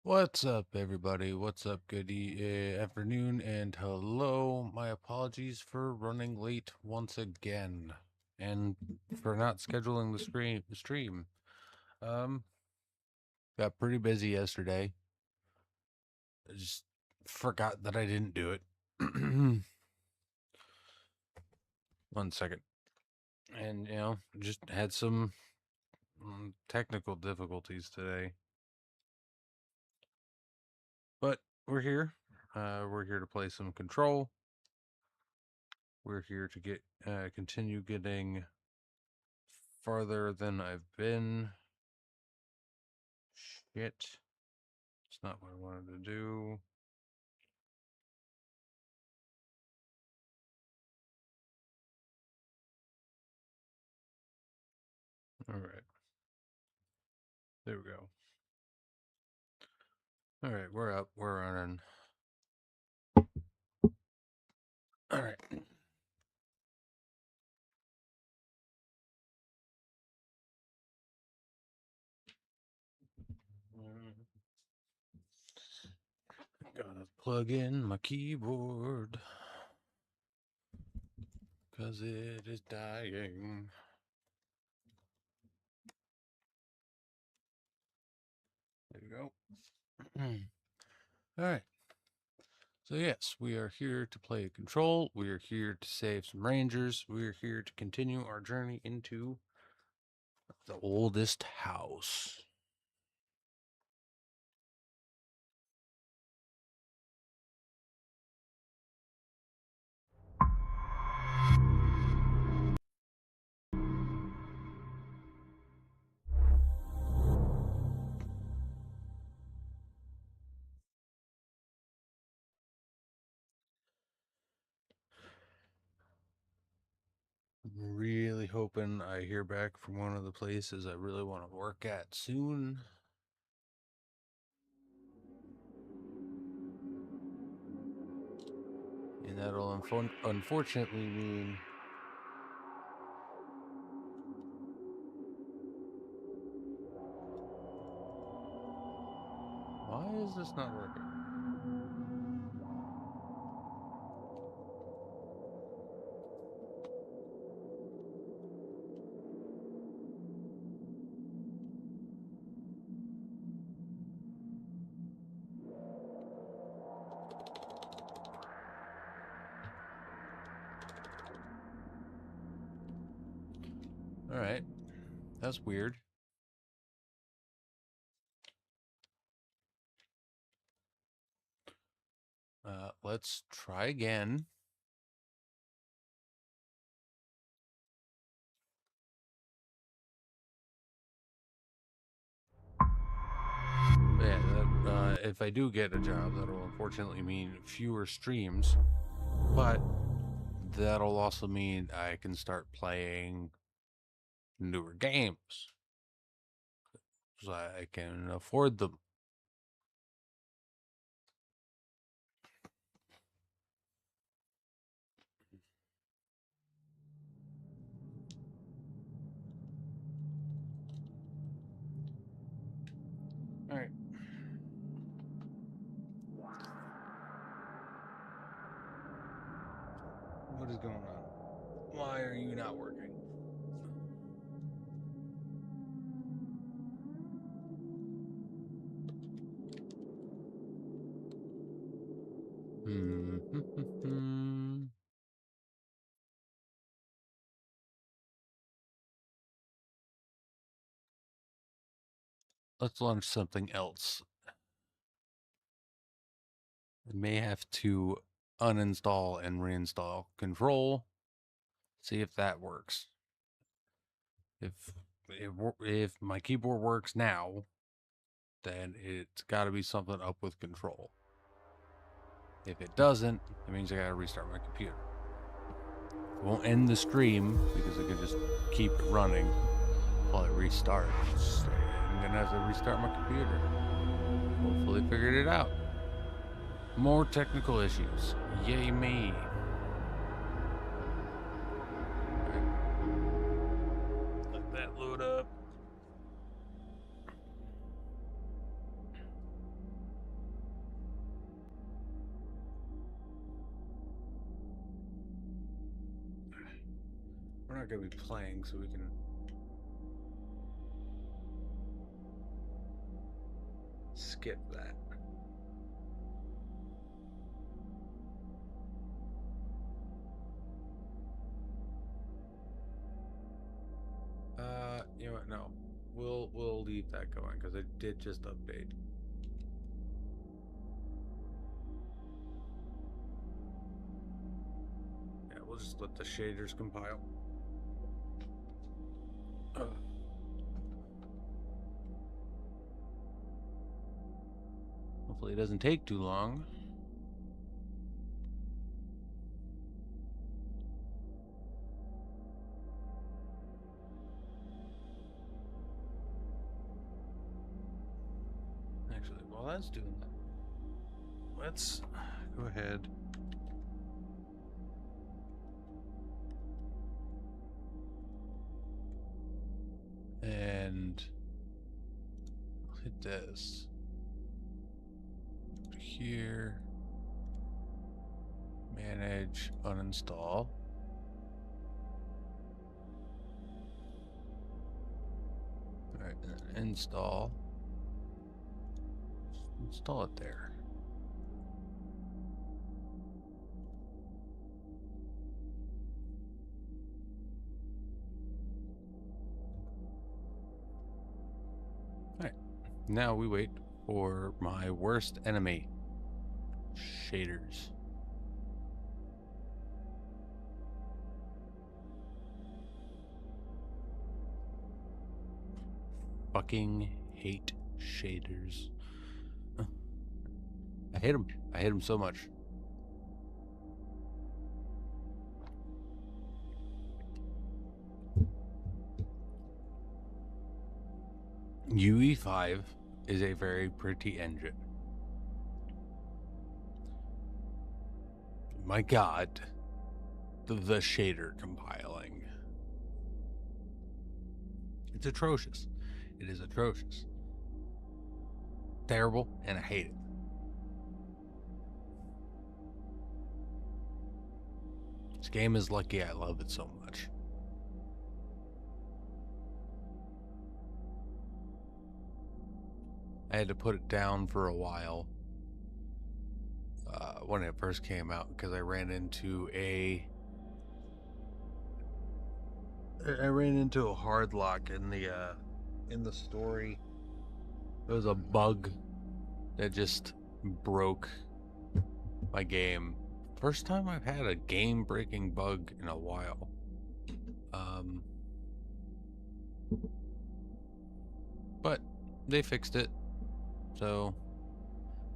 What's up, everybody? What's up? Good afternoon and hello. My apologies for running late once again and for not scheduling the stream. Um, got pretty busy yesterday. I just forgot that I didn't do it. 1 second. And, just had some technical difficulties today. But we're here. We're here to play some Control. We're here to get continue getting farther than I've been. Shit. It's not what I wanted to do. Alright. There we go. Alright, we're up. We're running. Alright. Gotta plug in my keyboard, 'cause it is dying. There we go. Alright. So yes, we are here to play Control. We are here to save some Rangers. We are here to continue our journey into the oldest house. I'm really hoping I hear back from one of the places I really want to work at soon. And that'll unfortunately mean... Why is this not working? Alright. That's weird. Let's try again. But yeah, if I do get a job, that'll unfortunately mean fewer streams. But that'll also mean I can start playing newer games, so I can afford them. All right. What is going on? Why are you not working? Let's launch something else. I may have to uninstall and reinstall Control. See if that works. If my keyboard works now, then it's got to be something up with Control. If it doesn't, it means I got to restart my computer. It won't end the stream because I can just keep it running while it restarts. I'm gonna have to restart my computer. Hopefully figured it out. More technical issues. Yay me. Let that load up. not going to be playing, so we can skip that. You know what? No, we'll leave that going because it did just update. Yeah, we'll just let the shaders compile. Hopefully it doesn't take too long. Actually, while that's doing that, let's go ahead and hit this here, manage, uninstall. All right, and then install. Install it there. All right, now we wait for my worst enemy, shaders. Fucking hate shaders. I hate them. I hate them so much. UE5 is a very pretty engine. My God, the shader compiling. It's atrocious. It is atrocious. Terrible, and I hate it. This game is lucky I love it so much. I had to put it down for a while when it first came out because I ran into a hard lock in the story. It was a bug that just broke my game. First time I've had a game-breaking bug in a while. But they fixed it, so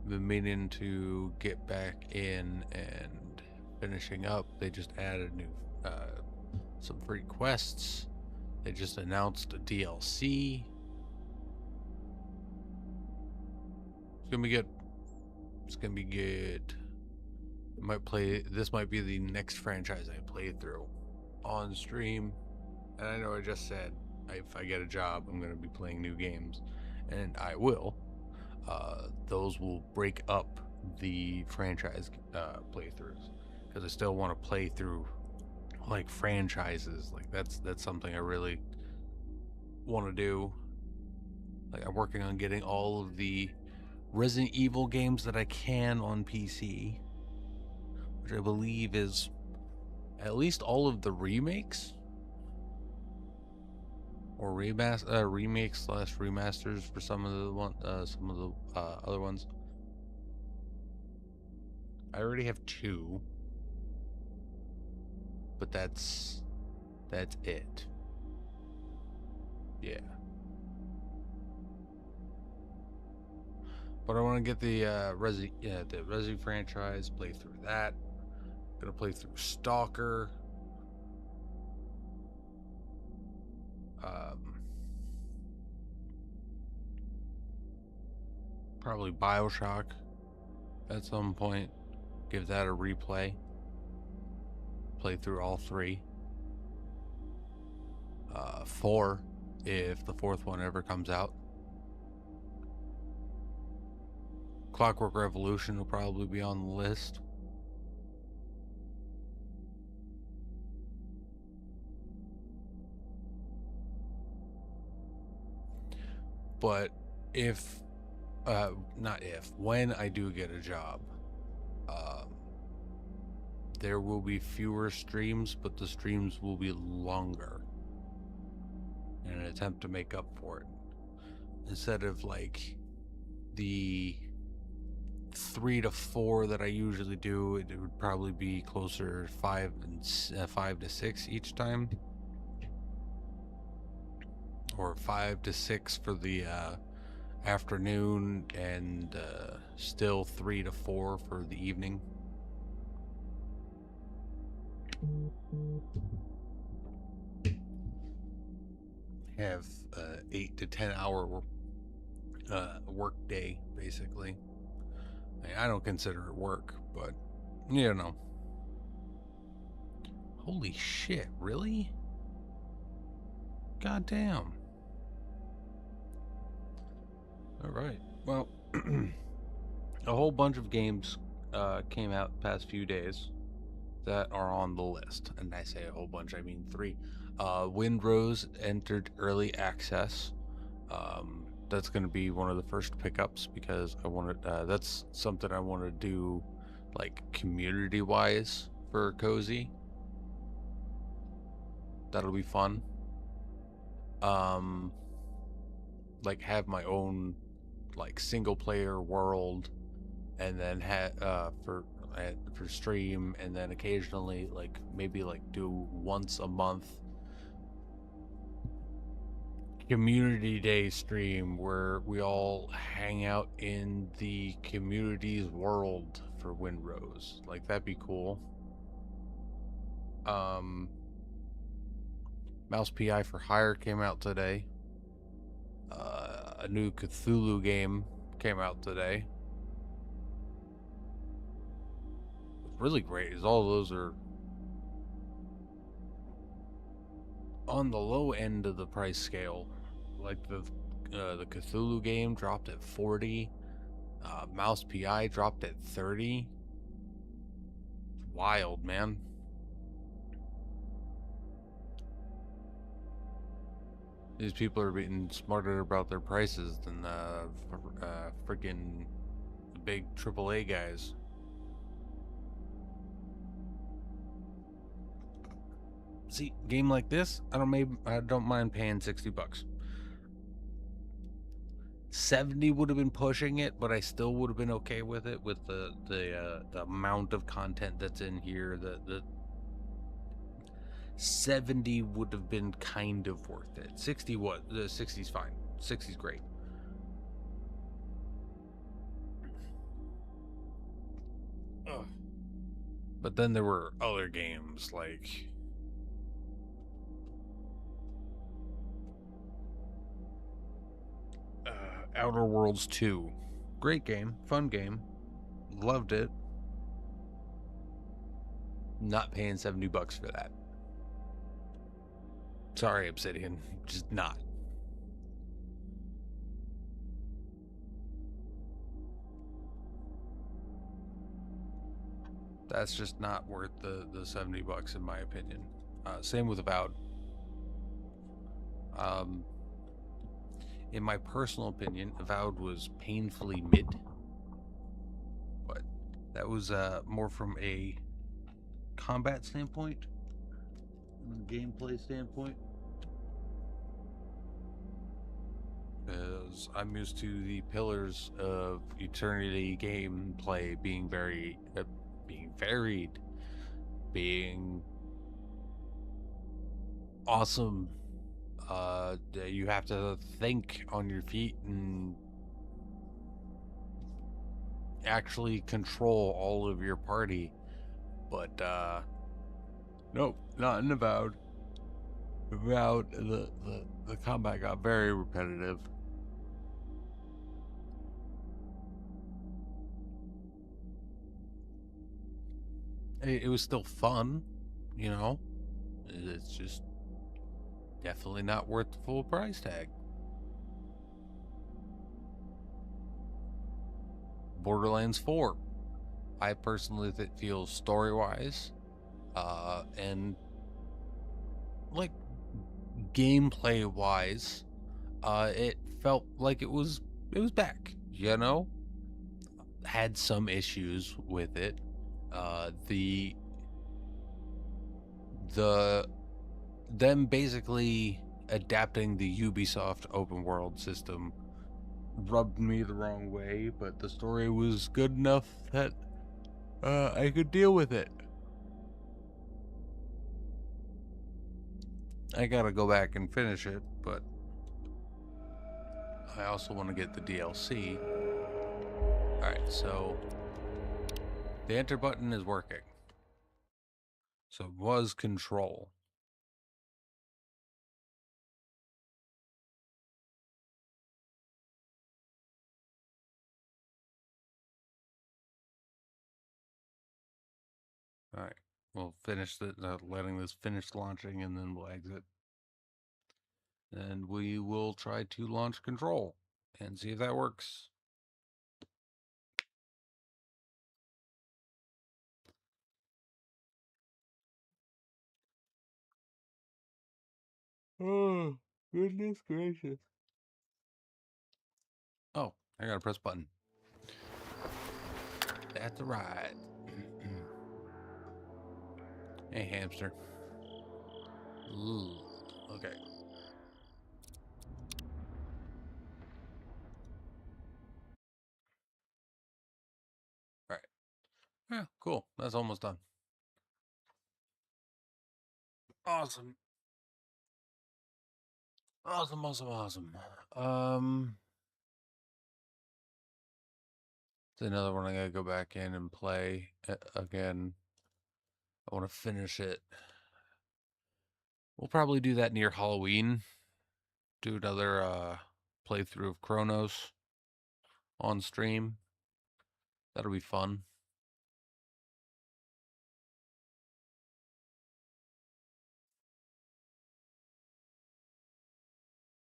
I've been meaning to get back in and finishing up. They just added new some free quests. They just announced a DLC. It's gonna be good. It's gonna be good. This might be the next franchise I play through on stream. And I know I just said if I get a job, I'm gonna be playing new games, and I will. Those will break up the franchise playthroughs because I still want to play through like franchises. Like that's something I really want to do. Like I'm working on getting all of the Resident Evil games that I can on PC, which I believe is at least all of the remakes or remakes / remasters for some of the other ones. I already have 2, but that's it. Yeah. But I want to get the Resi franchise, play through that. Gonna play through Stalker. Probably BioShock at some point. Give that a replay. Play through all 3. 4 if the 4th one ever comes out. Clockwork Revolution will probably be on the list. 5. But if, not if, when I do get a job, there will be fewer streams, but the streams will be longer in an attempt to make up for it. Instead of like the 3 to 4 that I usually do, it would probably be closer 5 to 6 each time, or 5 to 6 for the afternoon, and still 3 to 4 for the evening. Have 8 to 10 hour work day, basically. I mean, I don't consider it work, but you know. Holy shit, really? God damn. Alright, well, a whole bunch of games came out the past few days that are on the list. And I say a whole bunch, I mean 3. Windrose entered early access. That's going to be one of the first pickups because I wanted, that's something I want to do like community wise for Cozy. That'll be fun. Like have my own like single player world, and then for stream, and then occasionally like maybe like do once a month community day stream where we all hang out in the community's world for Windrose. Like that'd be cool. Mouse PI for Hire came out today. A new Cthulhu game came out today. What's really great is all those are on the low end of the price scale. Like the Cthulhu game dropped at 40. Mouse PI dropped at 30. Wild, man. These people are being smarter about their prices than freaking big AAA guys. See, game like this, I don't mind paying $60. 70 would have been pushing it, but I still would have been okay with it with the amount of content that's in here. The 70 would have been kind of worth it. 60 what? The 60's fine. 60's great. Ugh. But then there were other games like Outer Worlds 2. Great game, fun game. Loved it. Not paying $70 for that. Sorry, Obsidian, just not. That's just not worth the $70 in my opinion. Same with Avowed. In my personal opinion, Avowed was painfully mid, but that was more from a combat standpoint, gameplay standpoint. Because I'm used to the Pillars of Eternity gameplay being very, being varied, being awesome. You have to think on your feet and actually control all of your party. But nope, not in Avowed. Avowed, the combat got very repetitive. It was still fun, you know. It's just definitely not worth the full price tag. Borderlands 4. I personally feel story-wise, and like gameplay-wise, it felt like it was back, you know? Had some issues with it. The them basically adapting the Ubisoft open world system rubbed me the wrong way, but the story was good enough that I could deal with it. I gotta go back and finish it, but I also want to get the DLC. Alright, so the enter button is working. So it was control. Alright, we'll finish letting this finish launching, and then we'll exit. And we will try to launch control and see if that works. Oh, goodness gracious. Oh, I gotta press button. That's right. Hey, hamster. Ooh, okay. All right. Yeah, cool. That's almost done. Awesome. Awesome, awesome, awesome. It's another one I gotta go back in and play again. I want to finish it. We'll probably do that near Halloween. Do another playthrough of Chronos on stream. That'll be fun.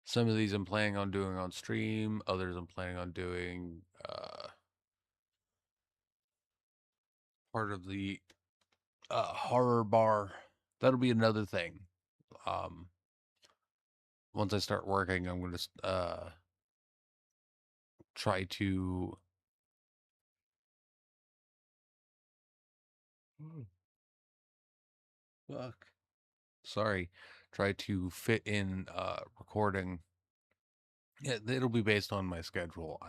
Some of these I'm planning on doing on stream. Others I'm planning on doing part of the horror bar. That'll be another thing. Once I start working, I'm going to try to fuck. Sorry. Try to fit in recording. Yeah, it'll be based on my schedule.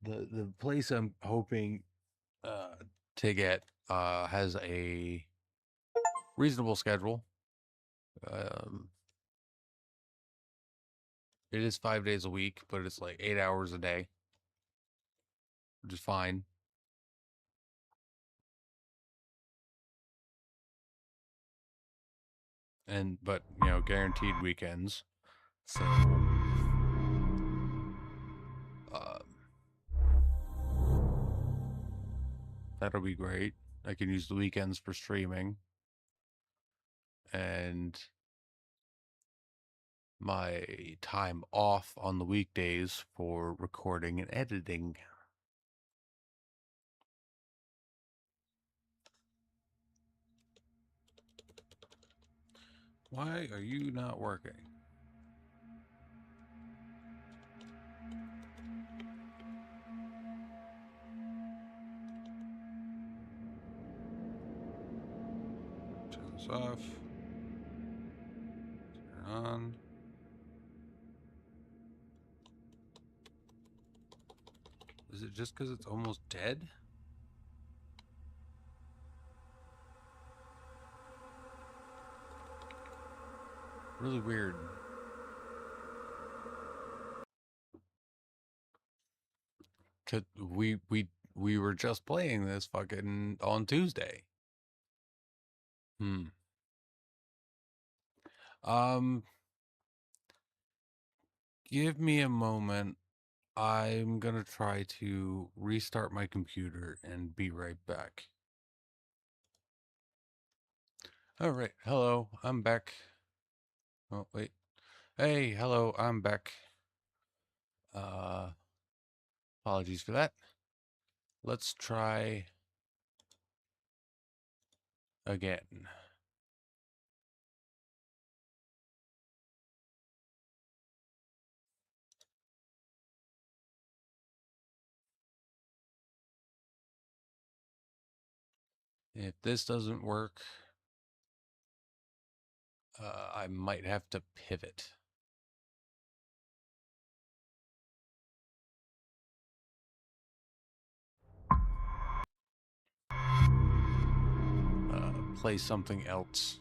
The place I'm hoping to get has a reasonable schedule. It is 5 days a week, but it's like 8 hours a day, which is fine. But guaranteed weekends. So that'll be great. I can use the weekends for streaming, and my time off on the weekdays for recording and editing. Why are you not working? Turn this off. Turn on. Is it just because it's almost dead? Really weird. Cause we were just playing this fucking on Tuesday. Give me a moment. I'm gonna try to restart my computer and be right back. All right. Hello, I'm back. Oh, wait. Hey, hello, I'm back. Apologies for that. Let's try again. If this doesn't work, I might have to pivot. Play something else.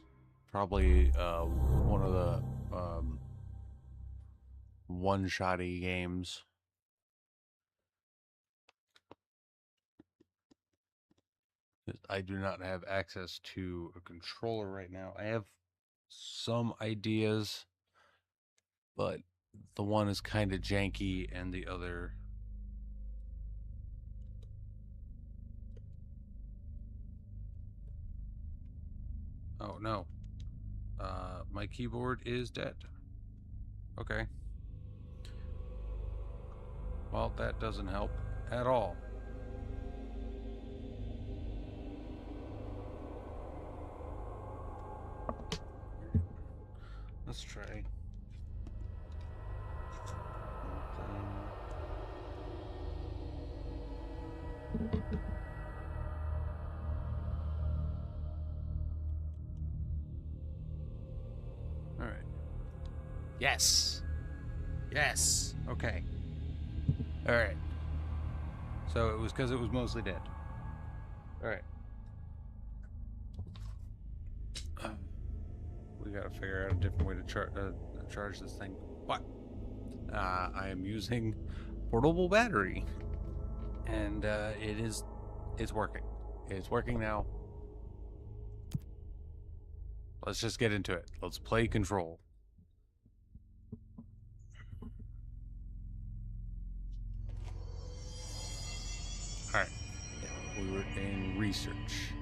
Probably one of the one-shotty games. I do not have access to a controller right now. I have some ideas, but the one is kind of janky and the other... Oh, no. My keyboard is dead. Okay. Well, that doesn't help at all. Let's try. All right. Yes. Yes. Okay. All right. So it was because it was mostly dead. All right. We gotta figure out a different way to charge this thing. But I am using portable battery, and it's working. It's working now. Let's just get into it. Let's play Control. All right. We were in research.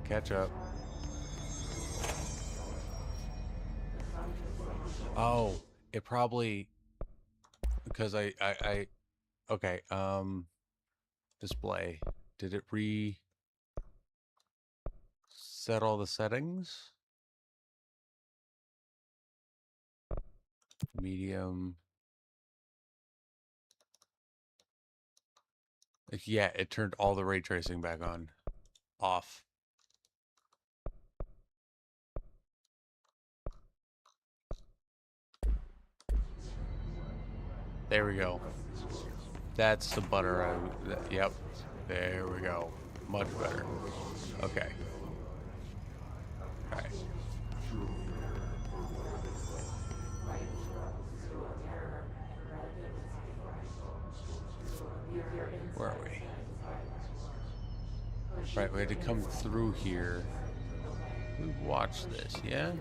Catch up. Oh, it probably because I okay, display. Did it reset all the settings? Medium. Yeah, it turned all the ray tracing back on. Off. There we go. That's the butter. Yep. There we go. Much better. Okay. All right. Where are we? Right, we had to come through here. We watched this, yeah?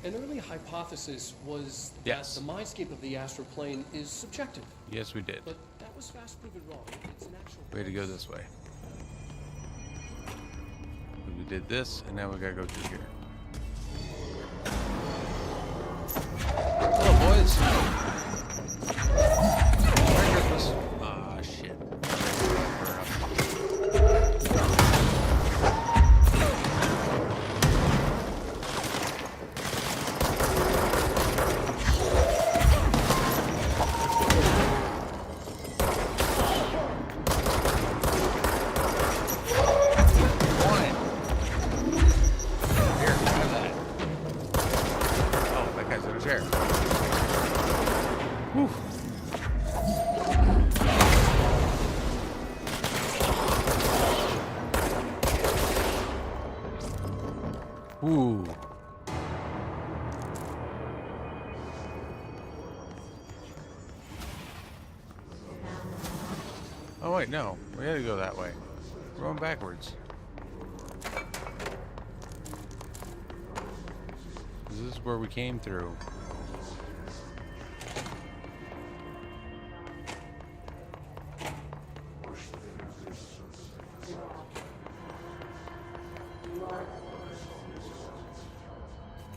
An early hypothesis was Yes. that the mindscape of the astral plane is subjective. Yes, we did. But that was fast proven wrong. It's an actual We had to go this way. We did this, and now we gotta go through here. Hello, boys. Merry Christmas. Ah, shit. Ooh. Oh wait, no. We had to go that way. We're going backwards. This is where we came through.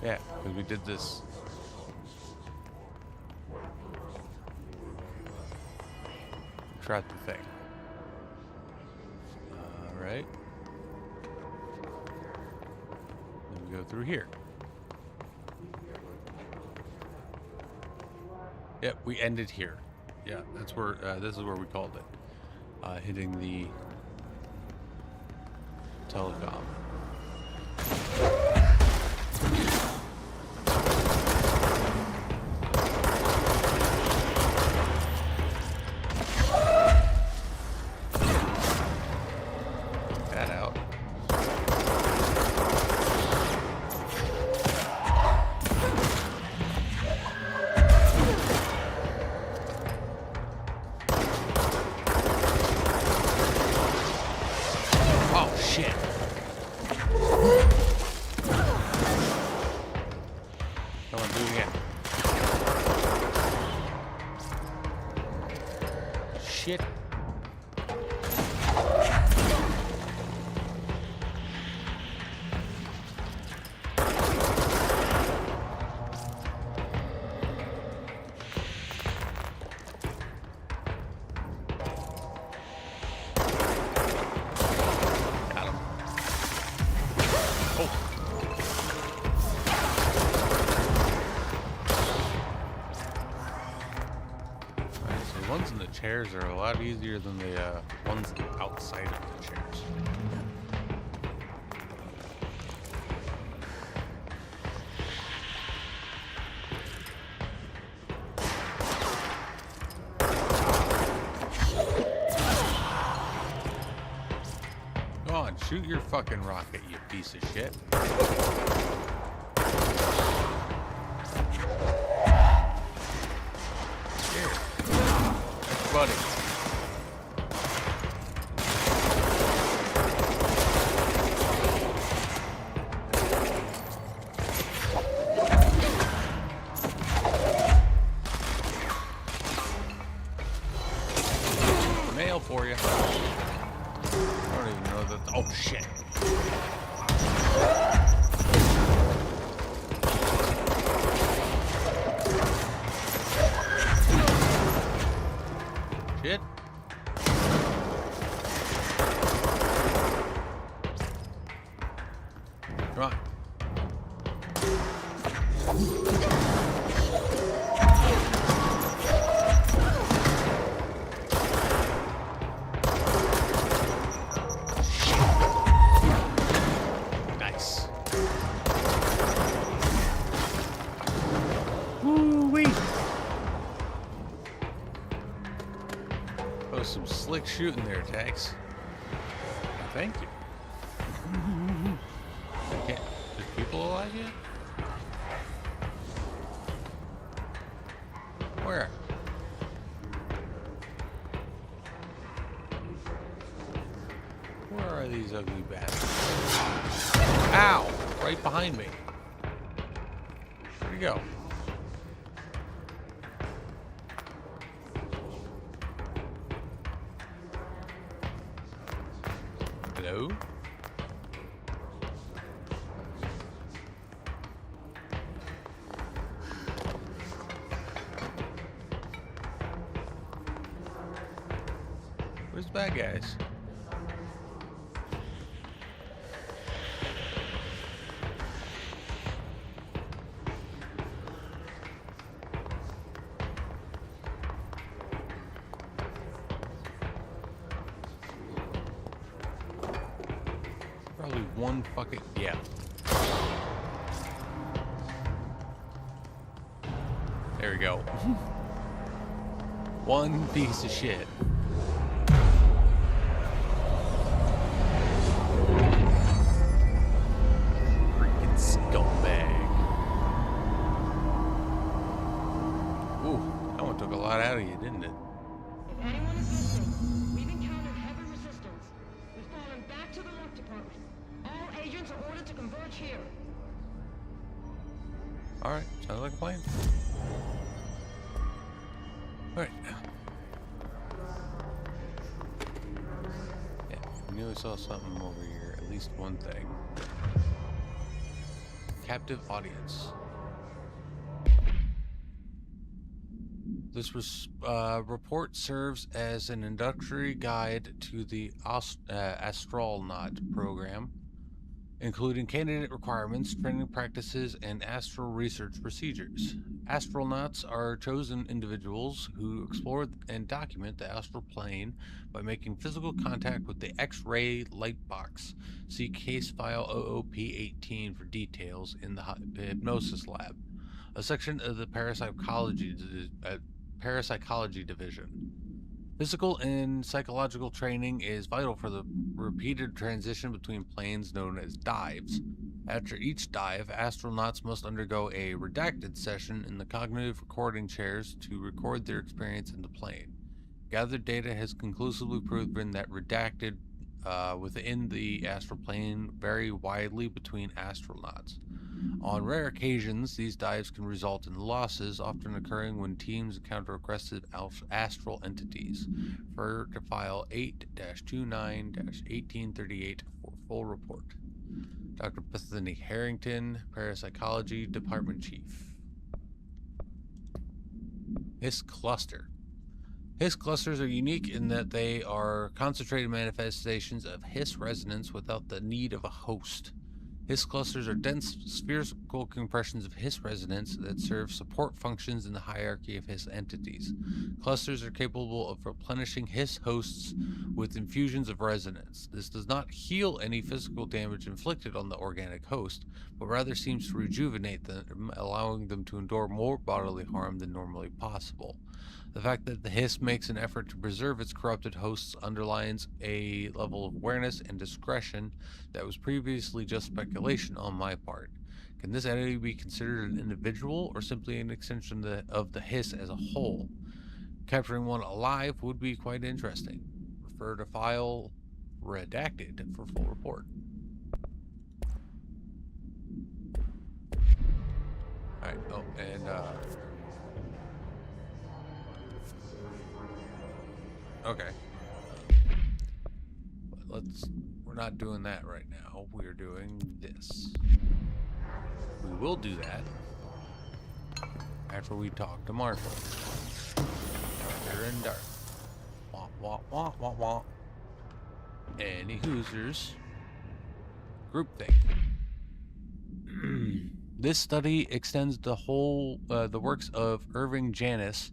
Yeah, because we did this. Trapped the thing. Alright. go through here. Yep, we ended here. Yeah, that's where, this is where we called it. Hitting the telecom. That out. Oh, shit. Come on, do it again. Shit. Got him. Oh. Alright, so the ones in the chairs are a lot easier than the ones outside of the chairs. Go on, shoot your fucking rocket, you piece of shit. Here. That's buddy. Mail for you. I don't even know that. Oh shit. Shit. Come on. Nice. Woo-wee. Oh, some slick shooting there, Tex. Thank you. Okay, there's people alive yet? Where? Where are these ugly bastards? Ow! Right behind me. Where'd he go? Hello? Where's the bad guys? Probably one fucking, yeah. There we go. One piece of shit. Freaking scumbag. Ooh, that one took a lot out of you, didn't it? If anyone is listening, we've encountered heavy resistance. We've fallen back to the work department. All agents are ordered to converge here. Alright, sounds like a plan. Alright. Yeah, I knew I saw something over here. At least one thing. Captive audience. This report serves as an introductory guide to the astronaut program. including candidate requirements, training practices, and astral research procedures. Astronauts are chosen individuals who explore and document the astral plane by making physical contact with the X-ray light box. See case file OOP18 for details in the hypnosis lab, a section of the parapsychology division. Physical and psychological training is vital for the repeated transition between planes known as dives. After each dive, astronauts must undergo a redacted session in the cognitive recording chairs to record their experience in the plane. Gathered data has conclusively proven that redacted within the astral plane vary widely between astronauts. On rare occasions, these dives can result in losses, often occurring when teams encounter aggressive astral entities. Refer to File 8-29-1838 for full report. Dr. Bethany Harrington, Parapsychology Department Chief. Hiss cluster. Hiss clusters are unique in that they are concentrated manifestations of Hiss resonance without the need of a host. Hiss clusters are dense spherical compressions of Hiss resonance that serve support functions in the hierarchy of Hiss entities. Clusters are capable of replenishing Hiss hosts with infusions of resonance. This does not heal any physical damage inflicted on the organic host, but rather seems to rejuvenate them, allowing them to endure more bodily harm than normally possible. The fact that the Hiss makes an effort to preserve its corrupted hosts underlines a level of awareness and discretion that was previously just speculation on my part. Can this entity be considered an individual or simply an extension of the Hiss as a whole? Capturing one alive would be quite interesting. Refer to file redacted for full report. Alright, oh, and okay. But we're not doing that right now. We're doing this. We will do that after we talk to Marshall. Darker and dark. Wah, wah, wah, wah, wah. Any Hoosers. Groupthink. This study extends the works of Irving Janis,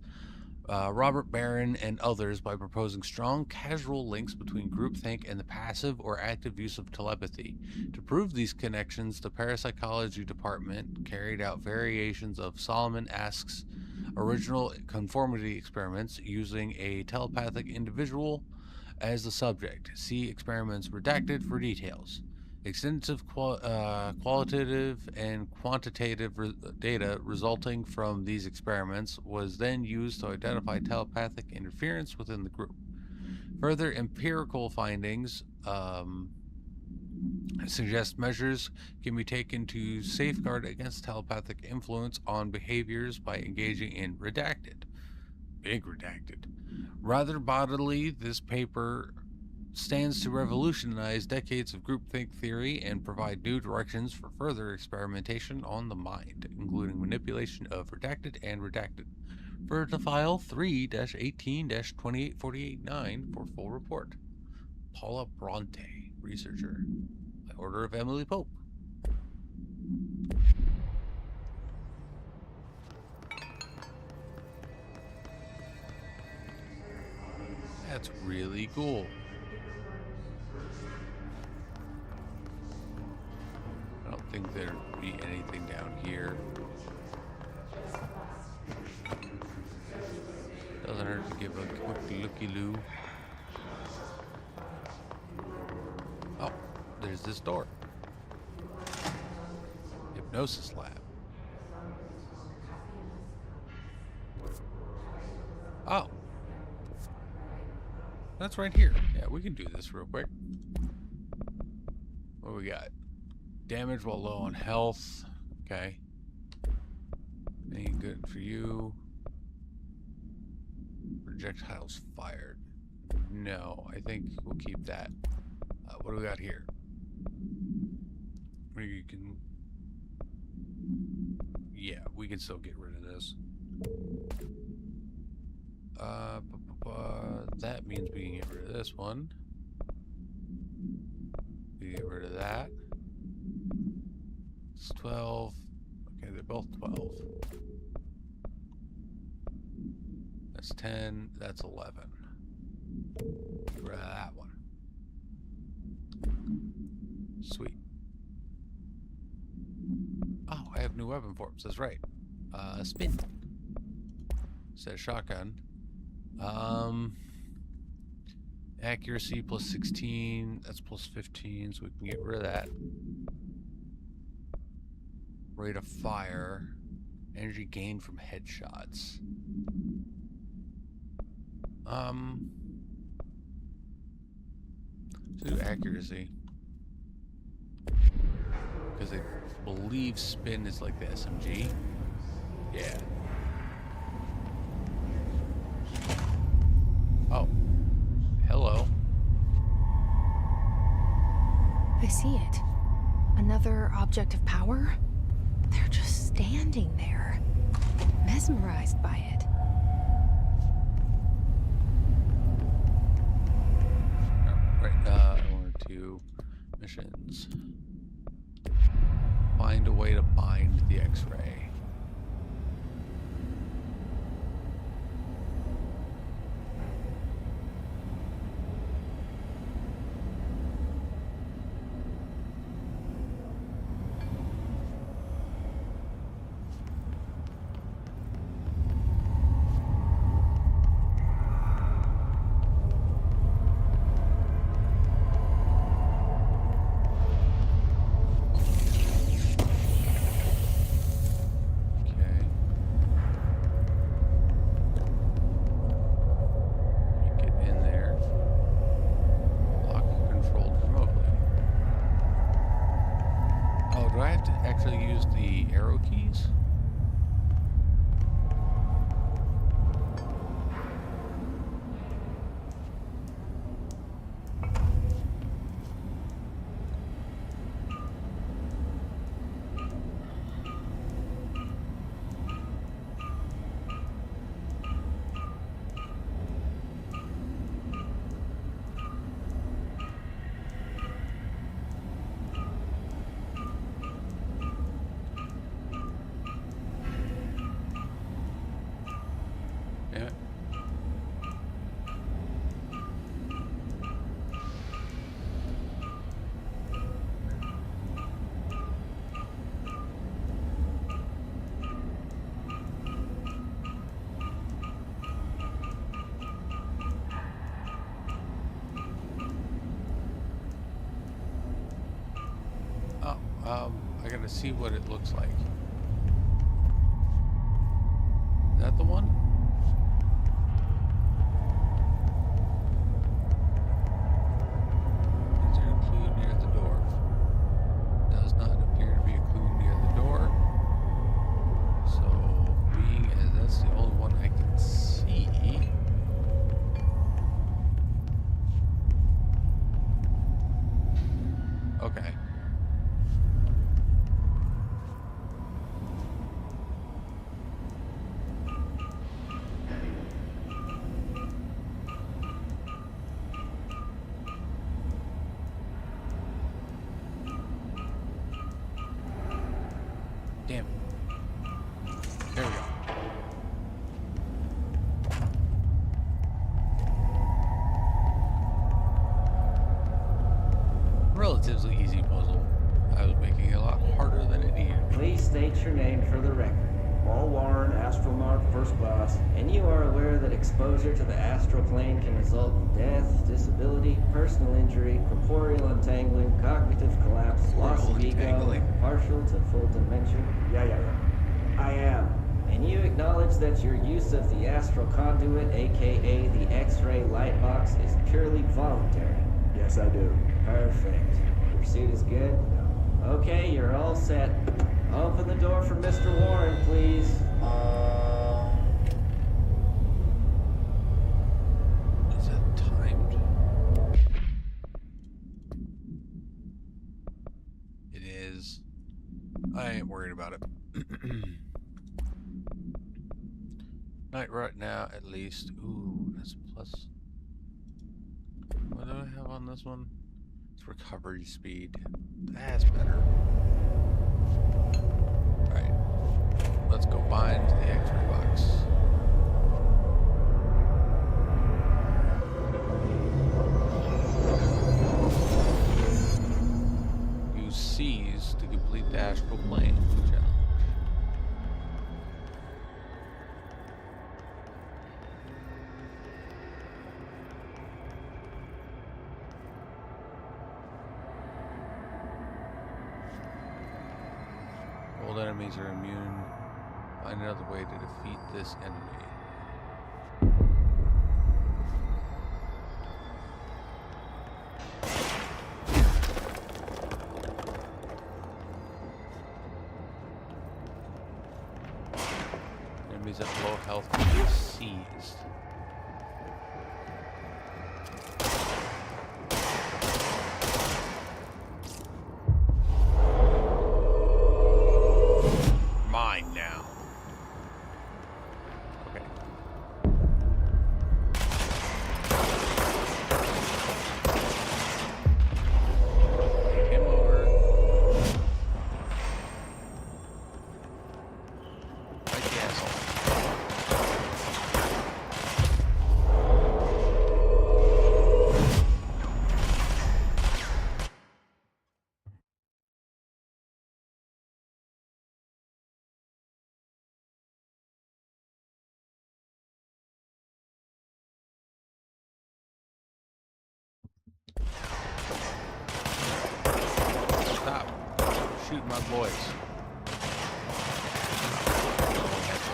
Robert Barron, and others by proposing strong causal links between groupthink and the passive or active use of telepathy. To prove these connections, the Parapsychology Department carried out variations of Solomon Asch's original conformity experiments using a telepathic individual as the subject. See experiments redacted for details. Extensive qualitative and quantitative data resulting from these experiments was then used to identify telepathic interference within the group. Further empirical findings suggest measures can be taken to safeguard against telepathic influence on behaviors by engaging in redacted. Big redacted. Rather bodily, this paper stands to revolutionize decades of groupthink theory and provide new directions for further experimentation on the mind, including manipulation of redacted and redacted. Refer to file 3-18-28489 for full report. Paula Bronte, researcher, by order of Emily Pope. That's really cool. I don't think there'd be anything down here. Doesn't hurt to give a quick looky-loo. Oh, there's this door. Hypnosis lab. Oh. That's right here. Yeah, we can do this real quick. What do we got? Damage while low on health. Okay. Ain't good for you. Projectiles fired. No, I think we'll keep that. What do we got here? We can... Yeah, we can still get rid of this. That means we can get rid of this one. We get rid of that. 12. Okay, they're both 12. That's 10. That's 11. Get rid of that one. Sweet. Oh, I have new weapon forms. That's right. Spin. Instead of shotgun. Accuracy plus 16. That's plus 15, so we can get rid of that. Rate of fire. Energy gained from headshots. So do accuracy. Because I believe spin is like the SMG. Yeah. Oh. Hello. I see it. Another object of power? They're just standing there, mesmerized by it. Right, I wanted to missions. Find a way to bind the X-ray. Actually use the arrow keys? Damn it. I gotta see what it looks like. Is that the one? Is there a clue near the door? Does not appear to be a clue near the door. So, being as that's the only one I can see. Okay. Damn it. There we go. Relatively easy puzzle. I was making it a lot harder than it needed. Please state your name for the record. Paul Warren, astronaut first class, and you are aware that exposure to the astral plane can result in death, disability, personal injury, corporeal untangling, cognitive collapse, loss of ego, partial to full dementia. Yeah. I am. And you acknowledge that your use of the astral conduit, aka the X-ray light box, is purely voluntary. Yes, I do. Perfect. Your suit is good? Okay, you're all set. Open the door for Mr. Warren, please. Is that timed? It is. I ain't worried about it. Not right now, at least. Ooh, that's plus. What do I have on this one? It's recovery speed. That's better. Alright. Let's go bind the X-ray box. Use C's to complete the astral plane challenge. Old enemies are immune. Find another way to defeat this enemy. Enemies at low health can be seized. Mine now. Okay. Take him over. Fight the asshole. Stop shooting my boys. Oh, that's so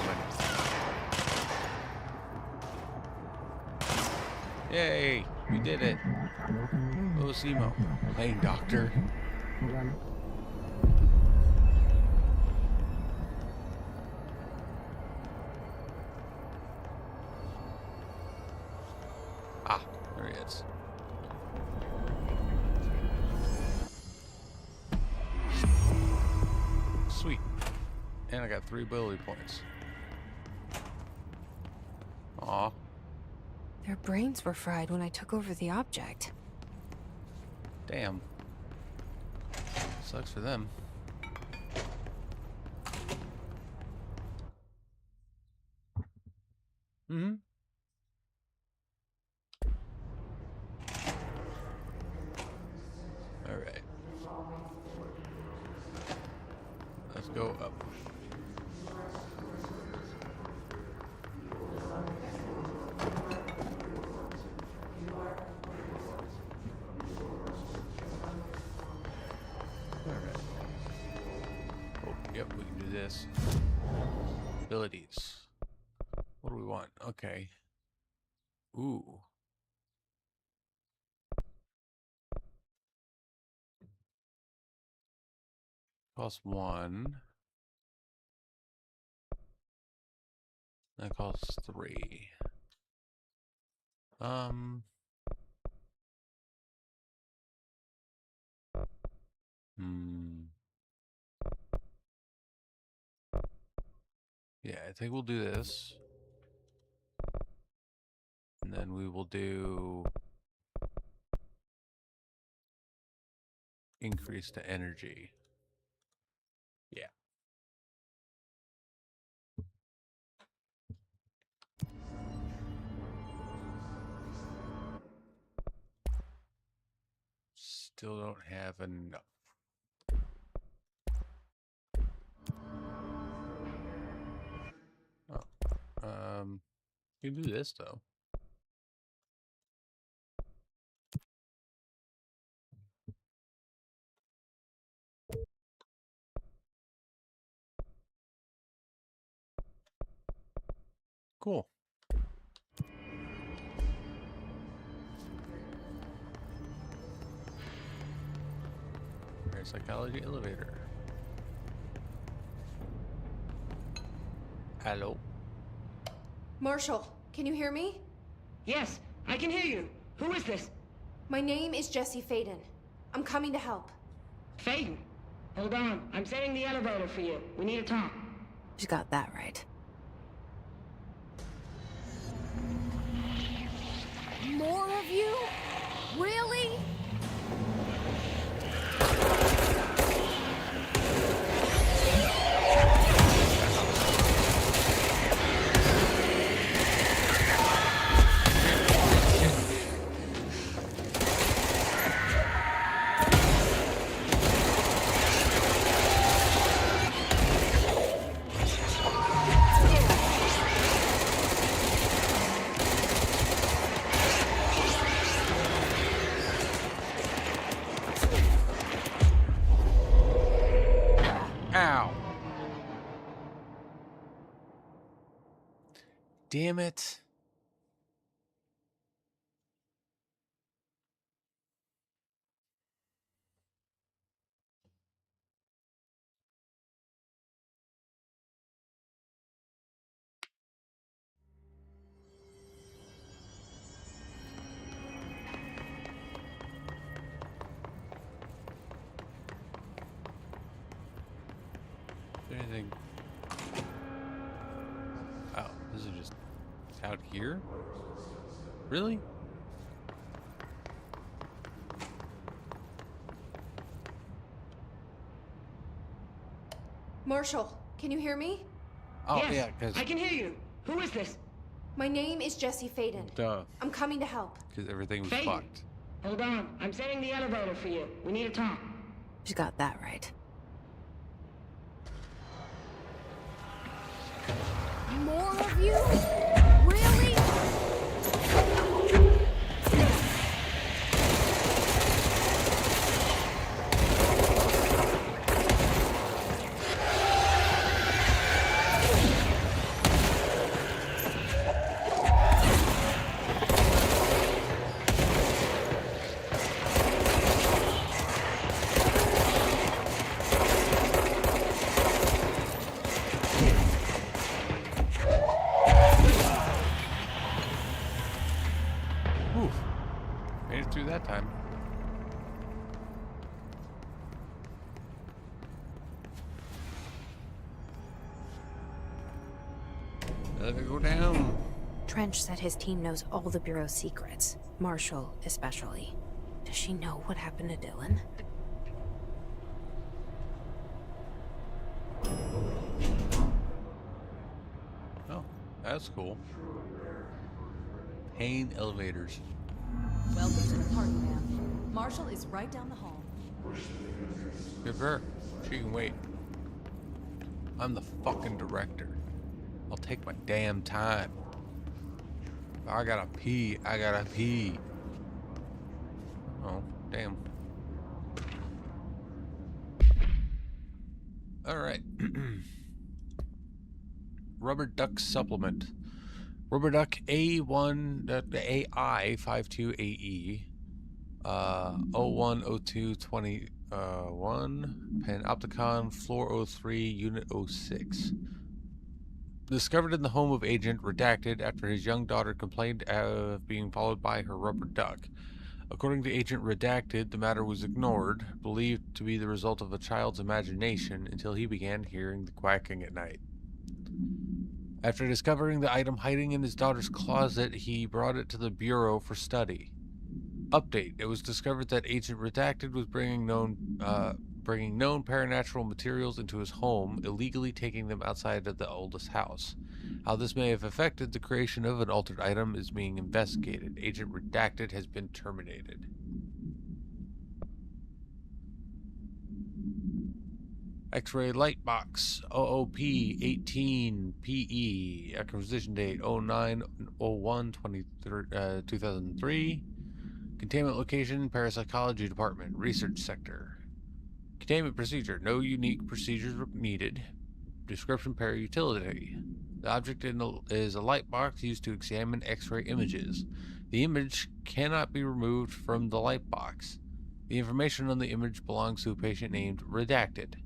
many. Yay! We did it. Oh, Simo. Playing doctor. Ah, there he is. Sweet. And I got 3 ability points. Aw. Their brains were fried when I took over the object. Damn. Sucks for them. Mm-hmm. Alright. Let's go up. Alright. Oh, yep, we can do this. Abilities. What do we want? Okay. Ooh. Costs 1. That costs 3. Yeah, I think we'll do this. And then we will do increase to energy. Yeah. Still don't have enough. Oh. You can do this though. Cool. Psychology elevator. Hello. Marshall, can you hear me? Yes, I can hear you. Who is this? My name is Jesse Faden. I'm coming to help. Faden. Hold on. I'm setting the elevator for you. We need to talk. You got that right. More of you? Really? damn it. Anything? Oh, this is just out here? Really? Marshall, can you hear me? Oh, Yes, yeah, because I can hear you. Who is this? My name is Jesse Faden. duh, I'm coming to help. because everything was Faden. fucked. Hold on. I'm setting the elevator for you. We need to talk. She got that right. More of you? Really? Oof. Made it through that time. Let it go down. Trench said his team knows all the Bureau's secrets. Marshall, especially. Does she know what happened to Dylan? Oh, that's cool. Pain elevators. Welcome to the party, ma'am. Marshall is right down the hall. Good for her. She can wait. I'm the fucking director. I'll take my damn time. If I gotta pee, I gotta pee. Oh, damn. Alright. Rubber duck supplement. Rubber duck AI52AE 010221 Panopticon Floor 03 Unit 06. Discovered in the home of Agent Redacted after his young daughter complained of being followed by her rubber duck. According to Agent Redacted, the matter was ignored, believed to be the result of a child's imagination, until he began hearing the quacking at night. After discovering the item hiding in his daughter's closet, he brought it to the Bureau for study. Update: it was discovered that Agent Redacted was bringing known paranatural materials into his home, illegally taking them outside of the oldest house. How this may have affected the creation of an altered item is being investigated. Agent Redacted has been terminated. X-ray light box OOP 18PE, acquisition date 09/01/2003. Containment location: Parapsychology Department, Research Sector. Containment procedure: no unique procedures were needed. Description: para-utility. The object is a light box used to examine X-ray images. The image cannot be removed from the light box. The information on the image belongs to a patient named Redacted.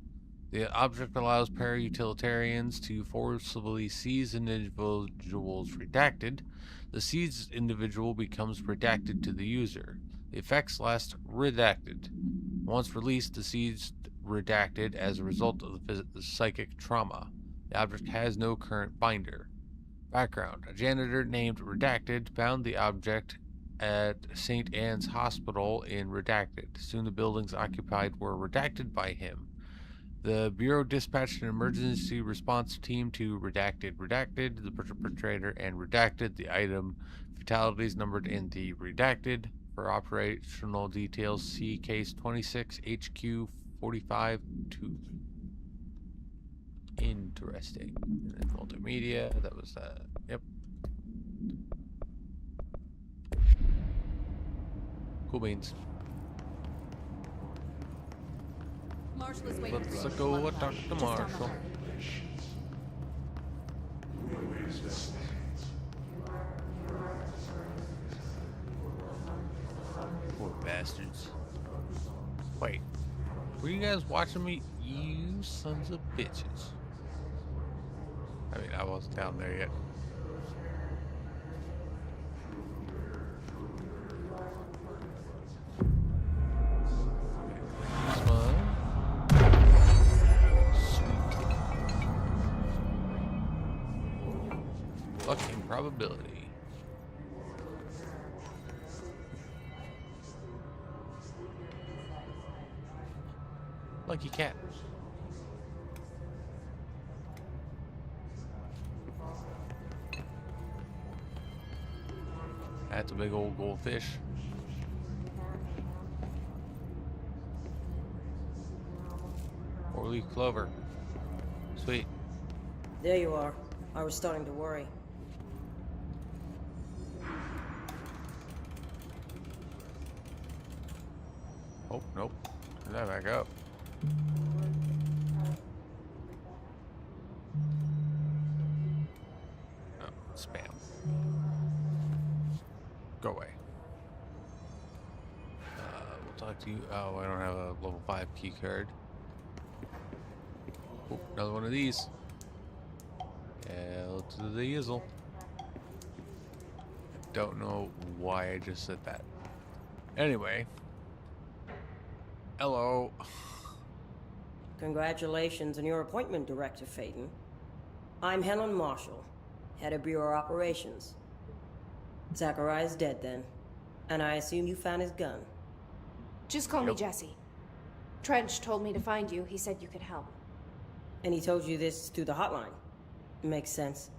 The object allows para-utilitarians to forcibly seize individuals redacted. The seized individual becomes redacted to the user. The effects last redacted. Once released, the seized redacted as a result of the psychic trauma. The object has no current binder. Background: a janitor named Redacted found the object at St. Anne's Hospital in Redacted. Soon the buildings occupied were redacted by him. The Bureau dispatched an emergency response team to Redacted, the perpetrator, and Redacted, the item. Fatalities numbered in the Redacted. For operational details, see case 26 HQ 45-2. Interesting. And then multimedia, that was yep. Cool beans. Marshall is waiting for Let's you. go talk to Just down the Marshall. hall. Poor bastards. Wait, were you guys watching me? You sons of bitches. I mean, I wasn't down there yet. This one. Sweet. Fucking probability. Lucky cat. That's a big old goldfish. Four-leaf clover. Sweet. There you are. I was starting to worry. Oh, nope. Turn that back up. Oh, spam. Go away. We'll talk to you. Oh, I don't have a level 5 key card. Oh, another one of these. Hell to the yizzle. I don't know why I just said that. Anyway. Hello. Congratulations on your appointment, Director Phaeton. I'm Helen Marshall, head of Bureau Operations. Zachariah's dead then, and I assume you found his gun. Just call me Nope. Jesse. Trench told me to find you. He said you could help. And he told you this through the hotline. Makes sense.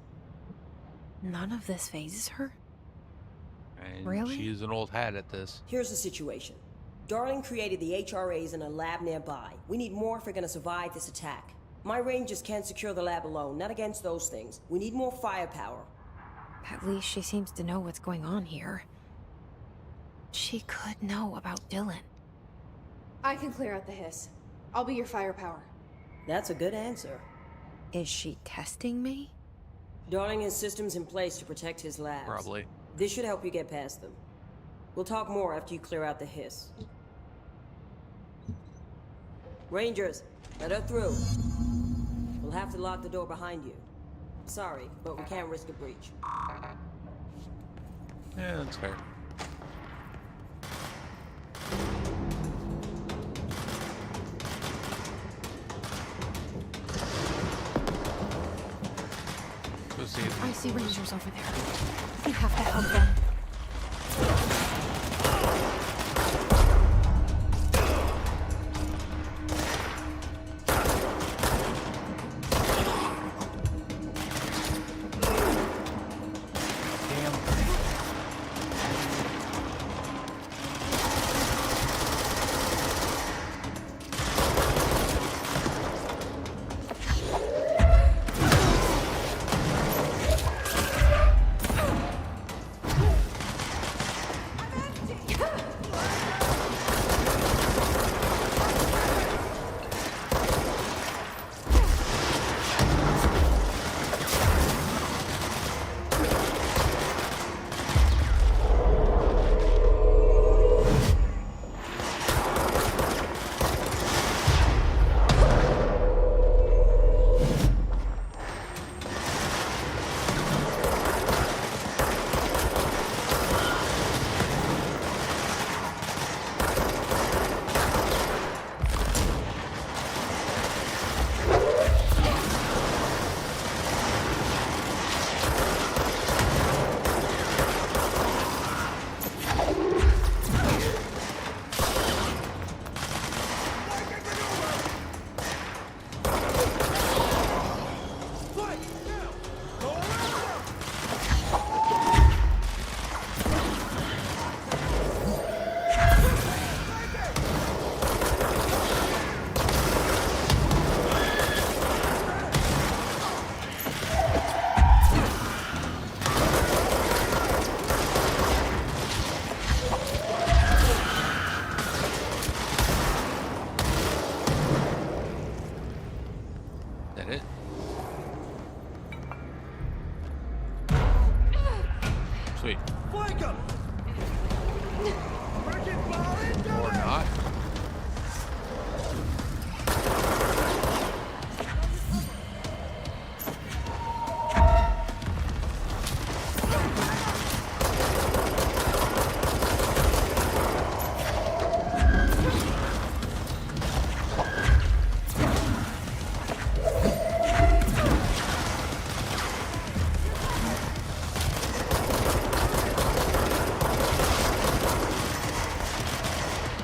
None of this phases her? And Really? she's an old hat at this. Here's the situation. Darling created the HRAs in a lab nearby. We need more if we're gonna survive this attack. My rangers can't secure the lab alone, not against those things. We need more firepower. At least she seems to know what's going on here. She could know about Dylan. I can clear out the hiss. I'll be your firepower. That's a good answer. Is she testing me? Darling has systems in place to protect his labs. Probably. This should help you get past them. We'll talk more after you clear out the hiss. Rangers, let her through. We'll have to lock the door behind you. Sorry, but we can't risk a breach. Yeah, that's fair. Go see it. I see rangers over there. We have to help them.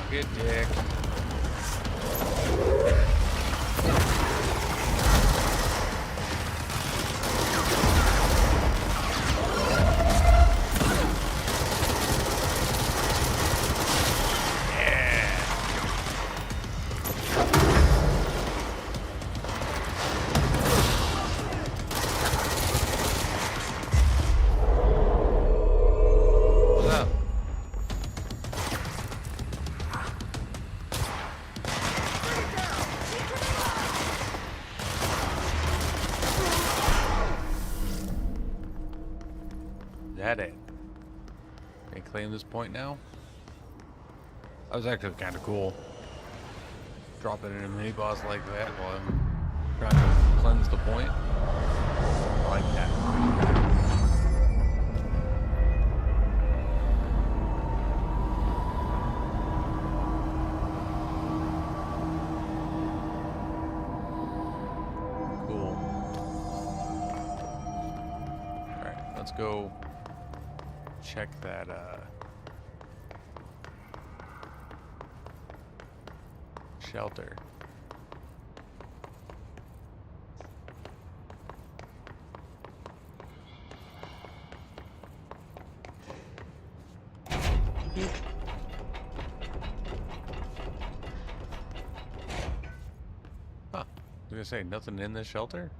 Good dick. That it. Can I claim this point now? That was actually kind of cool. Dropping in a mini boss like that while I'm trying to cleanse the point. I like that. Cool. Alright, let's go check that shelter. Huh. I was gonna say, nothing in this shelter?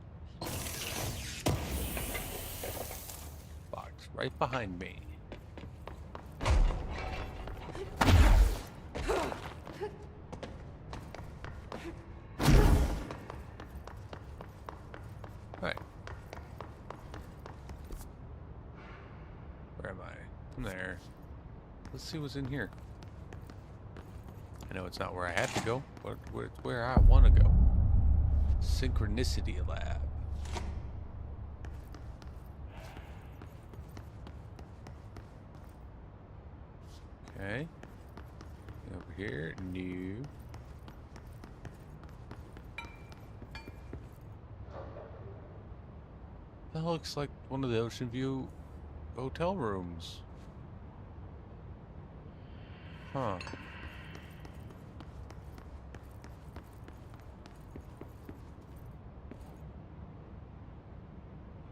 Box right behind me. Right. Where am I? I'm there. Let's see what's in here. I know it's not where I have to go, but it's where I want to go. Synchronicity Lab. Okay. Over here, new. That looks like one of the Ocean View hotel rooms. Huh.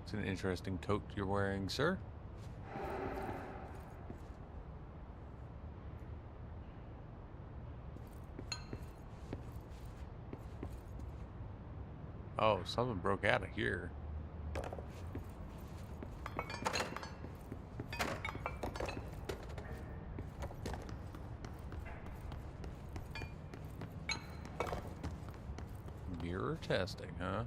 It's an interesting coat you're wearing, sir. Oh, something broke out of here. Mirror testing, huh?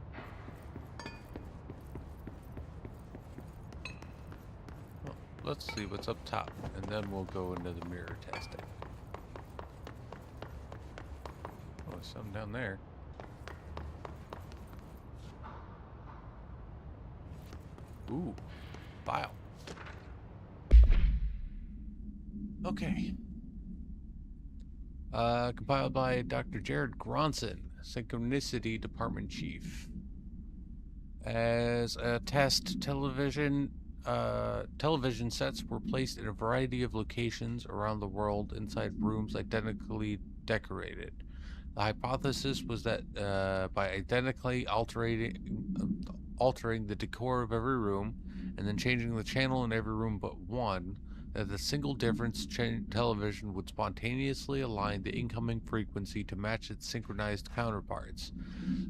Well, let's see what's up top, and then we'll go into the mirror testing. Oh, there's something down there. Ooh, file. Okay. Compiled by Dr. Jared Gronson, Synchronicity Department Chief. As a test, television sets were placed in a variety of locations around the world inside rooms identically decorated. The hypothesis was that by identically altering the decor of every room and then changing the channel in every room but one, that the single difference television would spontaneously align the incoming frequency to match its synchronized counterparts.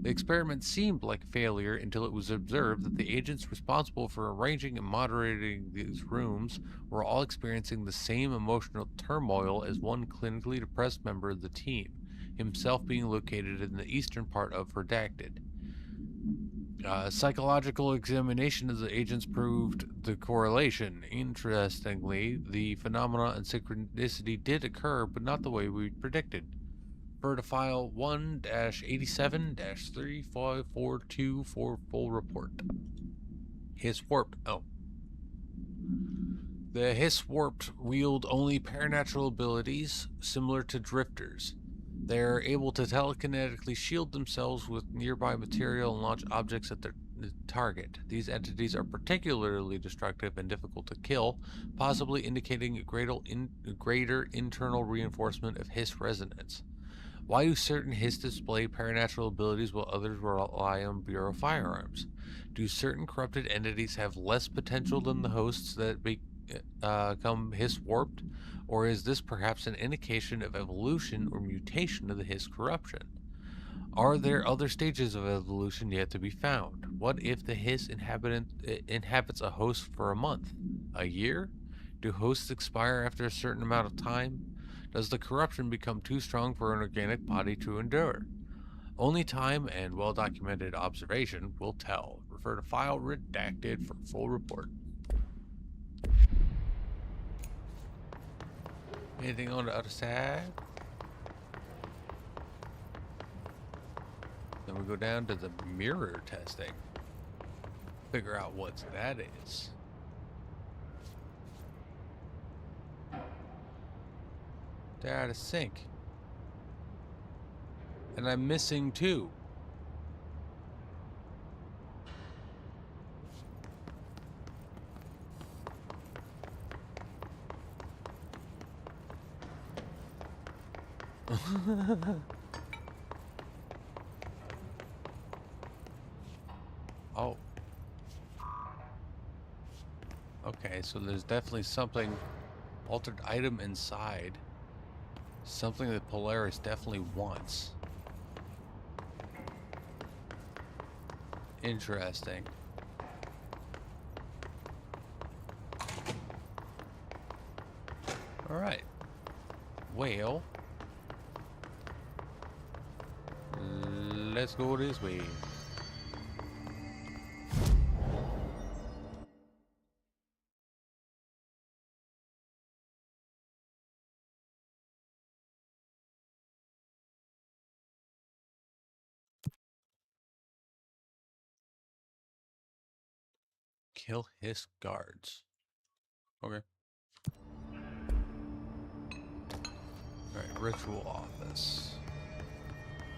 The experiment seemed like a failure until it was observed that the agents responsible for arranging and moderating these rooms were all experiencing the same emotional turmoil as one clinically depressed member of the team, himself being located in the eastern part of Redacted. Psychological examination of the agents proved the correlation. Interestingly, the phenomena and synchronicity did occur, but not the way we predicted. Refer to file 1-87-3542 for full report. Hiss warped. Oh. The Hiss warped wield only paranatural abilities similar to drifters. They are able to telekinetically shield themselves with nearby material and launch objects at their target. These entities are particularly destructive and difficult to kill, possibly indicating a greater internal reinforcement of Hiss resonance. Why do certain Hiss display paranatural abilities while others rely on Bureau firearms? Do certain corrupted entities have less potential than the hosts that become Hiss warped? Or is this perhaps an indication of evolution or mutation of the Hiss corruption? Are there other stages of evolution yet to be found? What if the Hiss inhabits a host for a month? A year? Do hosts expire after a certain amount of time? Does the corruption become too strong for an organic body to endure? Only time and well-documented observation will tell. Refer to file redacted for full report. Anything on the other side? Then we go down to the mirror testing. Figure out what that is. They're out of sync. And I'm missing two. Oh. Okay, so there's definitely something, altered item inside. Something that Polaris definitely wants. Interesting. Alright. Well, let's go this way. Kill Hiss guards. Okay. Alright, ritual office.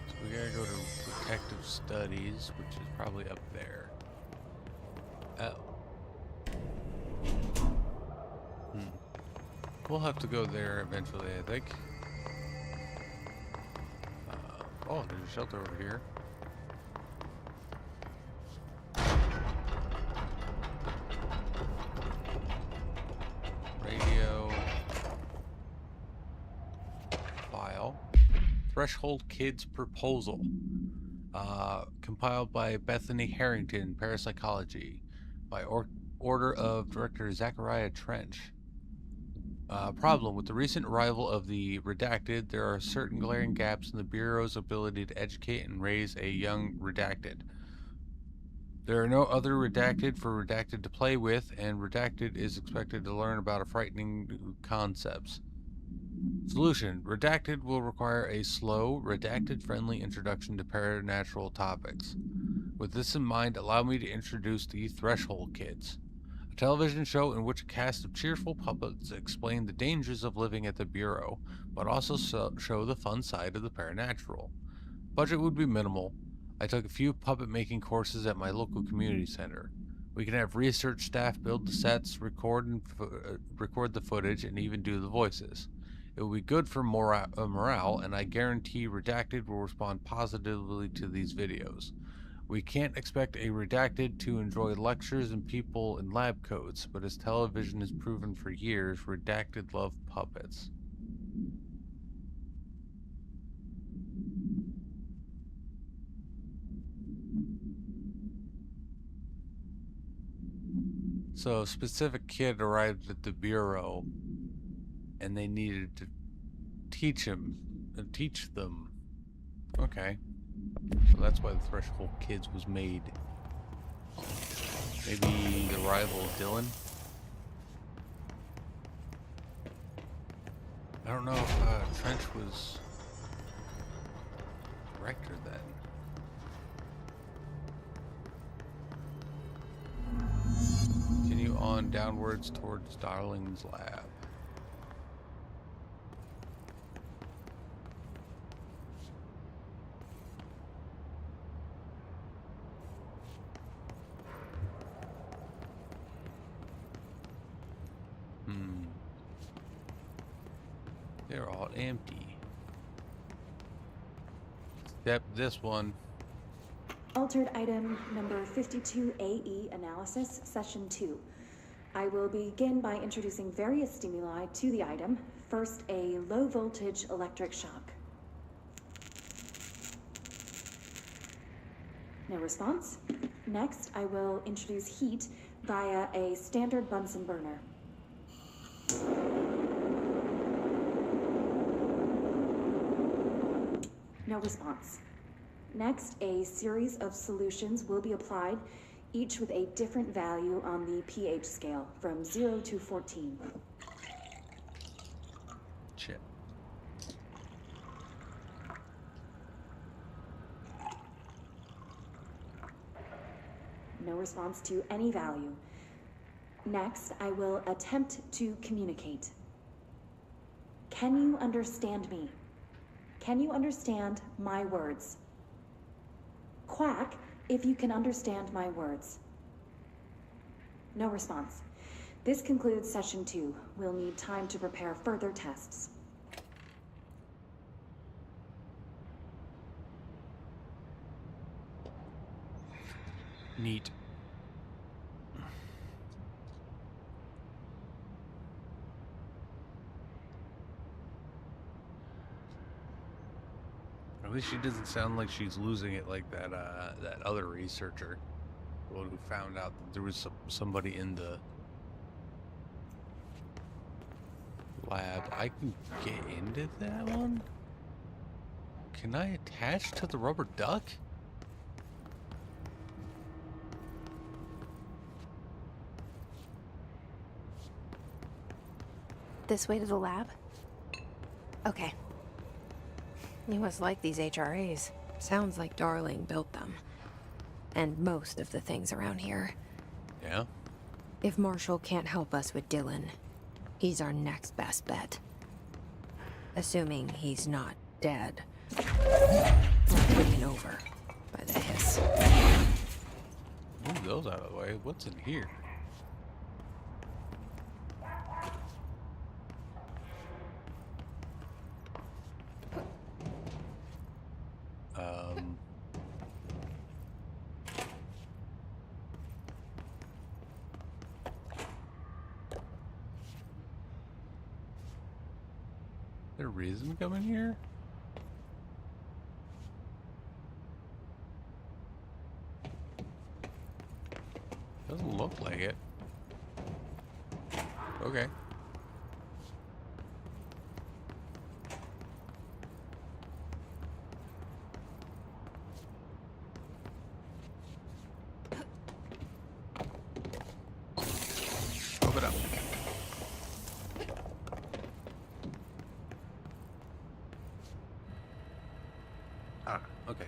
So we gotta go to protective studies, which is probably up there. Oh. We'll have to go there eventually, I think. Oh, there's a shelter over here. Radio. File. Threshold Kids Proposal. Compiled by Bethany Harrington, Parapsychology. By order of Director Zachariah Trench. Problem. With the recent arrival of the Redacted, there are certain glaring gaps in the Bureau's ability to educate and raise a young Redacted. There are no other Redacted for Redacted to play with, and Redacted is expected to learn about a frightening new concepts. Solution. Redacted will require a slow, Redacted-friendly introduction to paranatural topics. With this in mind, allow me to introduce the Threshold Kids. A television show in which a cast of cheerful puppets explain the dangers of living at the Bureau, but also show the fun side of the paranatural. Budget would be minimal. I took a few puppet-making courses at my local community center. We can have research staff build the sets, record the footage, and even do the voices. It will be good for morale, and I guarantee Redacted will respond positively to these videos. We can't expect a Redacted to enjoy lectures and people in lab coats, but as television has proven for years, Redacted love puppets. So a specific kid arrived at the Bureau, and they needed to teach them. Okay. So that's why the Threshold Kids was made. Maybe the rival of Dylan? I don't know if Trench was director then. Continue on downwards towards Darling's lab. They're all empty. Except this one. Altered item number 52AE analysis, session 2. I will begin by introducing various stimuli to the item. First, a low voltage electric shock. No response. Next, I will introduce heat via a standard Bunsen burner. No response. Next, a series of solutions will be applied, each with a different value on the pH scale, from 0 to 14. Shit. No response to any value. Next, I will attempt to communicate. Can you understand me? Can you understand my words? Quack if you can understand my words. No response. This concludes session 2. We'll need time to prepare further tests. Neat. At least she doesn't sound like she's losing it like that that other researcher, the one who found out that there was somebody in the lab. I can get into that one? Can I attach to the rubber duck? This way to the lab? Okay. You must like these HRAs. Sounds like Darling built them. And most of the things around here. Yeah? If Marshall can't help us with Dylan, he's our next best bet. Assuming he's not dead. Or taken over by the hiss. Move those out of the way. What's in here? There a reason to come in here? Doesn't look like it. Okay. Open up. Ah, okay.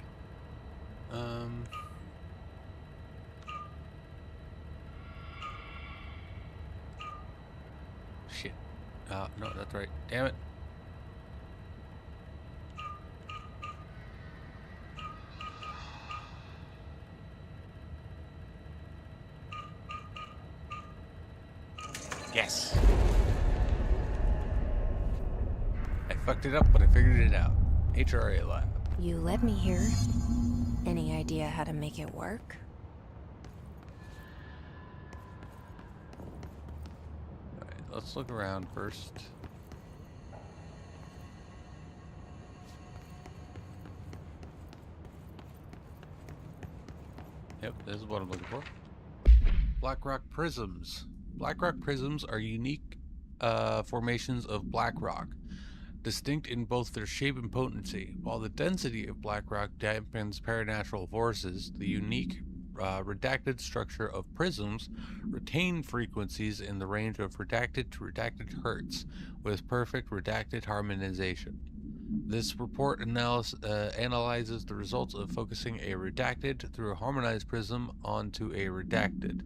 Shit. No, that's right. Damn it. Yes. I fucked it up, but I figured it out. HRA lab. You led me here. Any idea how to make it work? Alright, let's look around first. Yep, this is what I'm looking for. Blackrock prisms. Blackrock prisms are unique formations of black rock, distinct in both their shape and potency. While the density of black rock dampens paranatural forces, the unique redacted structure of prisms retain frequencies in the range of redacted to redacted hertz, with perfect redacted harmonization. This report analyzes the results of focusing a redacted through a harmonized prism onto a redacted.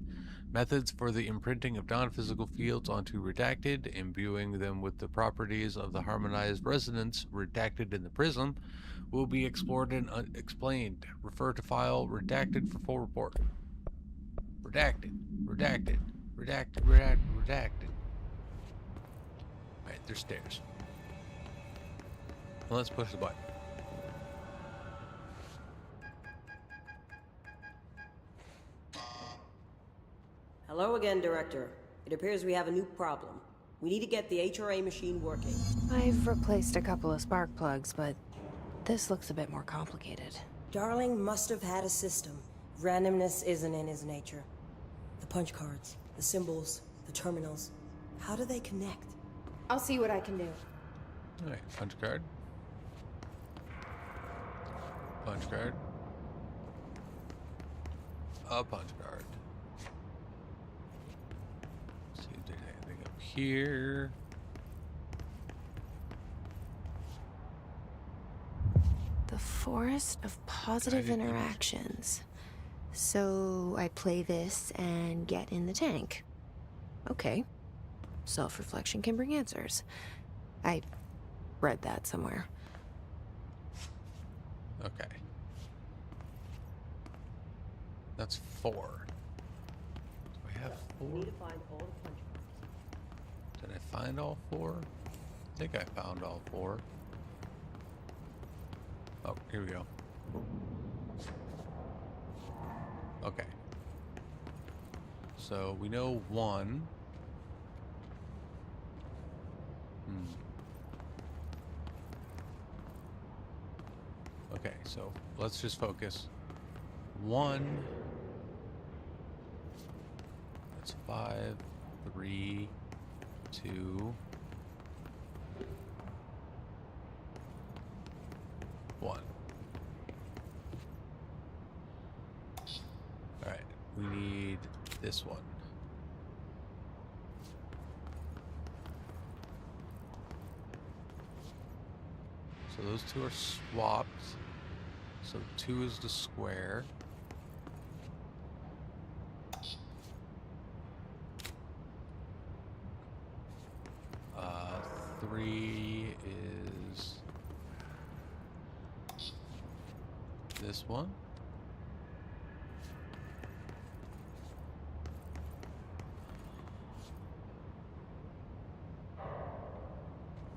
Methods for the imprinting of non-physical fields onto redacted, imbuing them with the properties of the harmonized resonance redacted in the prism, will be explored and explained. Refer to file redacted for full report. Redacted, redacted, redacted, redacted, redacted. Alright, there's stairs. Let's push the button. Hello again, Director. It appears we have a new problem. We need to get the HRA machine working. I've replaced a couple of spark plugs, but this looks a bit more complicated. Darling must have had a system. Randomness isn't in his nature. The punch cards, the symbols, the terminals. How do they connect? I'll see what I can do. Alright, punch card. Punch card. A punch card. Let's see if there's anything up here. The forest of positive interactions. So I play this and get in the tank. Okay. Self-reflection can bring answers. I read that somewhere. Okay. That's 4. Do I have 4? We need to find all the punch cards. Did I find all 4? I think I found all 4. Oh, here we go. Okay. So we know 1. Okay, so let's just focus. 1. That's 5, 3, 2, 1. Alright, we need this one. So those two are swapped. So 2 is the square. Uh, 3 is this one.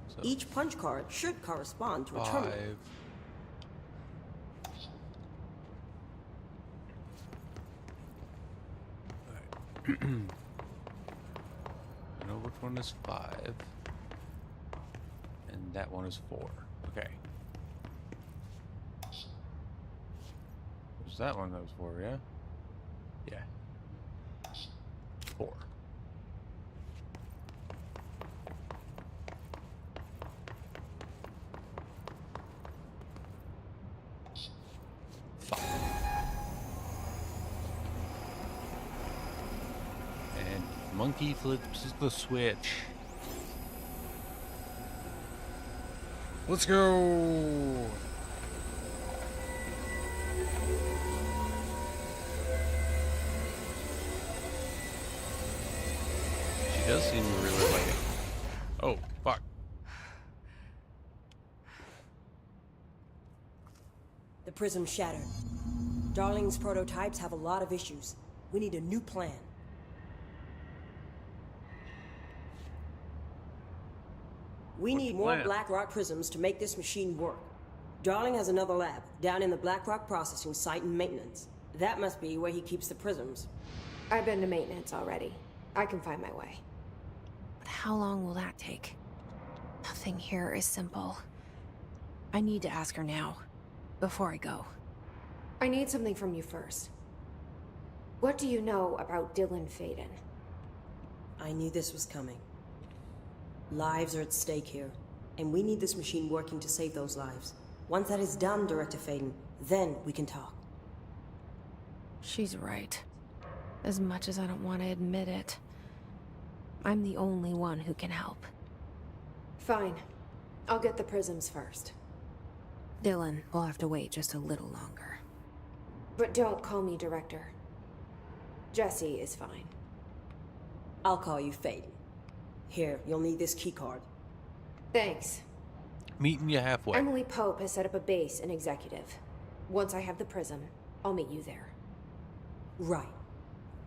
So Each punch card should correspond to a 5. terminal. I know which one is 5. And that one is 4. Okay. Was that one that was 4, yeah? Yeah. 4. And monkey flips the switch. Let's go. She does seem to really like it. Oh, fuck. The prism shattered. Darling's prototypes have a lot of issues. We need a new plan. We need more plan? Black Rock prisms to make this machine work. Darling has another lab down in the Black Rock processing site and maintenance. That must be where he keeps the prisms. I've been to maintenance already. I can find my way. But how long will that take? Nothing here is simple. I need to ask her now, before I go. I need something from you first. What do you know about Dylan Faden? I knew this was coming. Lives are at stake here, and we need this machine working to save those lives. Once that is done, Director Faden, then we can talk. She's right. As much as I don't want to admit it. I'm the only one who can help. Fine. I'll get the prisms first. Dylan will have to wait just a little longer. But don't call me Director. Jesse is fine. I'll call you Faden. Here, you'll need this keycard. Thanks. Meeting you halfway. Emily Pope has set up a base in Executive. Once I have the prism, I'll meet you there. Right.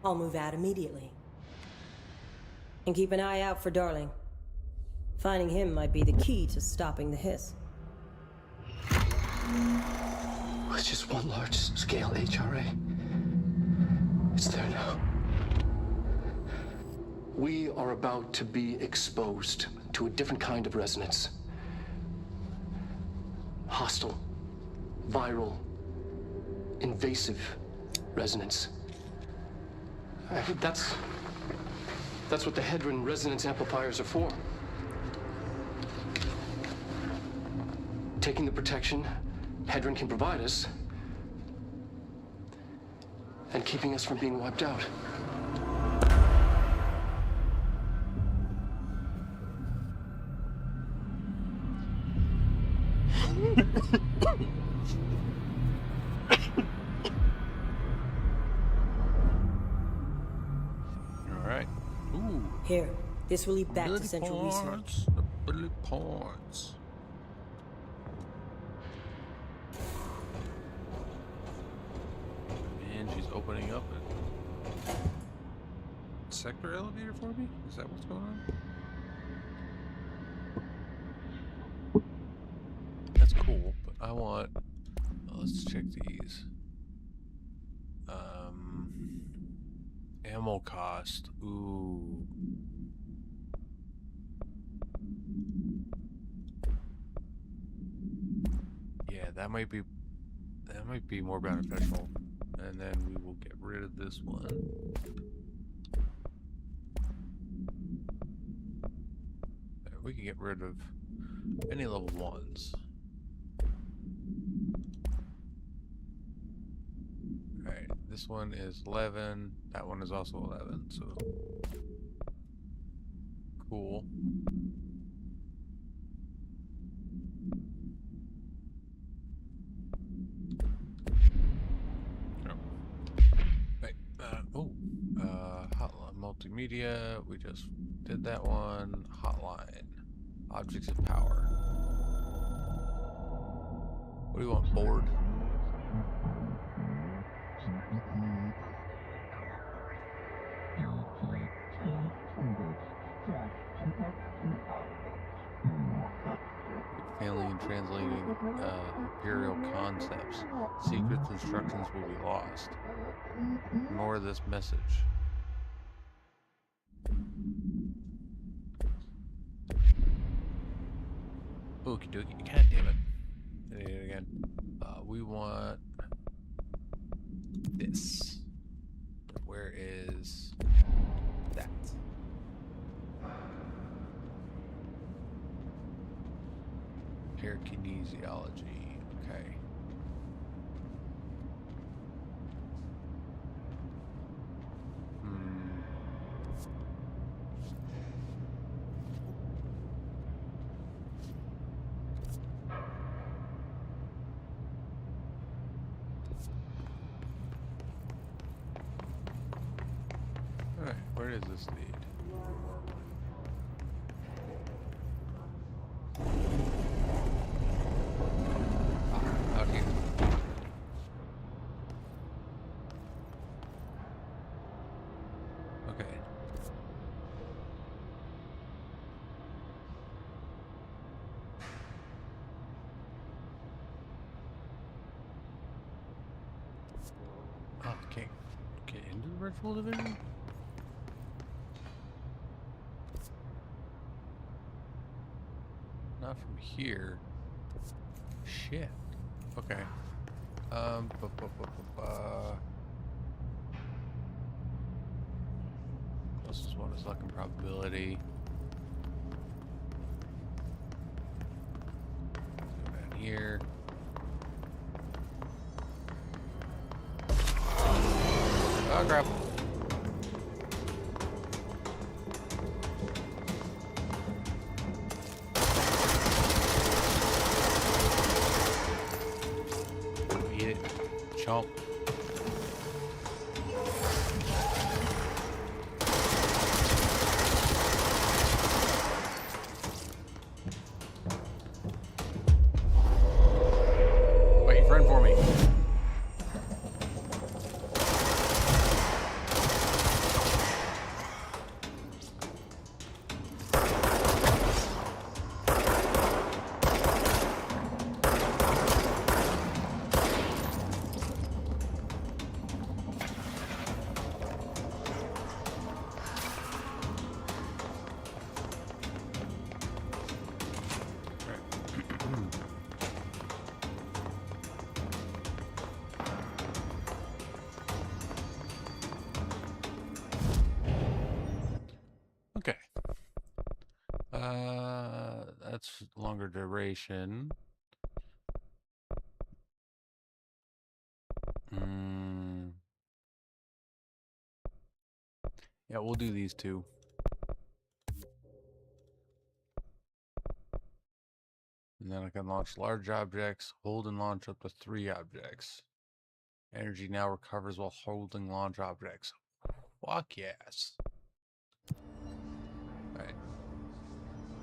I'll move out immediately. And keep an eye out for Darling. Finding him might be the key to stopping the hiss. It's just one large-scale HRA. It's there now. We are about to be exposed to a different kind of resonance. Hostile, viral, invasive resonance. That's what the Hedron resonance amplifiers are for. Taking the protection Hedron can provide us and keeping us from being wiped out. Alright. Ooh. Here, this will lead back to Ability Central points. Research. Ability points. And she's opening up a sector elevator for me? Is that what's going on? That's cool, but I want... let's check these. Ammo cost. Ooh. Yeah, that might be more beneficial. And then we will get rid of this one. We can get rid of any level 1s. Alright, this one is 11. That one is also 11, so... cool. Hotline multimedia, we just did that one. Hotline, objects of power. What do you want, board? Failing in translating imperial concepts. Secrets instructions will be lost. Ignore this message. Okie dokie. God damn it. Did it again. We want this. Where is that? Air kinesiology. Okay. Alright, where does this lead? Out here. Okay. Oh, can't get into the virtual division? Not from here. Shit. Okay. Closest one is luck and probability. Let's go down here. Oh crap. Eat it. Chomp. Wait, your friend for me. longer duration. Yeah, we'll do these two. And then I can launch large objects, hold and launch up to 3 objects. Energy now recovers while holding launch objects. Fuck yes. Alright.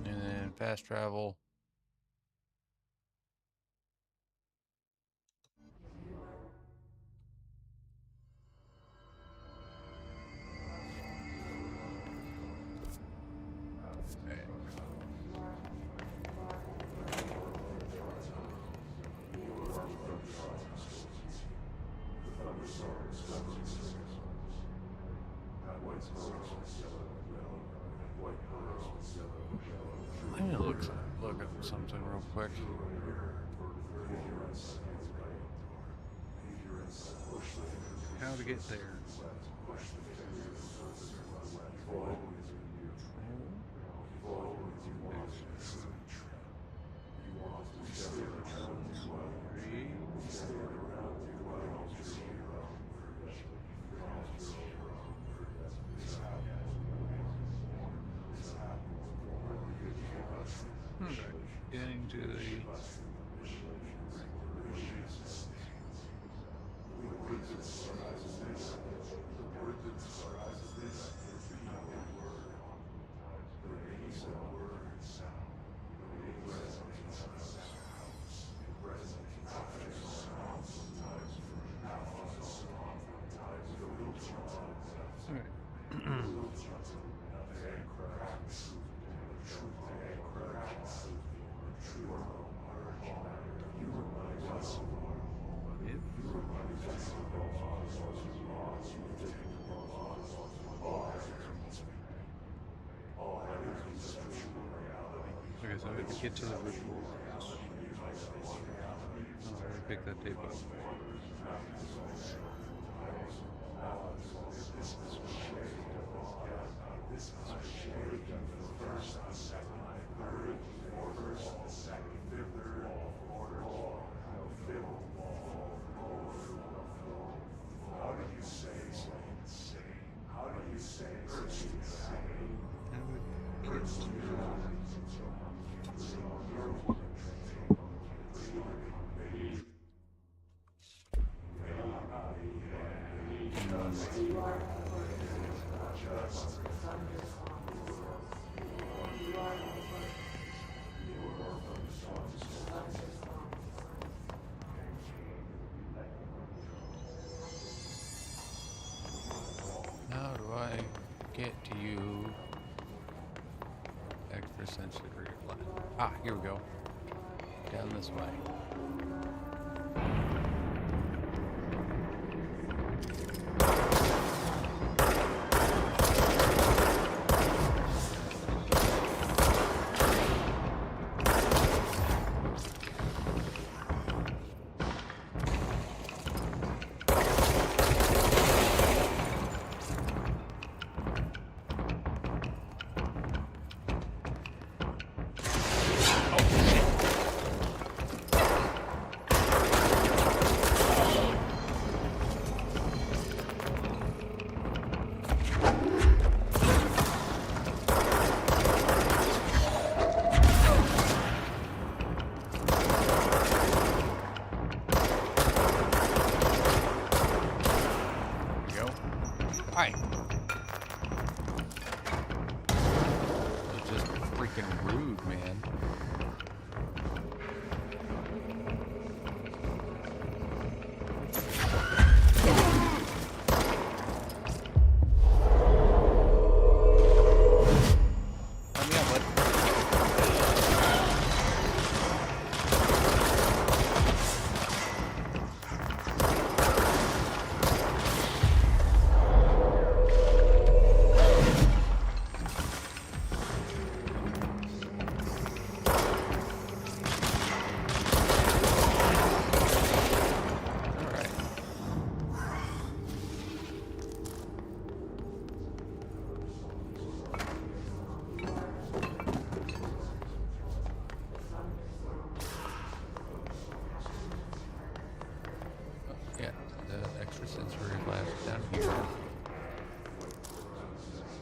And then fast travel. Let me look at something real quick. How to get there. Getting to the okay, so I have to get to the virtual world. Oh, I already picked that tape up. How do I get to you? Extra sensitive reply. Ah, here we go. Down this way.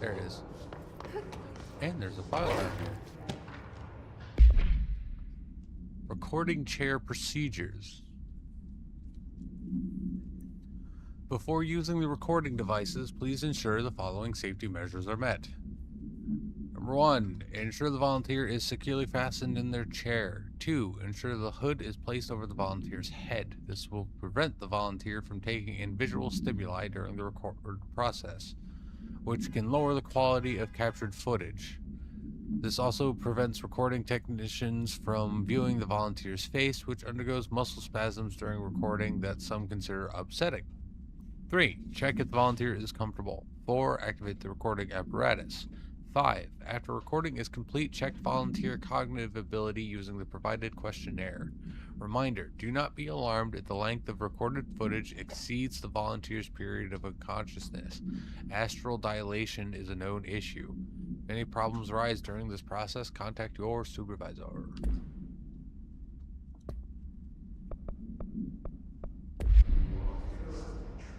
There it is. And there's a file down here. Recording chair procedures. Before using the recording devices, please ensure the following safety measures are met. Number 1, ensure the volunteer is securely fastened in their chair. 2, ensure the hood is placed over the volunteer's head. This will prevent the volunteer from taking in visual stimuli during the record process, which can lower the quality of captured footage. This also prevents recording technicians from viewing the volunteer's face, which undergoes muscle spasms during recording that some consider upsetting. 3, check if the volunteer is comfortable. 4, activate the recording apparatus. 5, after recording is complete, check volunteer cognitive ability using the provided questionnaire. Reminder, do not be alarmed if the length of recorded footage exceeds the volunteer's period of unconsciousness. Astral dilation is a known issue. If any problems arise during this process, contact your supervisor.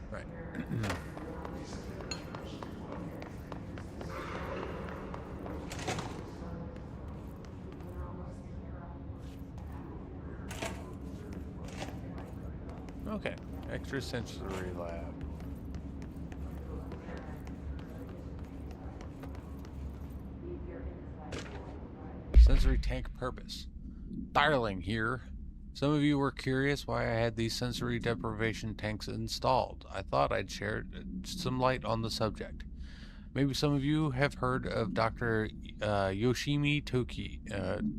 Right. Okay, extrasensory lab. Sensory tank purpose. Darling here. Some of you were curious why I had these sensory deprivation tanks installed. I thought I'd share some light on the subject. Maybe some of you have heard of Dr. Yoshimi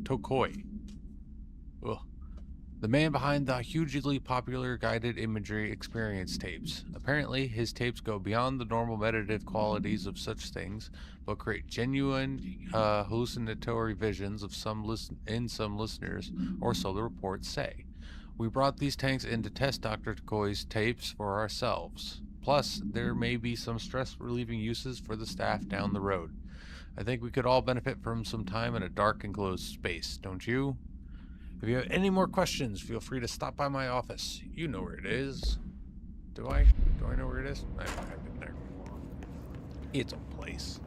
Tokoi. Ugh. The man behind the hugely popular guided imagery experience tapes. Apparently, his tapes go beyond the normal meditative qualities of such things, but create genuine hallucinatory visions of some listeners, or so the reports say. We brought these tanks in to test Dr. Takoi's tapes for ourselves. Plus, there may be some stress-relieving uses for the staff down the road. I think we could all benefit from some time in a dark enclosed space, don't you? If you have any more questions, feel free to stop by my office. You know where it is. Do I? Do I know where it is? I've been there. It's a place.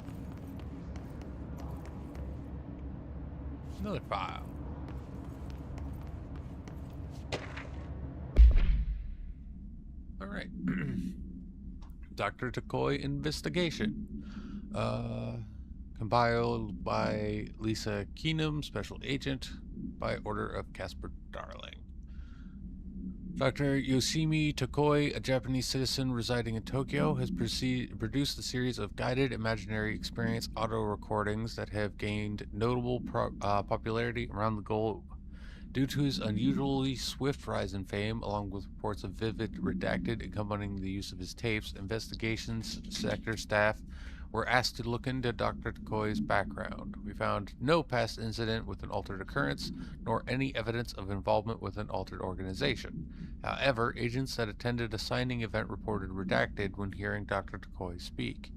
Another file. Alright. Dr. Takoi investigation. Compiled by Lisa Keenum, Special Agent, by order of Casper Darling. Dr. Yoshimi Tokoi, a Japanese citizen residing in Tokyo, has produced a series of guided imaginary experience auto recordings that have gained notable popularity around the globe. Due to his unusually swift rise in fame, along with reports of vivid redacted accompanying the use of his tapes, investigations sector staff were asked to look into Dr. Takoi's background. We found no past incident with an altered occurrence, nor any evidence of involvement with an altered organization. However, agents that attended a signing event reported redacted when hearing Dr. Takoi speak.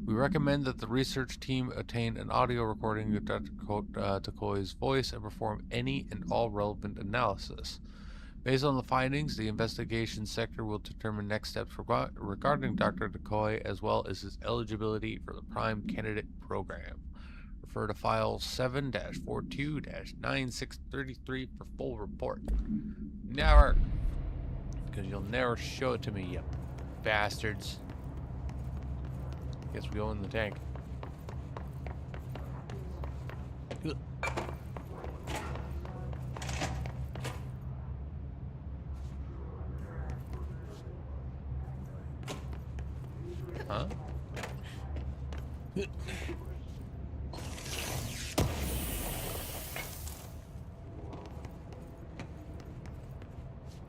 We recommend that the research team obtain an audio recording of Dr. Takoi's voice and perform any and all relevant analysis. Based on the findings, the investigation sector will determine next steps regarding Dr. Takoi, as well as his eligibility for the Prime Candidate Program. Refer to file 7-42-9633 for full report. Never! Because you'll never show it to me, you bastards. Guess we go in the tank. Huh?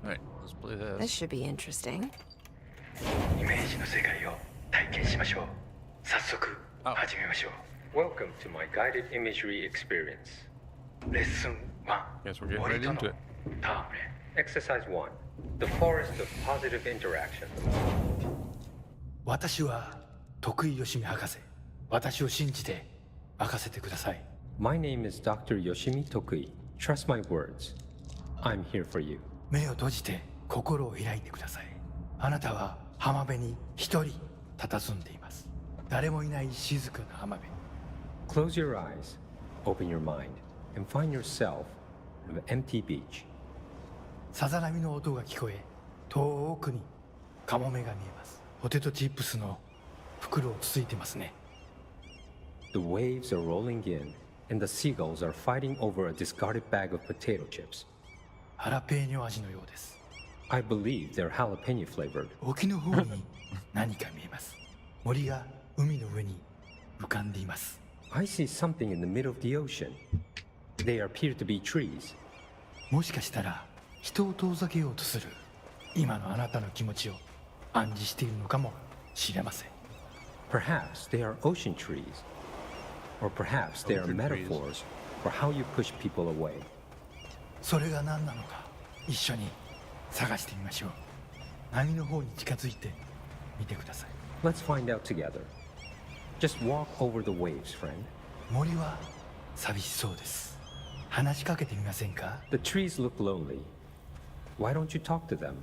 Alright, let's play this. This should be interesting. イメージの世界を体験しましょう。早速始めましょう。Welcome to my guided imagery experience. レッスン1。 Guess we're getting right into it. ターメ Exercise 1. The forest of positive interaction. 私は徳井義美博士。私を信じて任せてください。My name is Dr. Yoshimi Tokui. Trust my words. I'm here for you. 目を閉じて心を開いてください。あなたは浜辺に一人佇んでいます。誰もいない静かな浜辺。 Close your eyes, open your mind, and find yourself on an empty beach. さざ波の音が聞こえ、遠くにカモメが見えます。ポテトチップスの袋をつついてますね。 The waves are rolling in, and the seagulls are fighting over a discarded bag of potato chips. ハラペーニョ味のようです。 I believe they're jalapeno flavored. 沖の方に何か見えます。森が海の上に浮かんでいます。 I see something in the middle of the ocean. They appear to be trees. もしかしたら人を遠ざけようとする今のあなたの気持ちを暗示しているのかもしれません。 Perhaps they are ocean trees. Or perhaps they are Ocean trees. metaphors for how you push people away. それが何なのか一緒に探してみましょう。波の方に近づいてみてください。 Let's find out together. Just walk over the waves, friend. 森は寂しそうです。話しかけてみませんか？ The trees look lonely. Why don't you talk to them?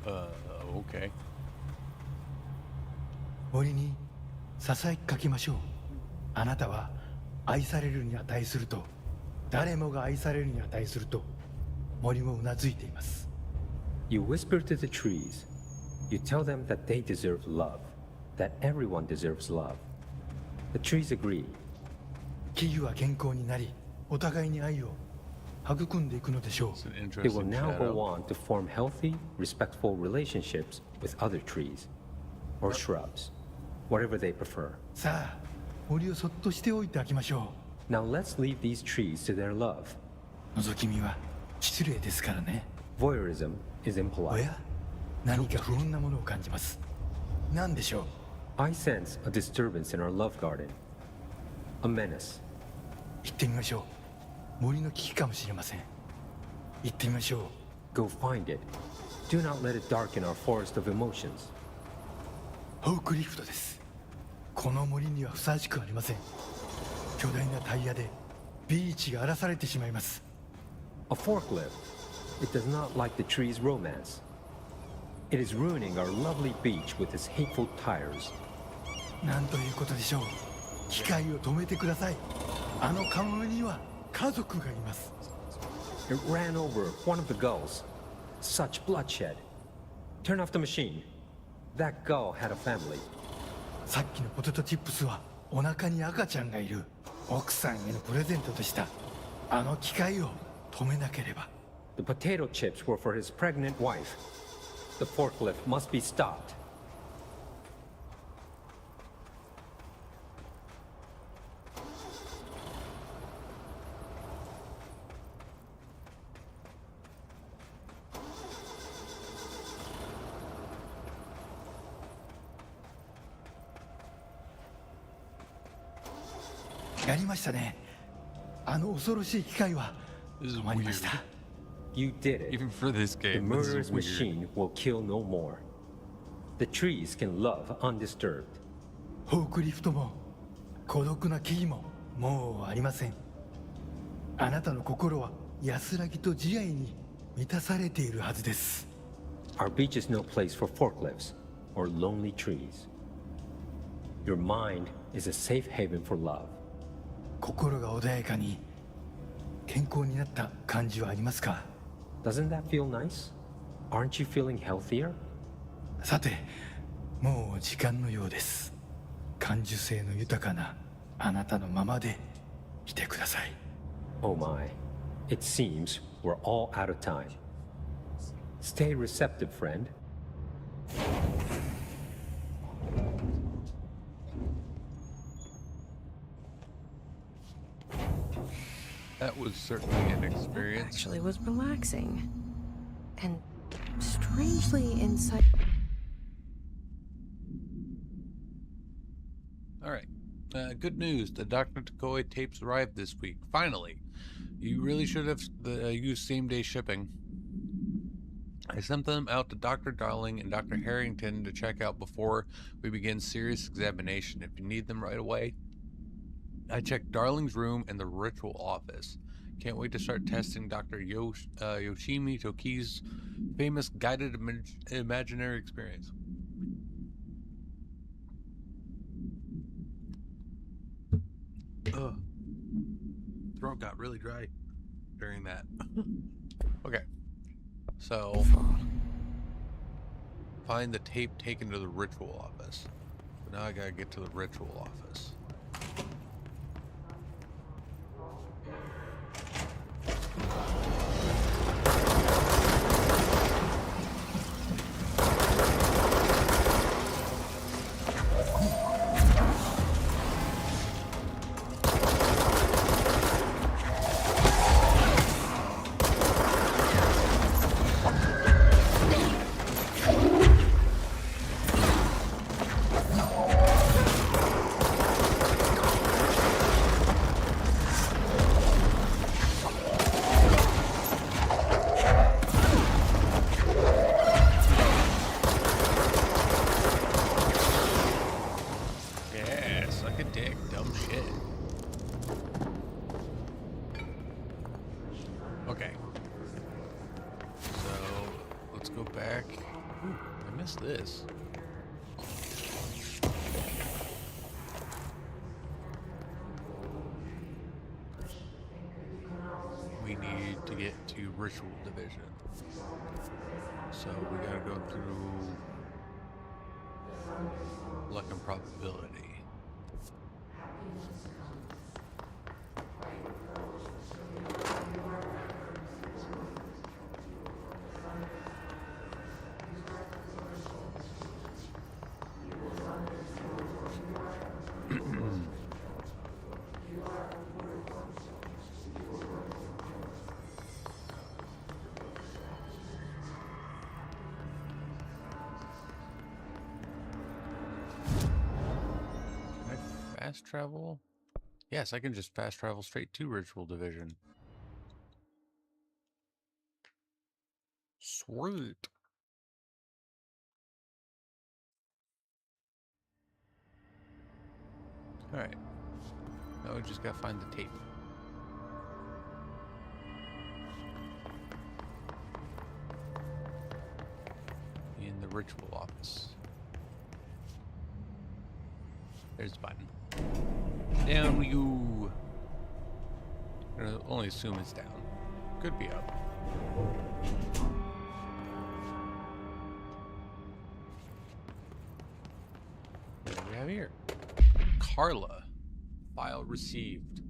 Okay. 森にささやきかけましょう。あなたは愛されるに値すると、誰もが愛されるに値すると森もうなずいています。 You whisper to the trees. You tell them that they deserve love, that everyone deserves love. The trees agree. 木々は健康になり、お互いに愛を育んでいくのでしょう。 It's an They will interesting now go shadow. on to form healthy, respectful relationships with other trees or shrubs, whatever they prefer. さあ、森をそっとしておいてあげましょ Now let's leave these trees to their love. う。覗き見は失礼ですからね。 Voyeurism is お impolite. や、何か不穏なものを感じます。何でしょう？ I sense a disturbance in our love garden. A menace. 行ってみましょう。森の危機かもしれません。行ってみましょう。 Go find it. Do not let it darken our forest of emotions. フォークリフトです。この森にはふさわしくありません。巨大なタイヤでビーチが荒らされてしまいます。 A forklift. It does not like the tree's romance. It is ruining our lovely beach with its hateful tires. なんということでしょう。機械を止めてください。あのカモメには家族がいます。 It ran over one of the gulls. Such bloodshed. Turn off the machine. That gull had a family. さっきのポテトチップスはお腹に赤ちゃんがいる奥さんへのプレゼントでした。あの機械を止めなければ。 The potato chips were for his pregnant wife. The forklift must be stopped.「やりましたね。あの恐ろしい機械は This is 止まりました。 weird. You did it. Even for this The game, this is murderous weird. machine will kill no more. The trees can love undisturbed. フォークリフトも孤独な木々ももうありません。あなたの心は安らぎと慈愛に満たされているはずです。 Our beach is no place for forklifts or lonely trees. Your mind is a safe haven for love. 心が穏やかに健康になった感じはありますか？ Doesn't that feel nice? Aren't you feeling healthier? さて、もう時間のようです。感受性の豊かなあなたのままでいてください。 Oh my. It seems we're all out of time. Stay receptive, friend. That was certainly an experience. Actually was relaxing. And strangely inside. Alright. Good news. The Dr. Takoi tapes arrived this week. Finally. You really should have used same-day shipping. I sent them out to Dr. Darling and Dr. Harrington to check out before we begin serious examination. If you need them right away, I checked Darling's room and the ritual office. Can't wait to start testing Dr. Yoshimi Toki's famous guided imaginary experience. Throat got really dry during that. Okay. So, find the tape taken to the ritual office. But now I gotta get to the ritual office. Okay. So, let's go back. Ooh, I missed this. We need to get to Ritual Division. So, we gotta go through luck and probability. Fast travel? Yes, I can just fast travel straight to Ritual Division. Sweet. Alright. Now we just gotta find the tape. In the ritual office. There's the button. Down we go. I'm gonna only assume it's down. Could be up. What do we have here? Carla. File received.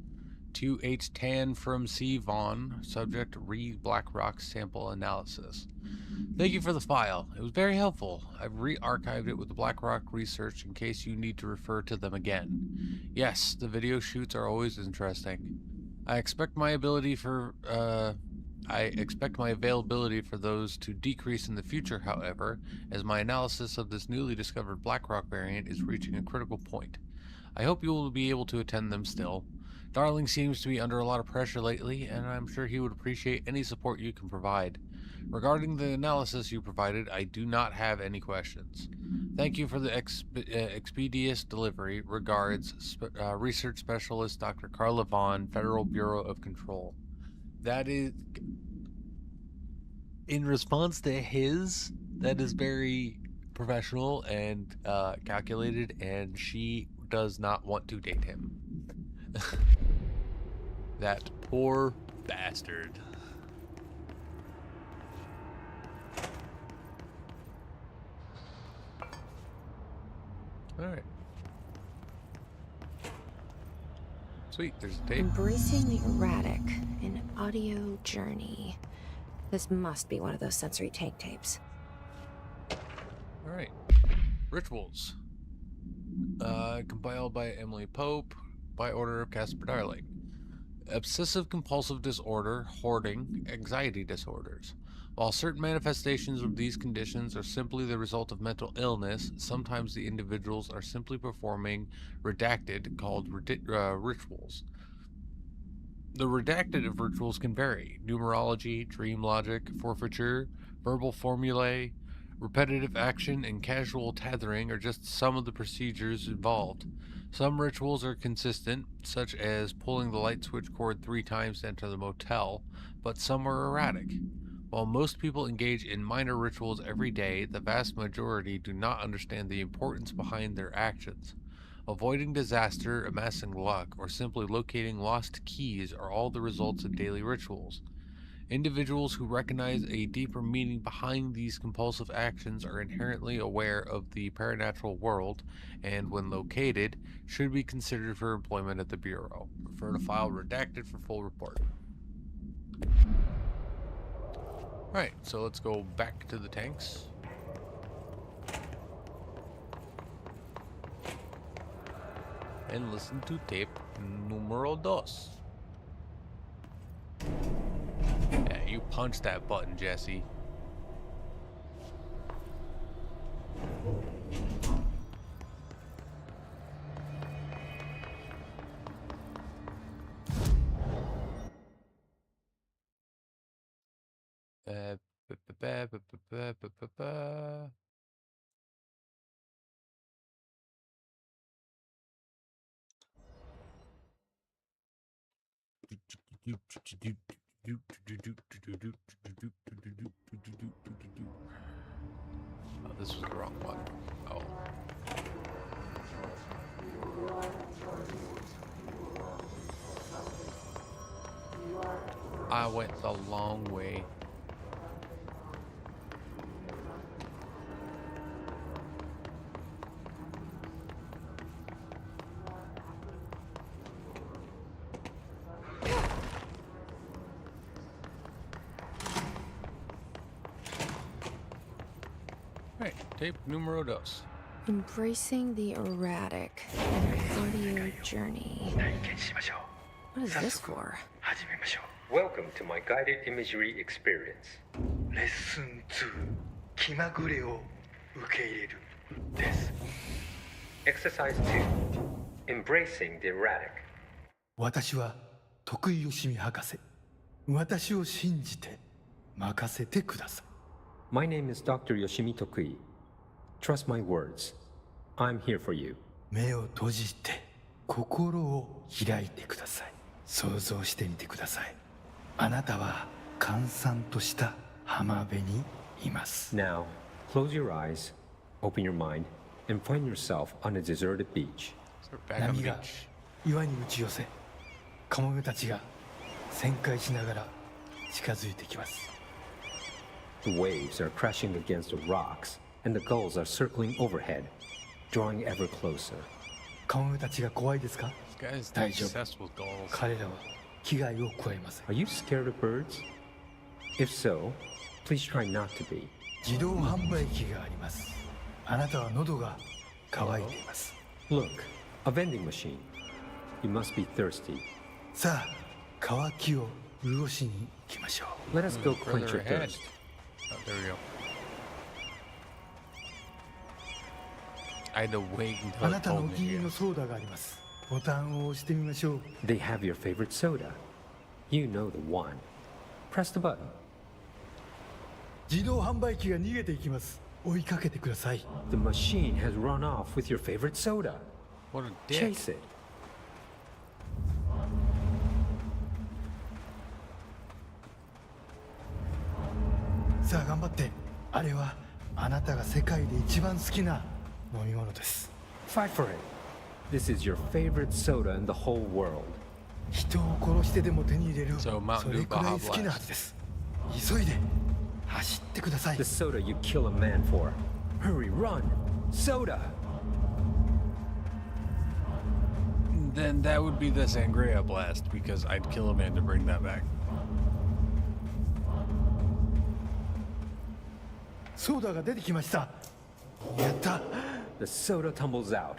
2H10 from C. Vaughn. Subject read BlackRock sample analysis. Thank you for the file. It was very helpful. I've re-archived it with the BlackRock research in case you need to refer to them again. Yes, the video shoots are always interesting. I expect my availability for those to decrease in the future, however, as my analysis of this newly discovered BlackRock variant is reaching a critical point. I hope you will be able to attend them still. Darling seems to be under a lot of pressure lately, and I'm sure he would appreciate any support you can provide. Regarding the analysis you provided, I do not have any questions. Thank you for the expeditious delivery. Regards, Research Specialist Dr. Carla Vaughn, Federal Bureau of Control. That is... In response to his, that is very professional and calculated, and she does not want to date him. That poor bastard. Alright. Sweet, there's a tape. Embracing the erratic, an audio journey. This must be one of those sensory tank tapes. Alright. Rituals. Compiled by Emily Pope, by order of Casper Darling. Obsessive compulsive disorder, hoarding, anxiety disorders. While certain manifestations of these conditions are simply the result of mental illness, sometimes the individuals are simply performing redacted, called rituals. The redacted of rituals can vary. Numerology, dream logic, forfeiture, verbal formulae, repetitive action, and casual tethering are just some of the procedures involved. Some rituals are consistent, such as pulling the light switch cord 3 times to enter the motel, but some are erratic. While most people engage in minor rituals every day, the vast majority do not understand the importance behind their actions. Avoiding disaster, amassing luck, or simply locating lost keys are all the results of daily rituals. Individuals who recognize a deeper meaning behind these compulsive actions are inherently aware of the paranatural world and, when located, should be considered for employment at the Bureau. Refer to file redacted for full report. Alright, so let's go back to the tanks. And listen to tape numero dos. Yeah, you punch that button, Jesse. Oh, this was the wrong one. Oh. I went the long way. Right, tape numero dos. Embracing the erratic in a 40-year journey. What is this for? Welcome to my guided imagery experience. レッスン2気まぐれを受け入れるです。 Exercise 2. Embracing the erratic. 私は徳井義美博士。私を信じて任せてください。 My name is Dr. Yoshimi Tokui. Trust my words. I'm here for you. 目を閉じて心を開いてください。想像してみてください。あなたは閑散とした浜辺にいます。 Now, close your eyes, open your mind, and find yourself on a deserted beach. 波が岩に打ち寄せ、カモメたちが旋回しながら近づいてきます。 The waves are crashing against the rocks, and the gulls are circling overhead, drawing ever closer. カモメたちが怖いですか？ This guy's 大丈夫。 obsessed with gulls. 彼らは危害を加えません。 Are you scared of birds? If so, please try not to be. 自動販売機があります。あなたは喉が渇いています。 Look, a vending machine. You must be thirsty. さあ、渇きを潤しに行きましょう。 Let us go quench Further your ahead. thirst. Oh, there we go. I had to wait あ until な it たのお told 気に me 入り again. のソーダがあります。ボタンを押してみましょう。 They have your favorite soda. You know the one. Press the button. 自動販売機が逃げていきます。追いかけてください。 The machine has run off with your favorite soda. What a dick. Chase it. さあ頑張って。あれはあなたが世界で一番好きな飲み物です。 Fight for it. This is your favorite soda in the whole world. 人を殺してでも手に入れる。 So Mountain それ Dew くらい Baja 好きなはずです。急いで走ってください The。soda you kill a man for. Hurry, run! Soda! Then that would be the Sangria Blast, because I'd kill a man to bring that back. ソーダが出てきました。やった。 The soda tumbles out.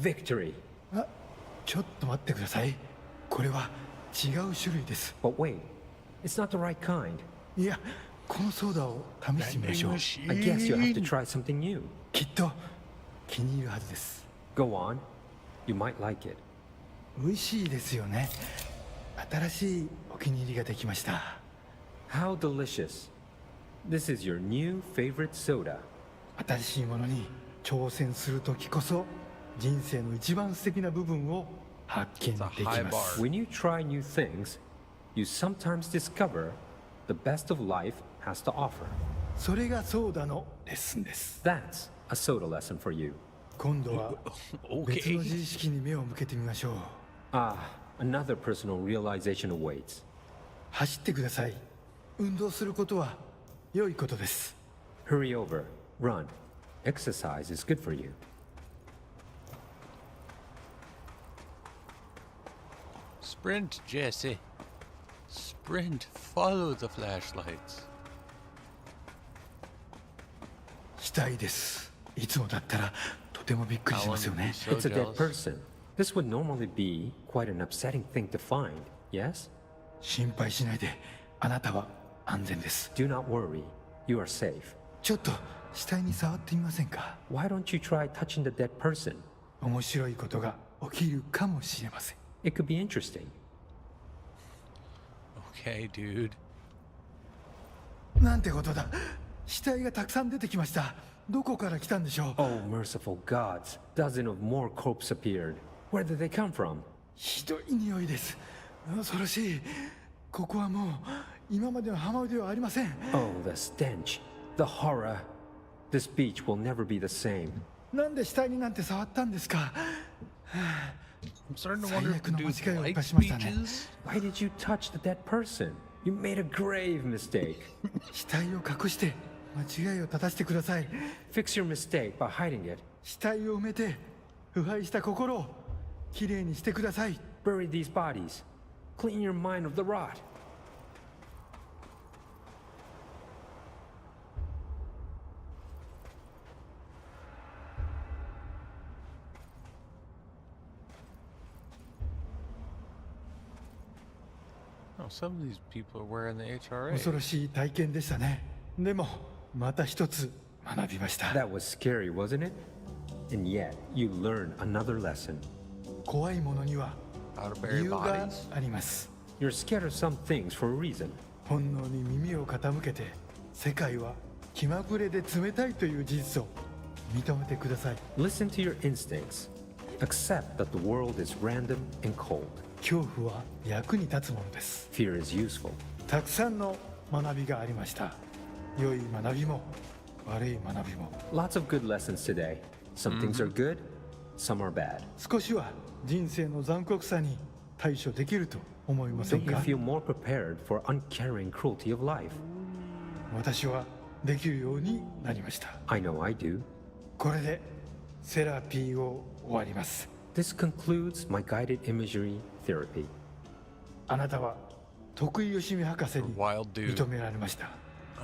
Victory. あ、ちょっと待ってください。これは違う種類です。 But wait, it's not the right kind. いや、このソーダを試してみましょう。 I guess you'll have to try something new. きっと気に入るはずです。 Go on. You might like it. 美味しいですよね。新しいお気に入りができました。 How delicious. This is your new favorite soda. 新しいものに挑戦するときこそ人生の一番素敵な部分を発見できます。 When you try new things, you sometimes discover the best of life has to offer. それがソーダのレッスンです。 That's a soda lesson for you. 今度は別の自意識に目を向けてみましょう。Ah, another personal realization awaits. 走ってください。運動することは良いことです。Hurry over. Run. Exercise is good for you. Sprint, Jesse. Sprint. Follow the flashlights. したいです。いつもだったらとてもびっくりしますよね。 So It's a dead jealous. person. This would normally be quite an upsetting thing to find, yes? 心配しないで。あなたは安全です。 Do not worry. You are safe. ちょっと死体に触ってみませんか。 Why don't you try touching the dead person? 面白いことが起きるかもしれません。 It could be interesting. Okay, dude. なんてことだ。死体がたくさん出てきました。どこから来たんでしょう。 Oh, merciful gods. Dozen of more corpses appeared. Where did they come from? ひどい匂いです。恐ろしい。ここはもう今までの浜辺ではありません。 Oh, the stench. The horror. This beach will never be the same. なんで死体になんて触ったんですか。 I'm starting to wonder if the dude 最悪の間違いを likes 犯しましたね。 beaches. Why did you touch the dead person? You made a grave mistake. 死体を隠して間違いを正してください。 Fix your mistake by hiding it. 死体を埋めて腐敗した心をきれいにしてください。 Bury these bodies. Clean your mind of the rot. Oh, some of these people are wearing the HRA. 恐ろしい体験でしたね。でもまた一つ学びました。 That was scary, wasn't it? And yet, you learned another lesson. 怖いものには How to 理 bury 由が bodies. あります。 You're scared of some things for a reason. 本能に耳を傾けて世界は気まぐれで冷たいという事実を認めてください。 Listen to your instincts. Accept that the world is random and cold. 恐怖は役に立つものです。 Fear is useful. たくさんの学びがありました。良い学びも悪い学びも。 Lots of good lessons today. Some things are good, some are bad. 少しは人生の残酷さに対処できると思いません Don't you か。 feel more prepared for uncaring cruelty of life? 私はできるようになりました。 I know I do. これでセラピーを終わります。 This concludes my guided imagery therapy. あなたは徳井義美博士に Wild dude. 認められました。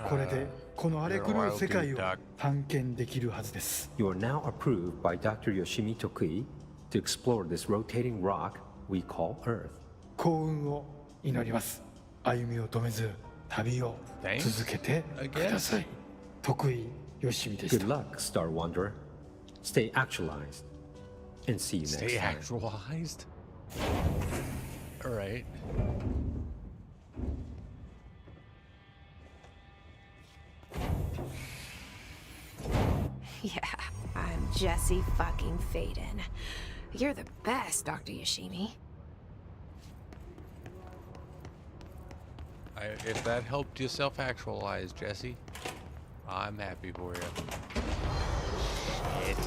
これでこの荒れ狂う世界を探検できるはずです。 You are now approved by Dr. Yoshimi Tokui to explore this rotating rock we call Earth. 幸運を祈ります。歩みを止めず旅を続けてください。徳井義美でし Good た。 luck, Star Wanderer. Stay actualized. And see you next Stay time. actualized. All right. Yeah, I'm Jesse fucking Faden. You're the best, Dr. Yoshimi. If that helped you self-actualize, Jesse, I'm happy for you. Shit.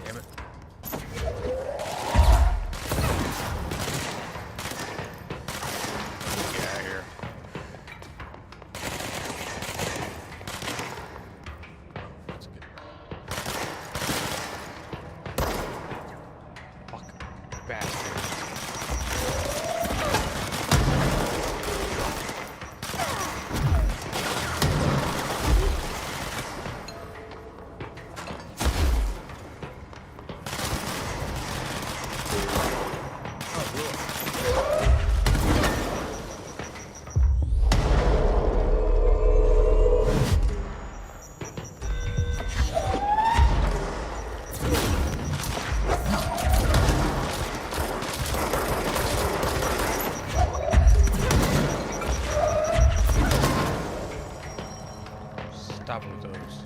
Damn it. Get out of here. That's good. Fuck. Bastard. Stop with those.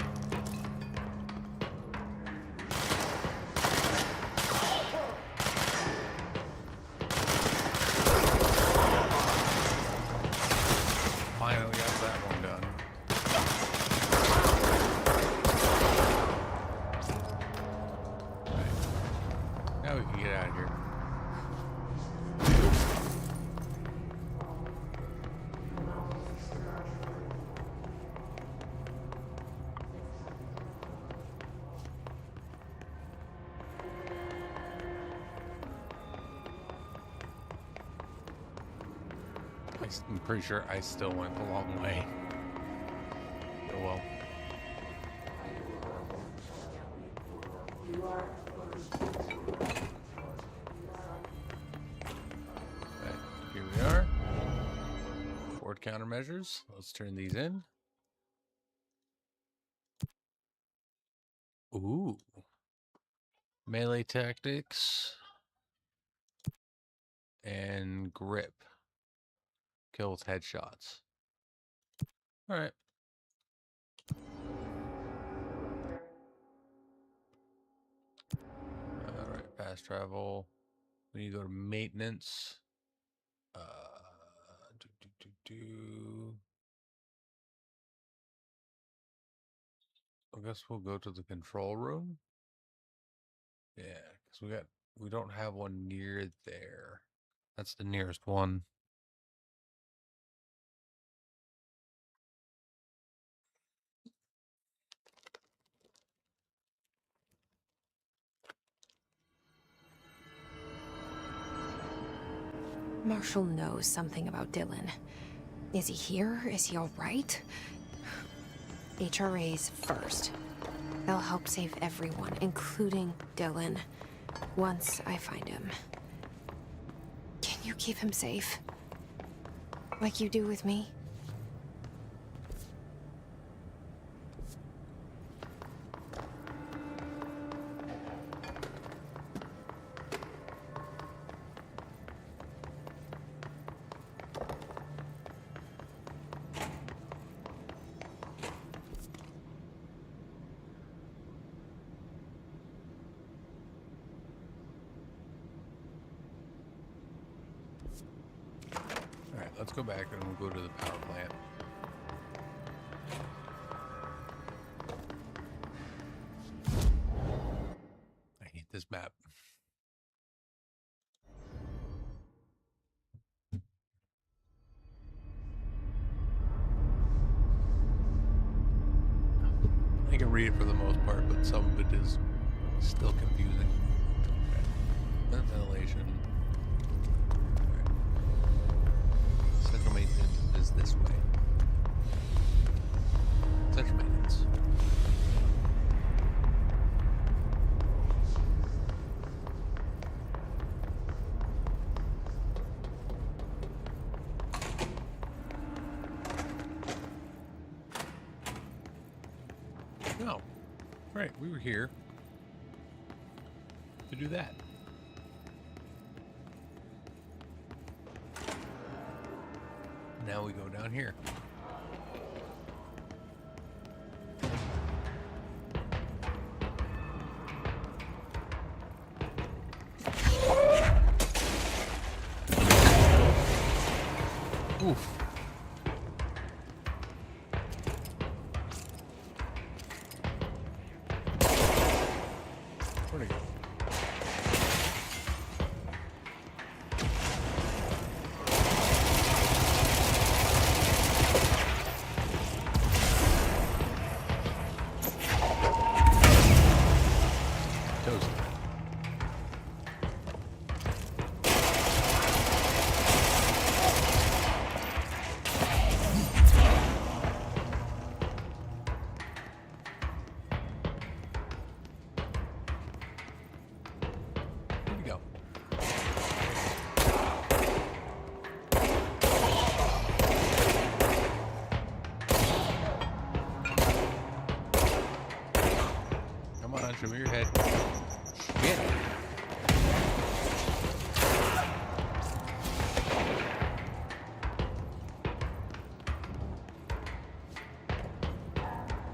I'm pretty sure I still went the long way. Oh well. Okay, here we are. Board countermeasures. Let's turn these in. Ooh. Melee tactics. And grip. Kill with headshots. Alright. Alright, fast travel. We need to go to maintenance. I guess we'll go to the control room. Yeah, because we don't have one near there. That's the nearest one. Marshall knows something about Dylan. Is he here? Is he all right? HRAs first. They'll help save everyone, including Dylan, once I find him. Can you keep him safe? Like you do with me? Let's go back and we'll go to the power plant. I hate this map. I can read it for the most part, but some of it is still confusing. Okay. Ventilation. Central maintenance is this way. Central maintenance. No. Right, we were here to do that. Now we go down here. Oof. Where'd it go? Show me your head. Shit.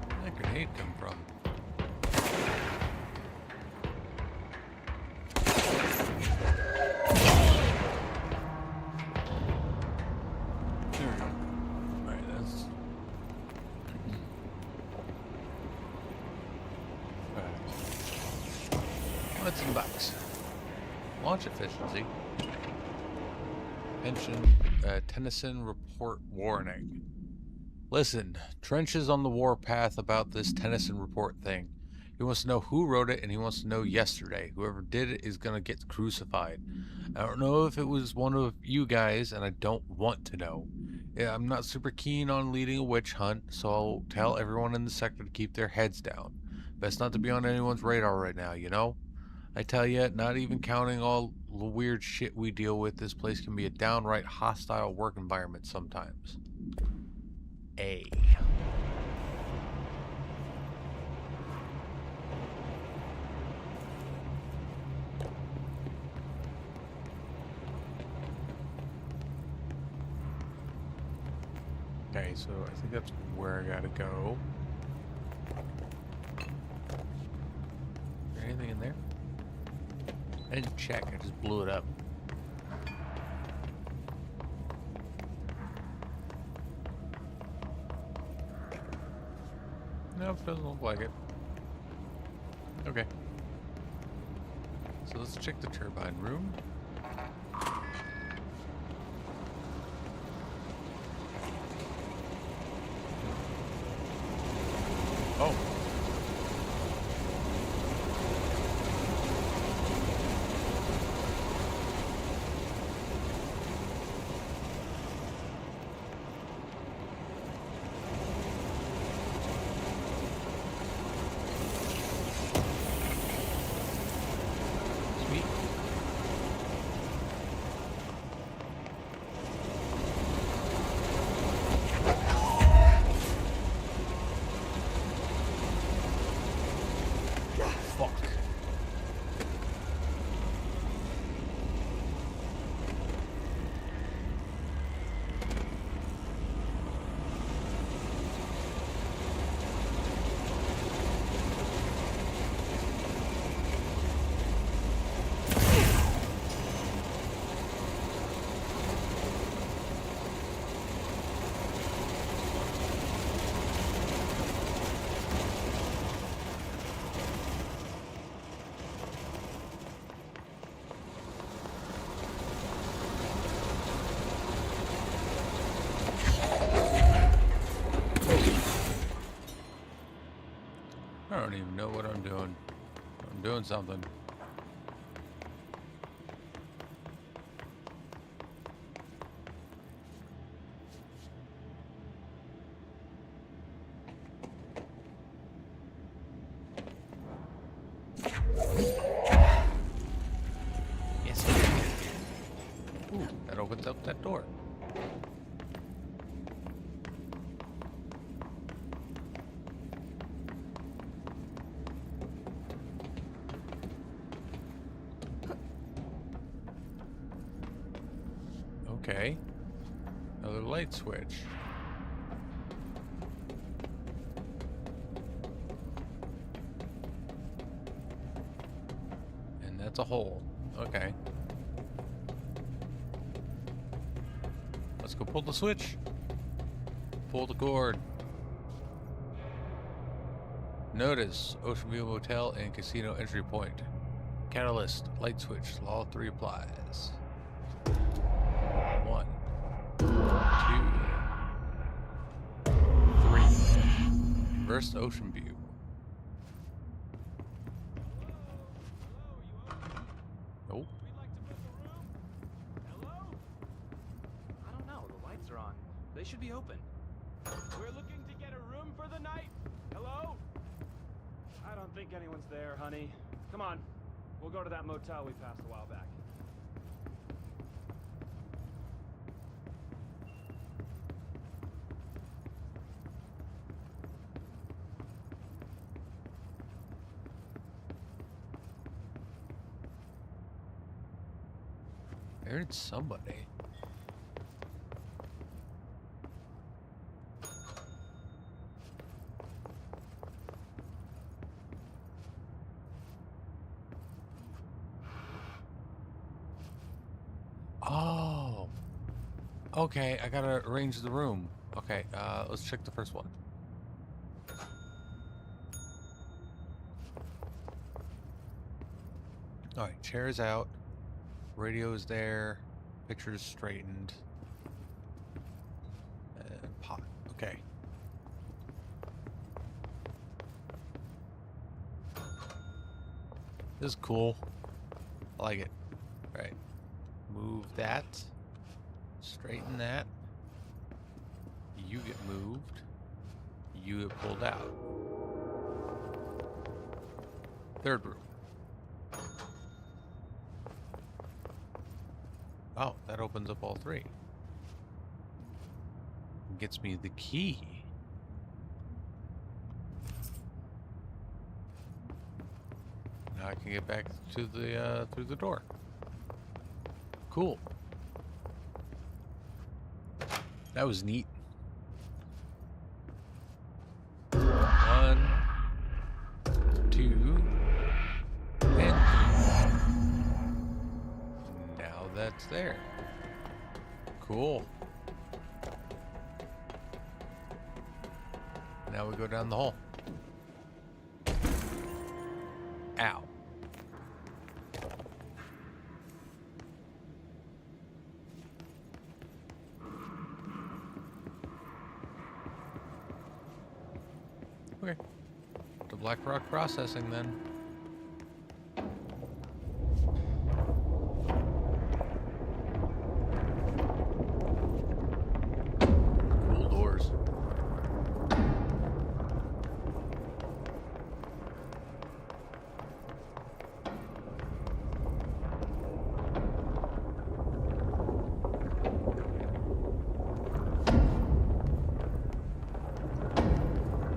Where'd that grenade come from? There we go. Alright, that's... What's in the box? Launch efficiency. Tennyson report warning. Listen, trenches on the warpath about this Tennyson report thing. He wants to know who wrote it, and he wants to know yesterday. Whoever did it is going to get crucified. I don't know if it was one of you guys, and I don't want to know. Yeah, I'm not super keen on leading a witch hunt, so I'll tell everyone in the sector to keep their heads down. Best not to be on anyone's radar right now, you know? I tell you, not even counting all the weird shit we deal with, this place can be a downright hostile work environment sometimes. A. Okay, so I think that's where I gotta go. Is there anything in there? I didn't check, I just blew it up. Nope, doesn't look like it. Okay. So let's check the turbine room. Oh. Sweet. Fuck. I don't even know what I'm doing. I'm doing something. Yes. Ooh, that opens up that door. Okay. Another light switch. And that's a hole. Okay. Let's go pull the switch. Pull the cord. Notice, Ocean View Motel and Casino entry point. Catalyst, light switch, law 3 applies. 1, 2, 3. Reverse Ocean View. Nope. I don't know. The lights are on. They should be open. We're looking to get a room for the night. Hello? I don't think anyone's there, honey. Come on. We'll go to that motel we passed a while back. I heard somebody. Oh. Okay, I gotta arrange the room. Okay, let's check the first one. Alright, chair's out. Radio is there. Picture's straightened. Pot. Okay. This is cool. I like it. All right. Move that. Straighten that. You get moved. You get pulled out. Third room. Oh, that opens up all three. Gets me the key. Now I can get back to the through the door. Cool. That was neat. 1, 2, and 3. Now that's there. Cool. Now we go down the hole. Ow. Okay. To Blackrock Processing then. Cool doors.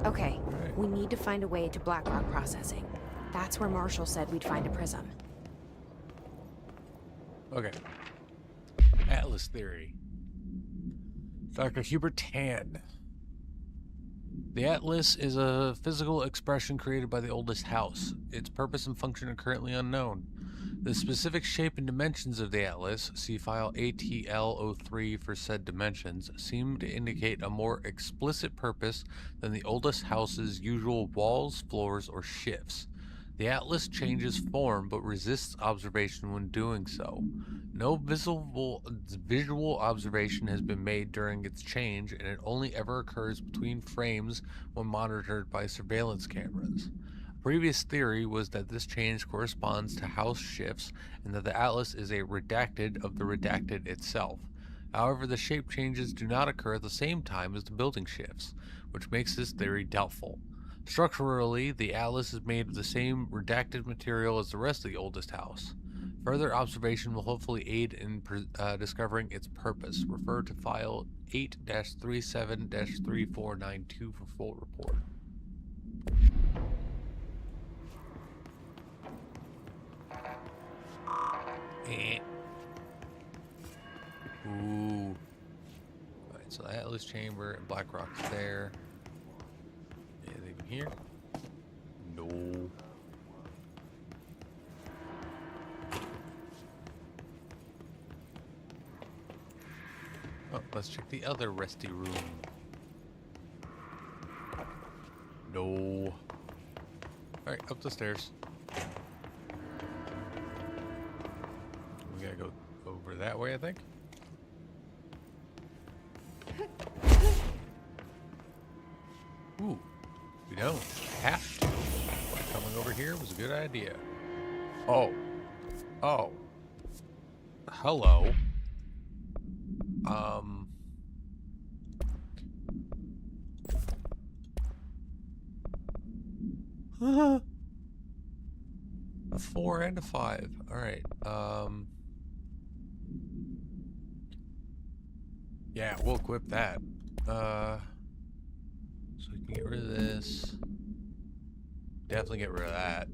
Okay, we need to find a way to Blackrock Processing. That's where Marshall said we'd find a prism. Okay. Atlas theory. Dr. Hubert Tan. The Atlas is a physical expression created by the oldest house. Its purpose and function are currently unknown. The specific shape and dimensions of the Atlas, see file ATL03 for said dimensions, seem to indicate a more explicit purpose than the oldest house's usual walls, floors, or shifts. The Atlas changes form but resists observation when doing so. No visual observation has been made during its change, and it only ever occurs between frames when monitored by surveillance cameras. A previous theory was that this change corresponds to house shifts and that the Atlas is a redacted of the redacted itself. However, the shape changes do not occur at the same time as the building shifts, which makes this theory doubtful. Structurally, the Atlas is made of the same redacted material as the rest of the oldest house. Further observation will hopefully aid in discovering its purpose. Refer to file 8-37-3492 for full report. Ooh. Alright, so the Atlas chamber and Blackrock's there. Anything here? No. Oh, let's check the other resty room. No. Alright, up the stairs. We gotta go over that way, I think. Ooh, we don't have to. But coming over here was a good idea. Oh. Oh. Hello. A 4 and a 5. Alright. Yeah, we'll equip that. So we can get rid of this. Definitely get rid of that.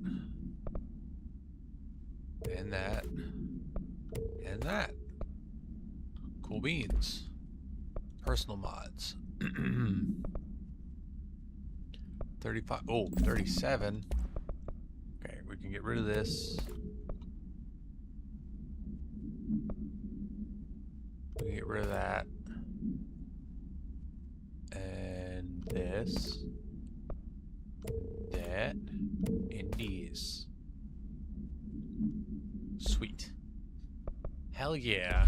And that. And that. Cool beans. Personal mods. 35. Oh, 37. Okay, we can get rid of this. We can get rid of that. And this. That. And these. Sweet. Hell yeah.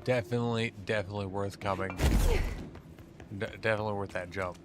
Definitely worth coming. Definitely worth that jump.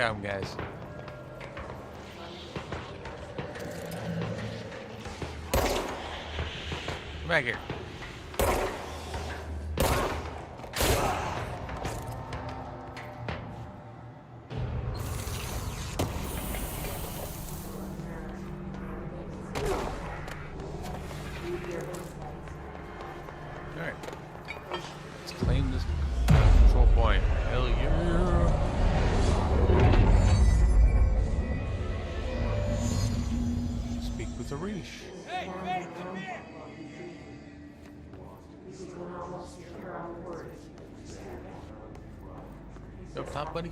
got him, guys. Come back here. Alright. Let's claim this control point. Hell yeah. Speak with Arish. Hey, hey, come here! Up top, buddy.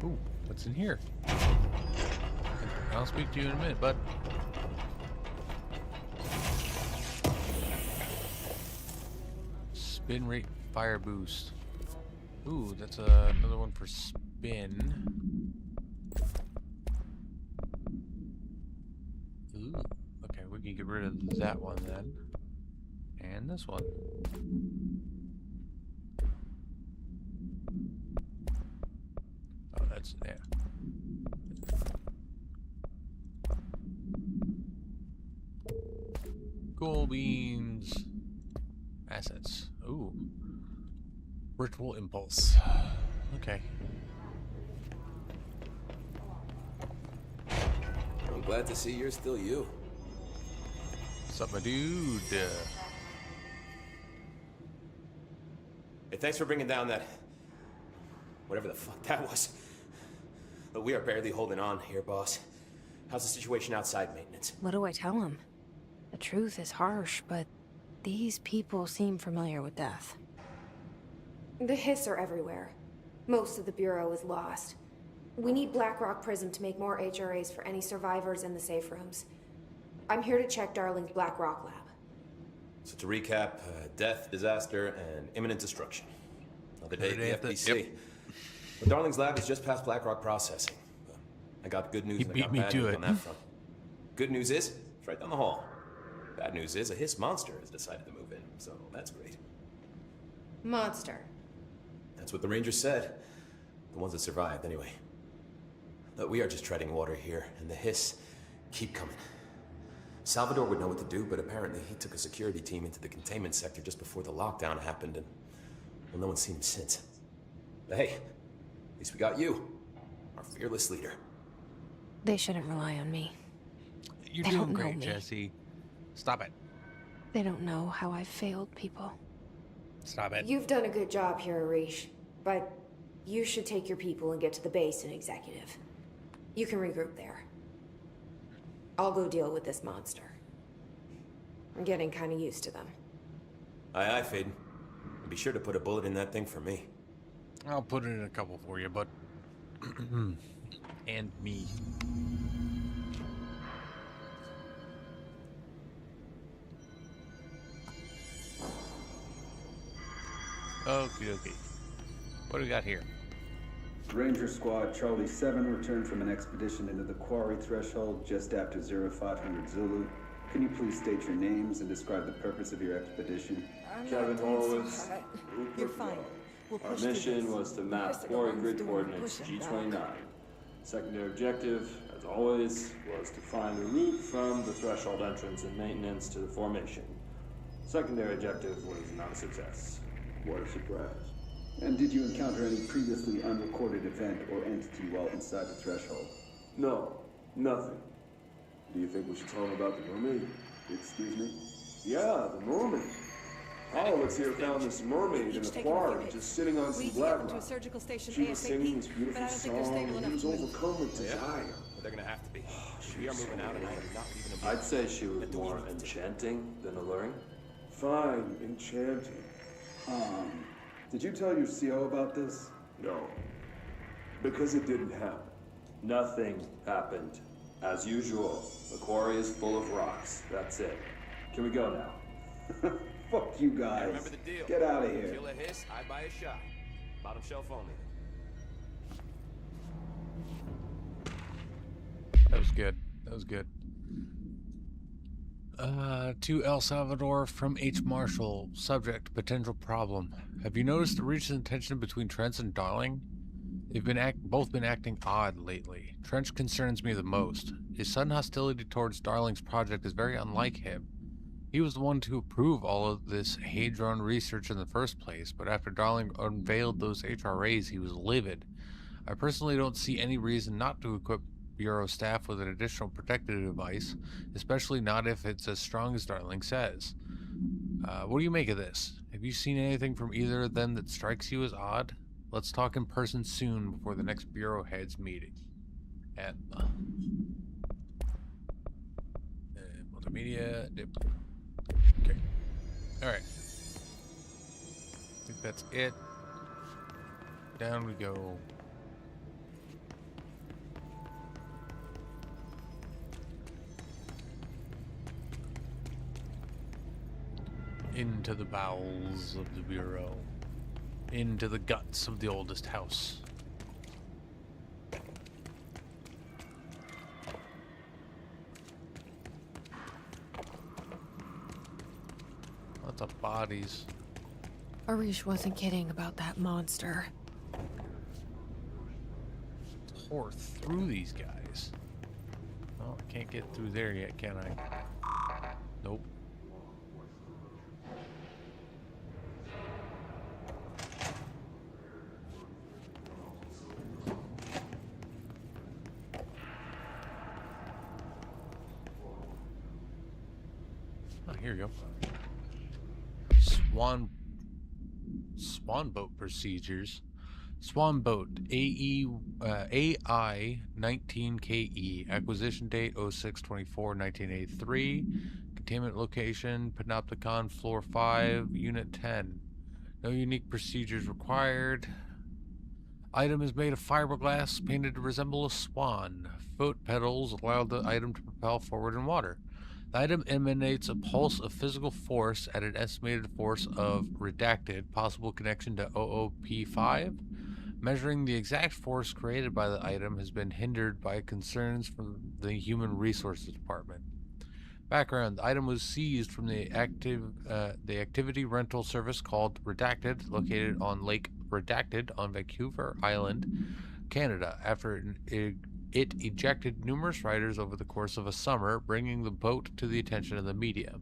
Ooh, what's in here? I'll speak to you in a minute, bud. Spin rate fire boost. Ooh, that's another one for spin. Ooh, okay, we can get rid of that one then. And this one. Oh, that's, yeah. Gold beans. Assets. Ooh. Ritual impulse. Okay. I'm glad to see you're still you. What's up, my dude? Hey, thanks for bringing down that... whatever the fuck that was. But we are barely holding on here, boss. How's the situation outside maintenance? What do I tell him? The truth is harsh, but these people seem familiar with death. The hiss are everywhere. Most of the Bureau is lost. We need Blackrock Prism to make more HRAs for any survivors in the safe rooms. I'm here to check Darling's Blackrock lab. So to recap, death, disaster, and imminent destruction. Another day at the FBC. Yep. But Darling's lab is just past Blackrock processing. I got good news He and I beat got me bad to news it. on that front. Good news is, it's right down the hall. Bad news is, a hiss monster has decided to move in, so that's great. Monster. That's what the Rangers said. The ones that survived, anyway. But we are just treading water here, and the hiss keep coming. Salvador would know what to do, but apparently he took a security team into the containment sector just before the lockdown happened, and well, no one's seen him since. But hey, at least we got you, our fearless leader. They shouldn't rely on me. You're They doing don't know great, me. Jesse. Stop it. They don't know how I've failed people. Stop it. You've done a good job here, Arish, but you should take your people and get to the base in Executive. You can regroup there. I'll go deal with this monster. I'm getting kind of used to them. Aye, aye, Faden. And be sure to put a bullet in that thing for me. I'll put it in a couple for you, but... and me. Okie dokie. What do we got here? Ranger Squad Charlie 7 returned from an expedition into the quarry threshold just after 0500 Zulu. Can you please state your names and describe the purpose of your expedition? Kevin Horowitz. You're fine. We'll Our push through mission this. was to The map rest of the quarry ones grid doing the coordinates pushing G29. back. Secondary objective, as always, was to find the route from the threshold entrance and maintenance to the formation. Secondary objective was not a success. What a surprise. And did you encounter any previously unrecorded event or entity while inside the threshold? No, nothing. Do you think we should tell him about the mermaid? Excuse me? Yeah, the mermaid. Horowitz here found this mermaid in the quarry, just sitting on some black rock. surgical station She was singing this beautiful but I don't think they're song, stable and he enough was to move. overcome with desire. Well, they're gonna have to be. We are moving out, and I am not leaving them. I'd say she was more enchanting than alluring. Fine, enchanting. Did you tell your CO about this? No. Because it didn't happen. Nothing happened. As usual, the quarry is full of rocks. That's it. Can we go now? Fuck you guys. Remember the deal. Get out of here. Kill a hiss, I buy a shot. Bottom shelf only. That was good. That was good. To El Salvador from H. Marshall. Subject, potential problem. Have you noticed the recent tension between Trench and Darling? They've both been acting odd lately. Trench concerns me the most. His sudden hostility towards Darling's project is very unlike him. He was the one to approve all of this Hadron research in the first place, but after Darling unveiled those HRAs, he was livid. I personally don't see any reason not to equip Bureau staff with an additional protective device, especially not if it's as strong as Darling says. What do you make of this? Have you seen anything from either of them that strikes you as odd? Let's talk in person soon before the next Bureau heads meeting. At multimedia dip. Okay. Alright. I think that's it. Down we go. Into the bowels of the Bureau. Into the guts of the oldest house. Lots of bodies. Arish wasn't kidding about that monster. Tore through these guys. Oh, I can't get through there yet, can I? Nope. Here you go. Swan boat procedures. Swan boat AI 19KE. Acquisition date 06/24/1983. Containment location Panopticon floor 5 unit 10. No unique procedures required. Item is made of fiberglass painted to resemble a swan. Foot pedals allow the item to propel forward in water. The item emanates a pulse of physical force at an estimated force of redacted, possible connection to OOP5. Measuring the exact force created by the item has been hindered by concerns from the Human Resources Department. Background: the item was seized from the activity rental service called Redacted, located on Lake Redacted on Vancouver Island, Canada, after it ejected numerous riders over the course of a summer, bringing the boat to the attention of the media.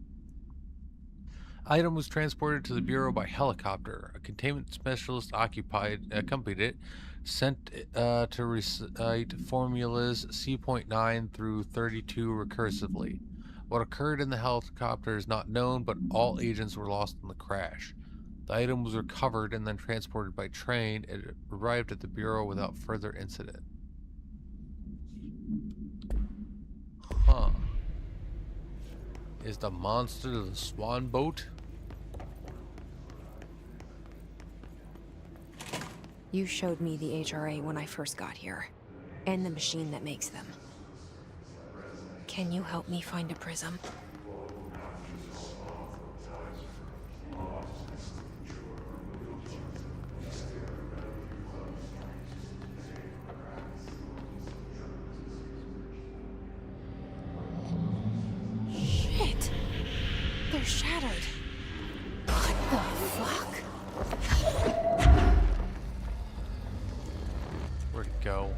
Item was transported to the Bureau by helicopter. A containment specialist accompanied it, sent to recite formulas C.9 through 32 recursively. What occurred in the helicopter is not known, but all agents were lost in the crash. The item was recovered and then transported by train. It arrived at the Bureau without further incident. Huh. Is the monster the swan boat? You showed me the HRA when I first got here, and the machine that makes them. Can you help me find a prism? Shit! They're shattered. What the fuck? Where'd it go?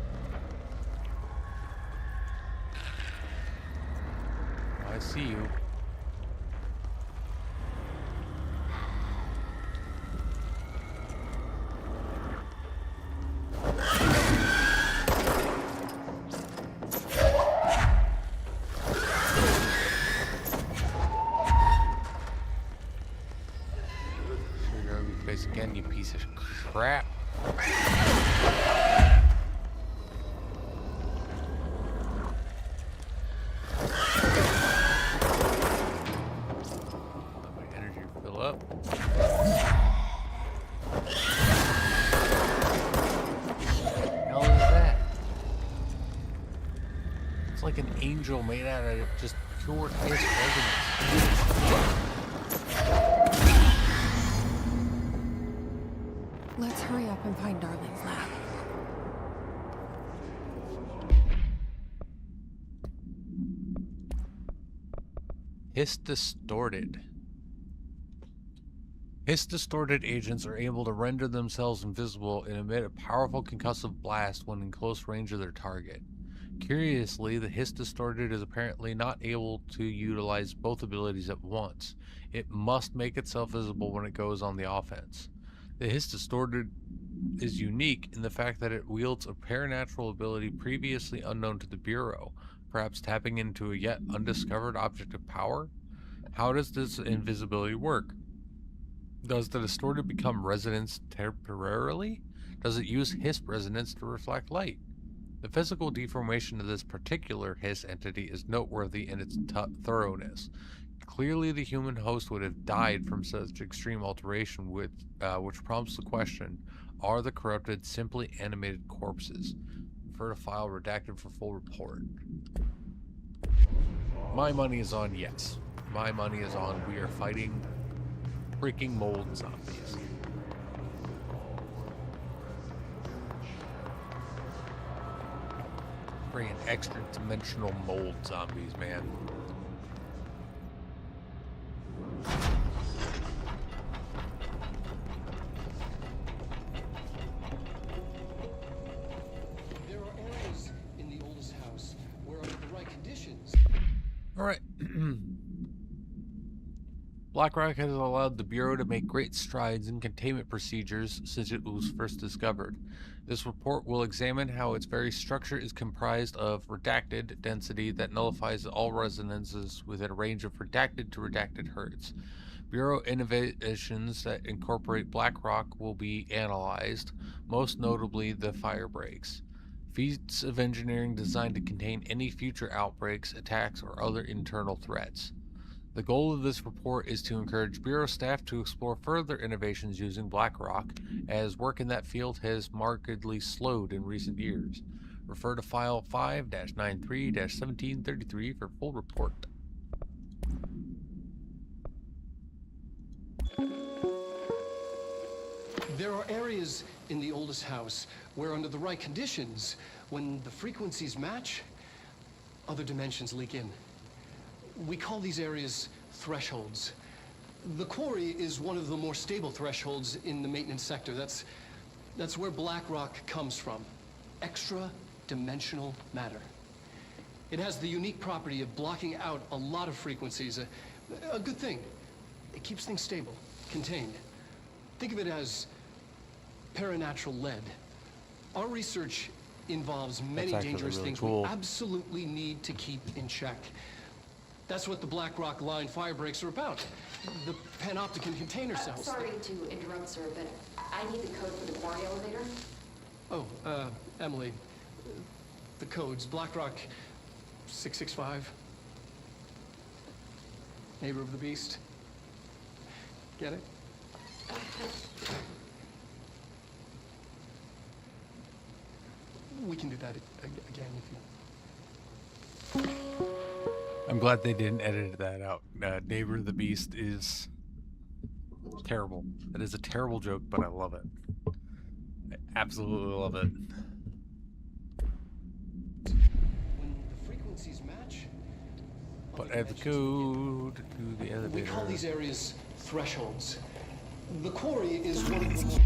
I see you. You're in place again, you piece of crap. Angel made out of just pure piss resonance. Let's hurry up and find Darling's lab. Hiss distorted. Hiss distorted agents are able to render themselves invisible and emit a powerful concussive blast when in close range of their target. Curiously, the hiss distorted is apparently not able to utilize both abilities at once. It must make itself visible when it goes on the offense. The hiss distorted is unique in the fact that it wields a paranatural ability previously unknown to the Bureau, perhaps tapping into a yet undiscovered object of power. How does this invisibility work? Does the distorted become resonance temporarily? Does it use hiss resonance to reflect light? The physical deformation of this particular hiss entity is noteworthy in its thoroughness. Clearly, the human host would have died from such extreme alteration, which prompts the question, are the corrupted simply animated corpses? Refer to file redacted for full report. My money is on yes. My money is on we are fighting freaking mold zombies. Freaking extra-dimensional mold zombies, man. There are areas in the oldest house where under the right conditions. Alright. BlackRock has allowed the Bureau to make great strides in containment procedures since it was first discovered. This report will examine how its very structure is comprised of redacted density that nullifies all resonances within a range of redacted to redacted hertz. Bureau innovations that incorporate BlackRock will be analyzed, most notably the fire breaks. Feats of engineering designed to contain any future outbreaks, attacks, or other internal threats. The goal of this report is to encourage Bureau staff to explore further innovations using BlackRock, as work in that field has markedly slowed in recent years. Refer to File 5-93-1733 for full report. There are areas in the oldest house where under the right conditions, when the frequencies match, other dimensions leak in. We call these areas thresholds. The quarry is one of the more stable thresholds in the maintenance sector. That's where BlackRock comes from. Extra-dimensional matter. It has the unique property of blocking out a lot of frequencies. A good thing. It keeps things stable, contained. Think of it as paranatural lead. Our research involves many dangerous things we absolutely need to keep in check. That's what the BlackRock line fire breaks are about. The panopticon container cells. Sorry to interrupt, sir, but I need the code for the quarry elevator. Oh, Emily. The codes. BlackRock 665. Neighbor of the beast. Get it? We can do that again if you... I'm glad they didn't edit that out. Neighbor of the Beast is terrible. That is a terrible joke, but I love it. I absolutely love it. When the frequencies match, but add the code to the elevator. We call these areas thresholds. The quarry is one of the more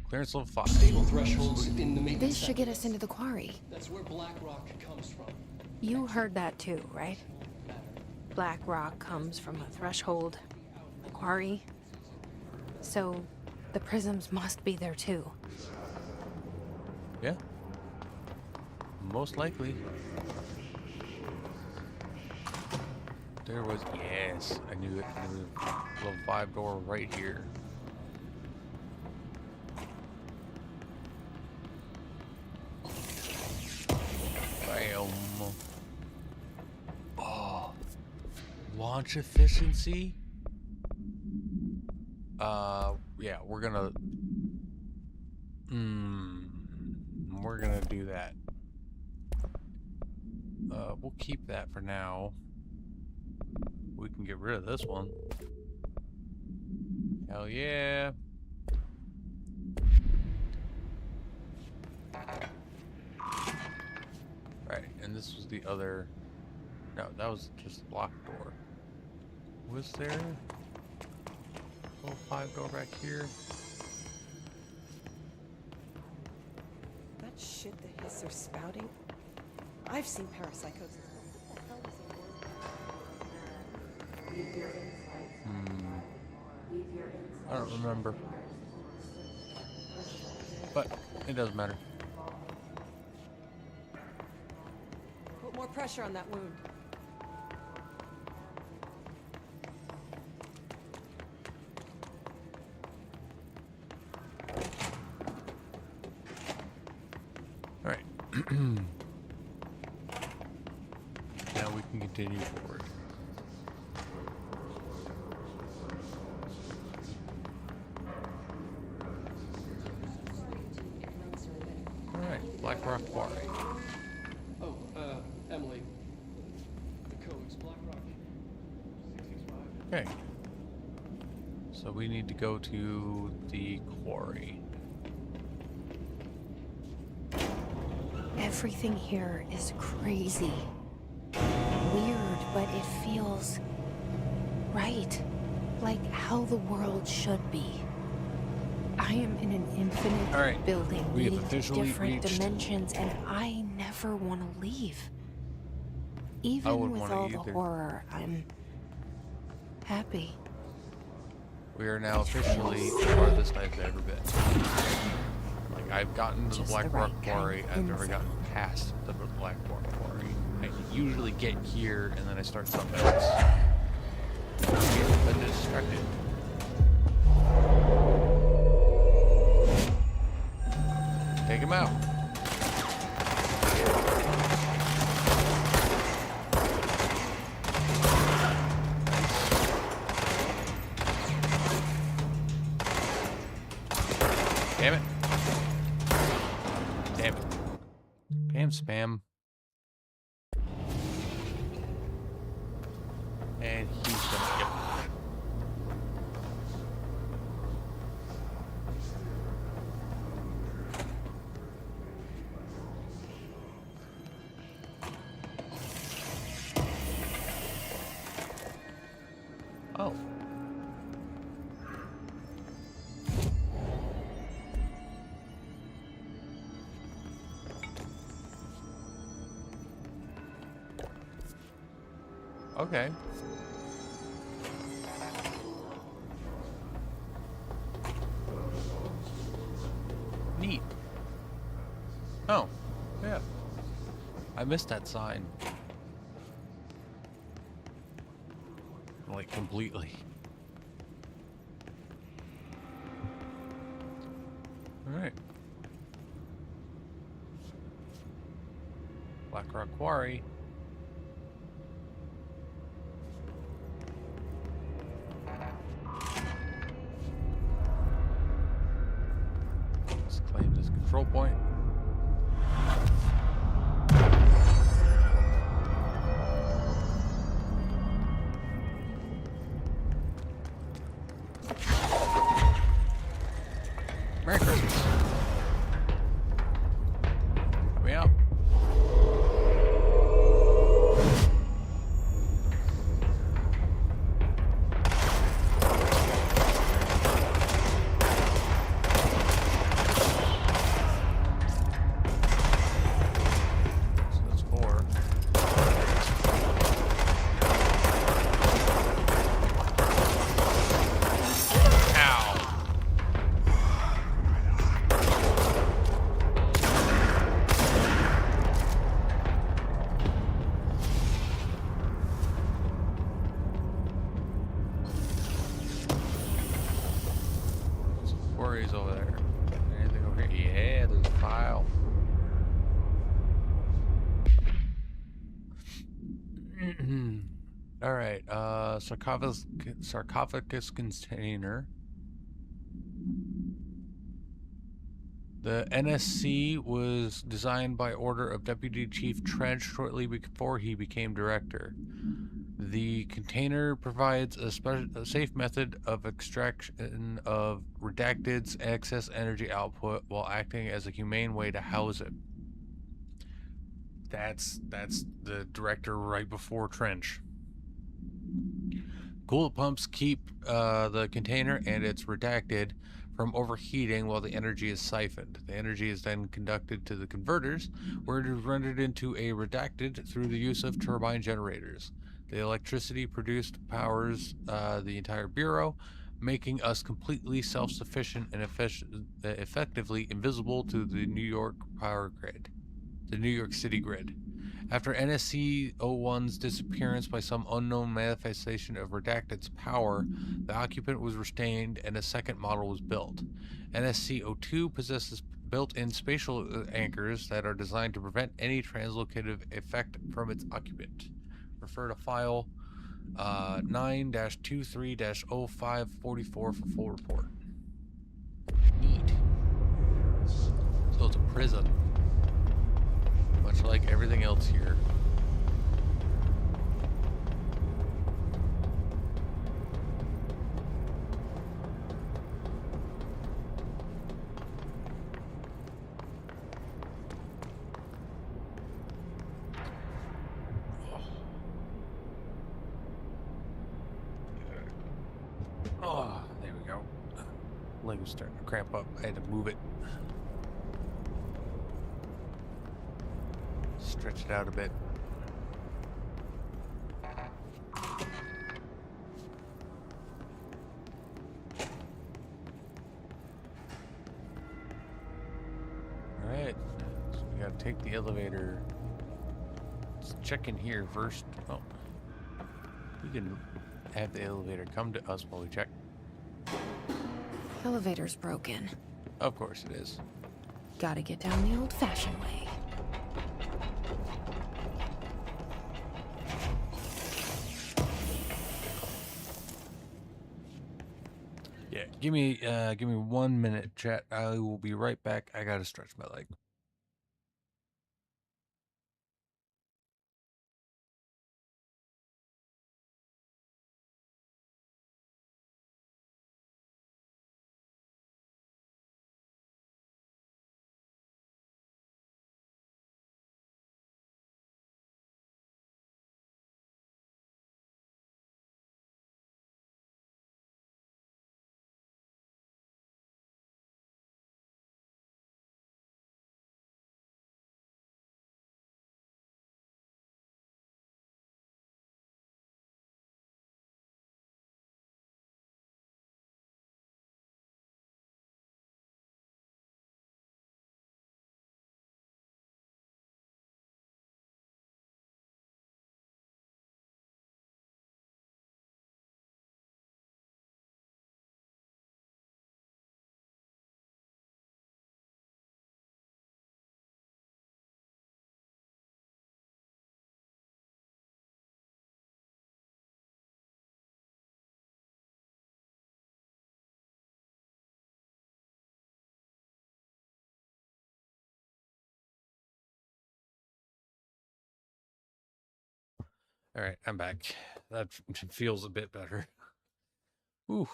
clearance level 5. Stable thresholds in the maintenance. This should get us into the quarry. That's where BlackRock comes from. You heard that too, right? BlackRock comes from a threshold, a quarry. So the prisms must be there too. Yeah. Most likely. There was, yes, I knew it. Level 5 door right here. Bam. Oh. Launch efficiency? Yeah, we're gonna do that. We'll keep that for now. We can get rid of this one. Hell yeah. Right, and this was the other... No, that was just a locked door. Was there a little 5 door back here? That shit the hiss are spouting? I've seen parapsychosis. What the hell is it? I don't remember. But it doesn't matter. Put more pressure on that wound. All right. Now we can continue forward. All right, Black Rock Quarry. Oh, Emily. The code's Black Rock 665. Okay. So we need to go to the quarry. Everything here is crazy. Weird, but it feels right. Like how the world should be. I am in an infinite building leading to different dimensions, and I never want to leave. Even with all the horror, I'm happy. We are now officially the farthest I've ever been. Like, I've gotten to the Black Rock Quarry, I've never gotten past the Black Rock Quarry. I usually get here, and then I start something else. I've been distracted. Take him out. Damn it. Damn it. Damn spam. And he's gonna get. Oh. Okay. Neat. Oh, yeah. I missed that sign. Like, completely. Alright. Black Rock Quarry. Let's claim this control point. Merry Christmas. Let me out. So that's 4. Ow. Quarries over there. Anything over here? Yeah, there's a file. All right. Sarcophagus container. The NSC was designed by order of Deputy Chief Trench shortly before he became director. The container provides a safe method of extraction of redacted's excess energy output while acting as a humane way to house it. That's the director right before Trench. Coolant pumps keep the container and its redacted from overheating while the energy is siphoned. The energy is then conducted to the converters, where it is rendered into a redacted through the use of turbine generators. The electricity produced powers the entire bureau, making us completely self-sufficient and effectively invisible to the New York power grid, the New York City grid. After NSC-01's disappearance by some unknown manifestation of Redacted's power, the occupant was restrained and a second model was built. NSC-02 possesses built-in spatial anchors that are designed to prevent any translocative effect from its occupant. Refer to file 9-23-0544 for full report. Neat. So it's a prison. Much like everything else here. Oh, there we go. Leg was starting to cramp up. I had to move it. Stretch it out a bit. Alright, so we gotta take the elevator. Let's check in here first. Oh, we can have the elevator come to us while we check. Elevator's broken. Of course it is. Gotta get down the old-fashioned way. Yeah, give me 1 minute, chat. I will be right back. I gotta stretch my leg. All right, I'm back. That feels a bit better. Ooh.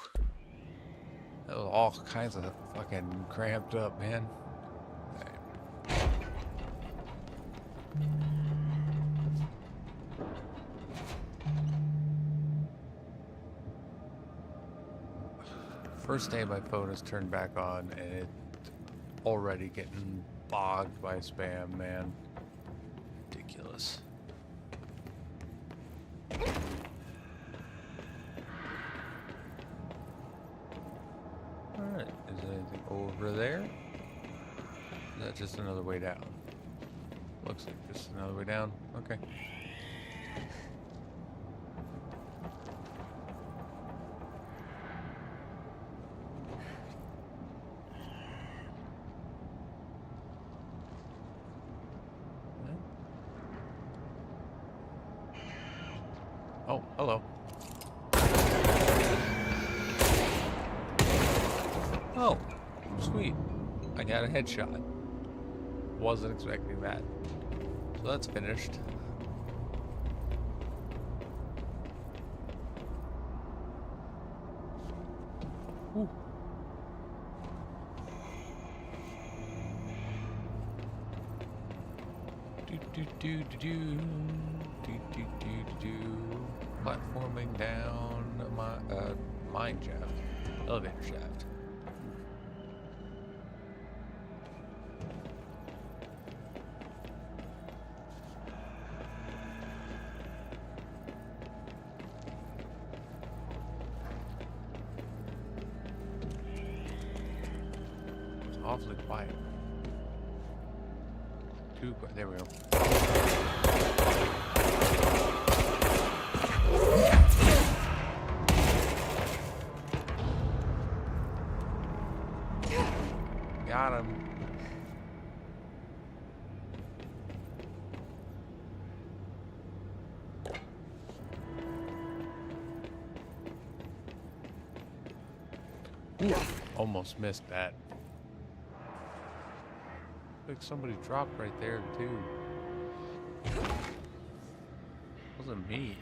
That was all kinds of fucking cramped up, man. All right. First day my phone is turned back on and it's already getting bogged by spam, man. Ridiculous. Alright, is there anything over there? Is that just another way down? Looks like just another way down. Okay. Oh, hello. Oh, sweet. I got a headshot. Wasn't expecting that. So that's finished. Ooh. Platforming down. mine shaft. Elevator shaft. It's awfully quiet. Too quiet. There we go. Got him. Ooh, almost missed that. Like somebody dropped right there too. Wasn't me.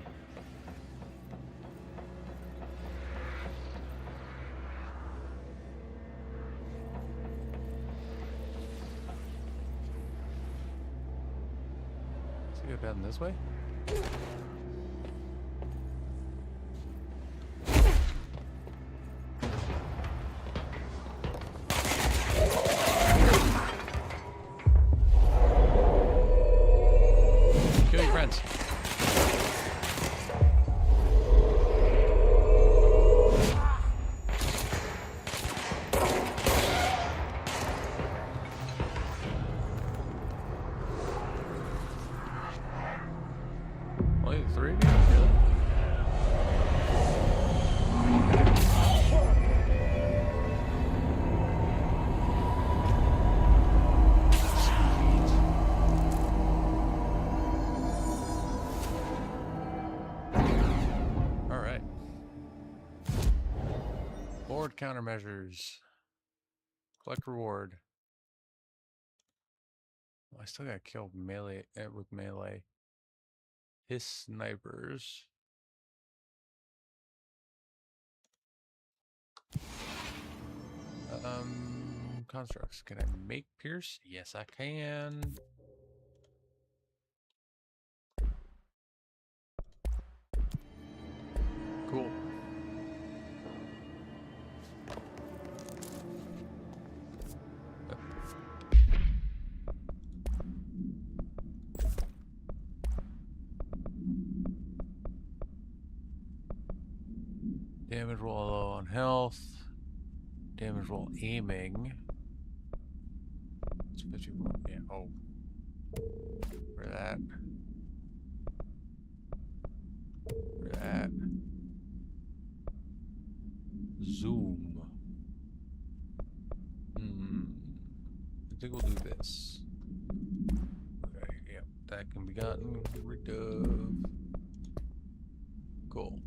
Go down this way? Kill your friends. Only 3 of you? Really? Alright. Board countermeasures. Collect reward. I still got killed melee with melee. His snipers. Constructs. Can I make pierce? Yes, I can. Cool. Damage roll low on health. Damage roll aiming. It's 51. Yeah. Oh. For that. For that. Zoom. I think we'll do this. Okay. Yep. That can be gotten rid of. Cool.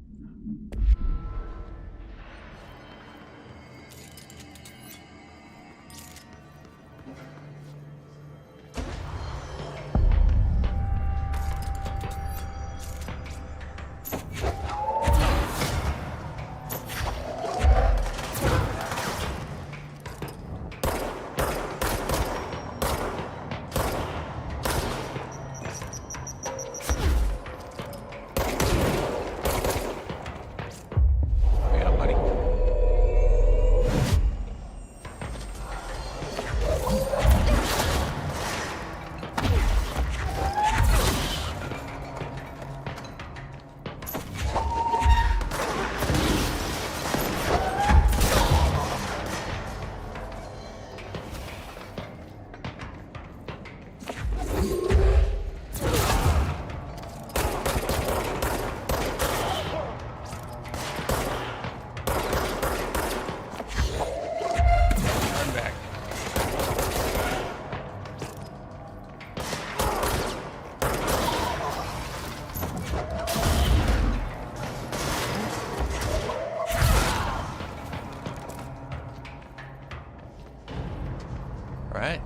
Alright.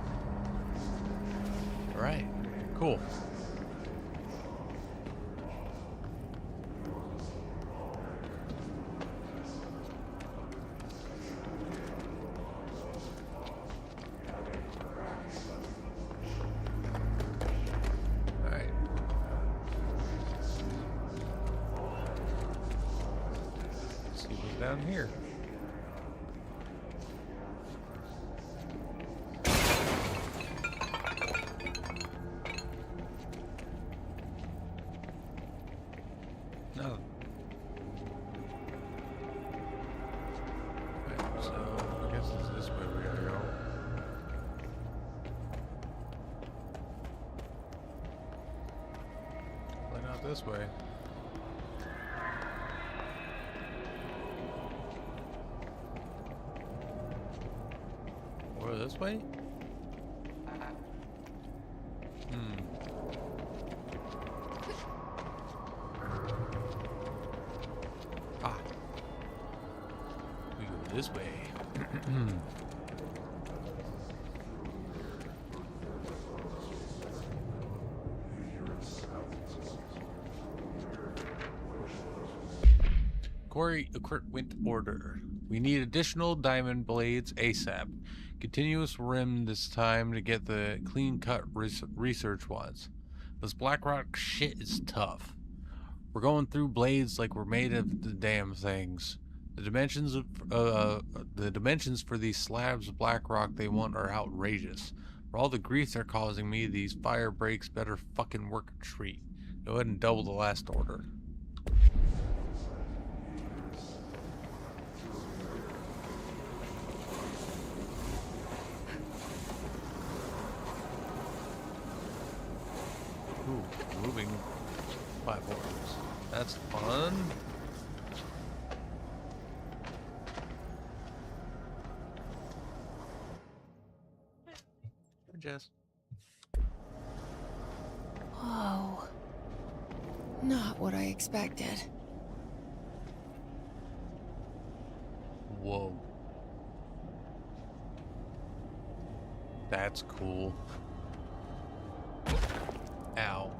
Alright. Cool. down here. No. Right, so I guess it's this way we gotta go. Probably not this way. Or this way? Ah. We go this way. Quarry equipment order. We need additional diamond blades ASAP. Continuous rim this time to get the clean-cut research ones. This Blackrock shit is tough. We're going through blades like we're made of the damn things. The dimensions for these slabs of Blackrock they want are outrageous. For all the grief they're causing me, these fire breaks better fucking work a treat. Go ahead and double the last order. Ooh, moving platforms. That's fun. Jess. Whoa. Not what I expected. Whoa. That's cool. Ow.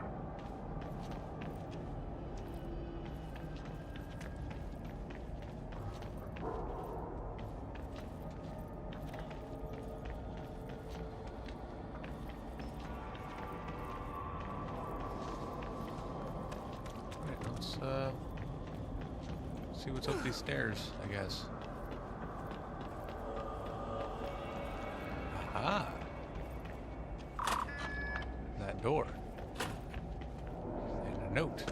Alright, let's see what's up these stairs, I guess. Aha! That door. And a note.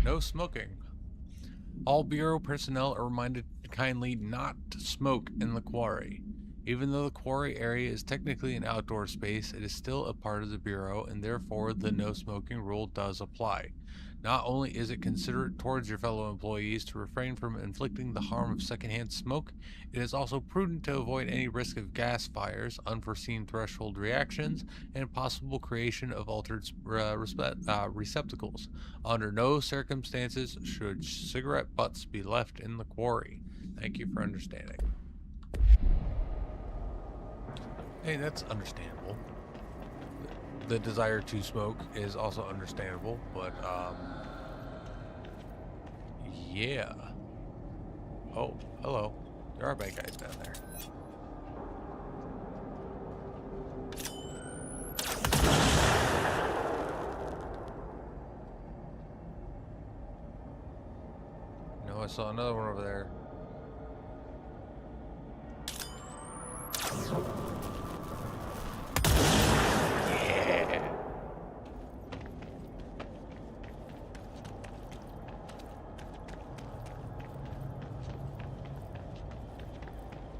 No smoking. All Bureau personnel are reminded kindly not to smoke in the quarry. Even though the quarry area is technically an outdoor space, it is still a part of the Bureau, and therefore the no smoking rule does apply. Not only is it considerate towards your fellow employees to refrain from inflicting the harm of secondhand smoke, it is also prudent to avoid any risk of gas fires, unforeseen threshold reactions, and possible creation of altered receptacles. Under no circumstances should cigarette butts be left in the quarry. Thank you for understanding. Hey, that's understandable. The desire to smoke is also understandable, but, yeah. Oh, hello. There are bad guys down there. No, I saw another one over there.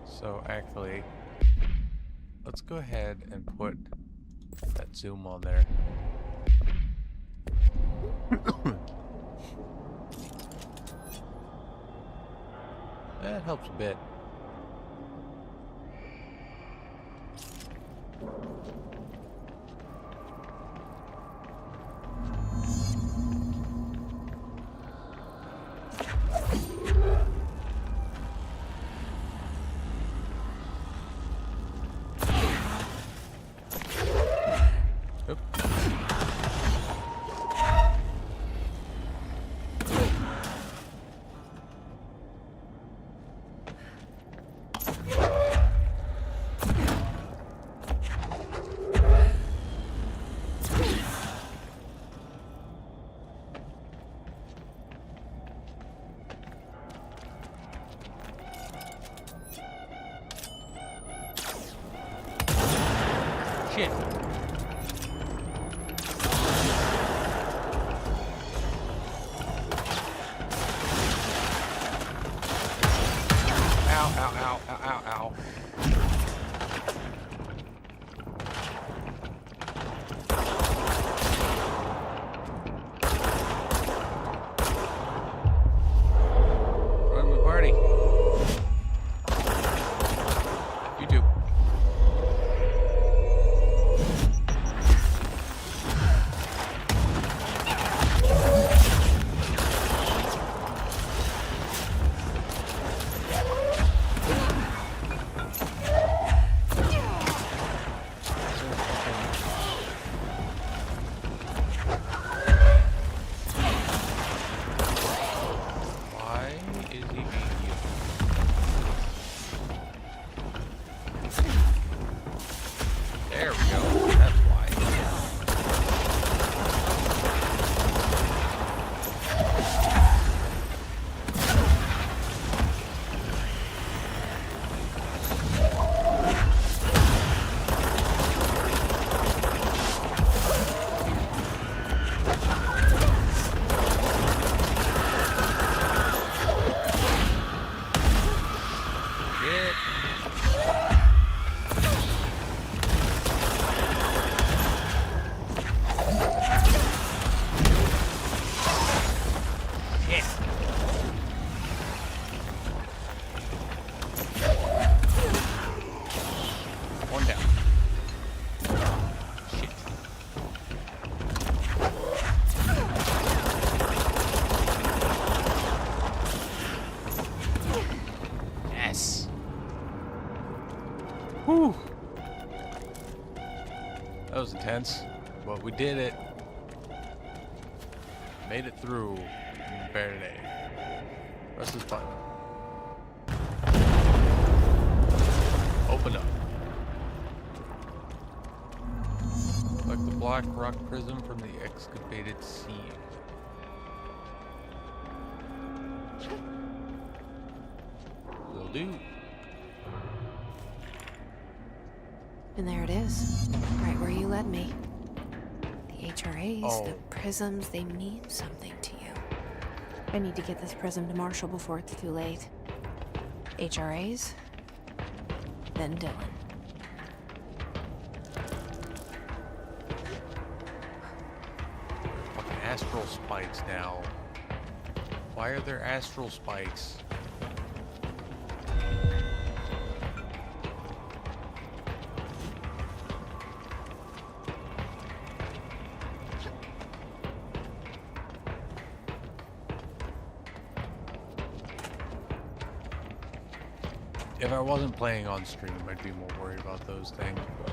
So actually, let's go ahead and put that zoom on there. That helps a bit. Shit. Ow, ow, ow, ow, ow, ow. Run my party. You do. Why is he being used? There we go. That's why. Shit. Shit. One down. Shit. Yes. Whew. That was intense, but we did it. Made it through. Bear today. Press this button. Open up. Like the black rock prism from the excavated sea. Will do. And there it is, right where you led me. The HRAs, Oh. the prisms, they mean something to you. I need to get this prism to Marshall before it's too late. HRAs, then Dylan. Fucking astral spikes now. Why are there astral spikes? If I wasn't playing on stream, I'd be more worried about those things, but...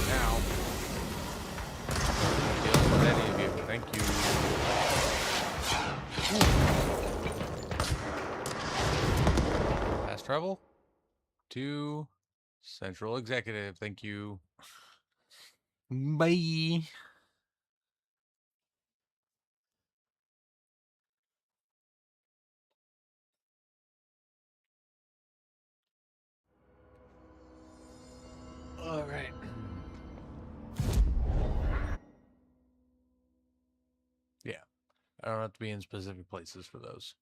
Now, deal with any of you. Thank you. Fast travel to Central Executive. Thank you. Bye. All right. Yeah, I don't have to be in specific places for those.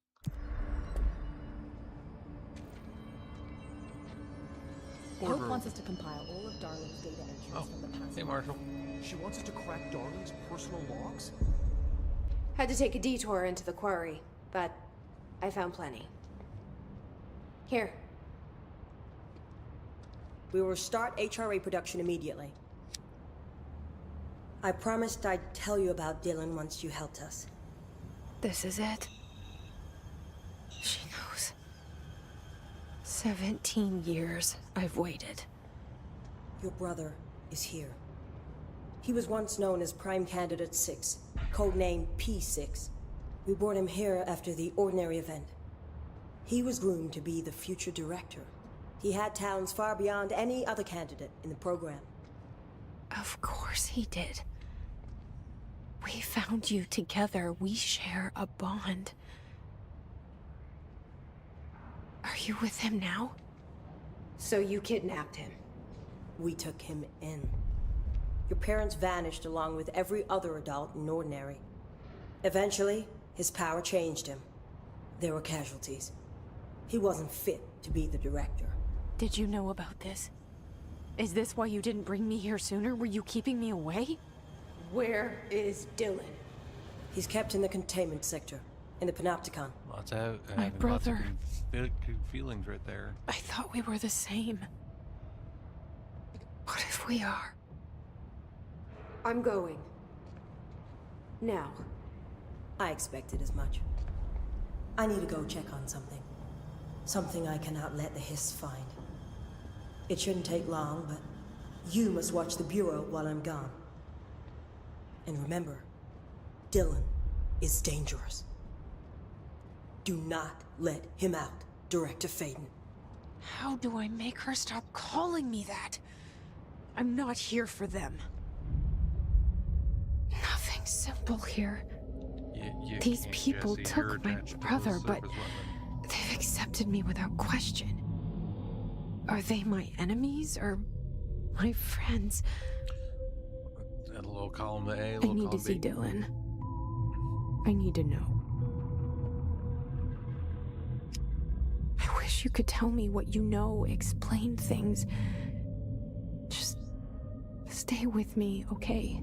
Hope wants us to compile all of Darling's data entries from the past. Hey, Marshall. She wants us to crack Darling's personal logs? Had to take a detour into the quarry, but I found plenty. Here. We will start HRA production immediately. I promised I'd tell you about Dylan once you helped us. This is it. She knows. 17 years I've waited. Your brother is here. He was once known as Prime Candidate 6, codenamed P6. We brought him here after the ordinary event. He was groomed to be the future director. He had talents far beyond any other candidate in the program. Of course he did. We found you together. We share a bond. Are you with him now? So you kidnapped him? We took him in. Your parents vanished along with every other adult in Ordinary. Eventually, his power changed him. There were casualties. He wasn't fit to be the director. Did you know about this? Is this why you didn't bring me here sooner? Were you keeping me away? Where is Dylan? He's kept in the containment sector, in the Panopticon. Lots of My brother. Lots of good feelings right there. I thought we were the same. What if we are? I'm going. Now. I expected as much. I need to go check on something. Something I cannot let the Hiss find. It shouldn't take long, but you must watch the Bureau while I'm gone. And remember, Dylan is dangerous. Do not let him out, Director Faden. How do I make her stop calling me that? I'm not here for them. Nothing simple here. These people took my brother, but they've accepted me without question. Are they my enemies or my friends? And a little column A, a I little need to column see B. Dylan. I need to know. I wish you could tell me what you know, explain things. Just stay with me, okay?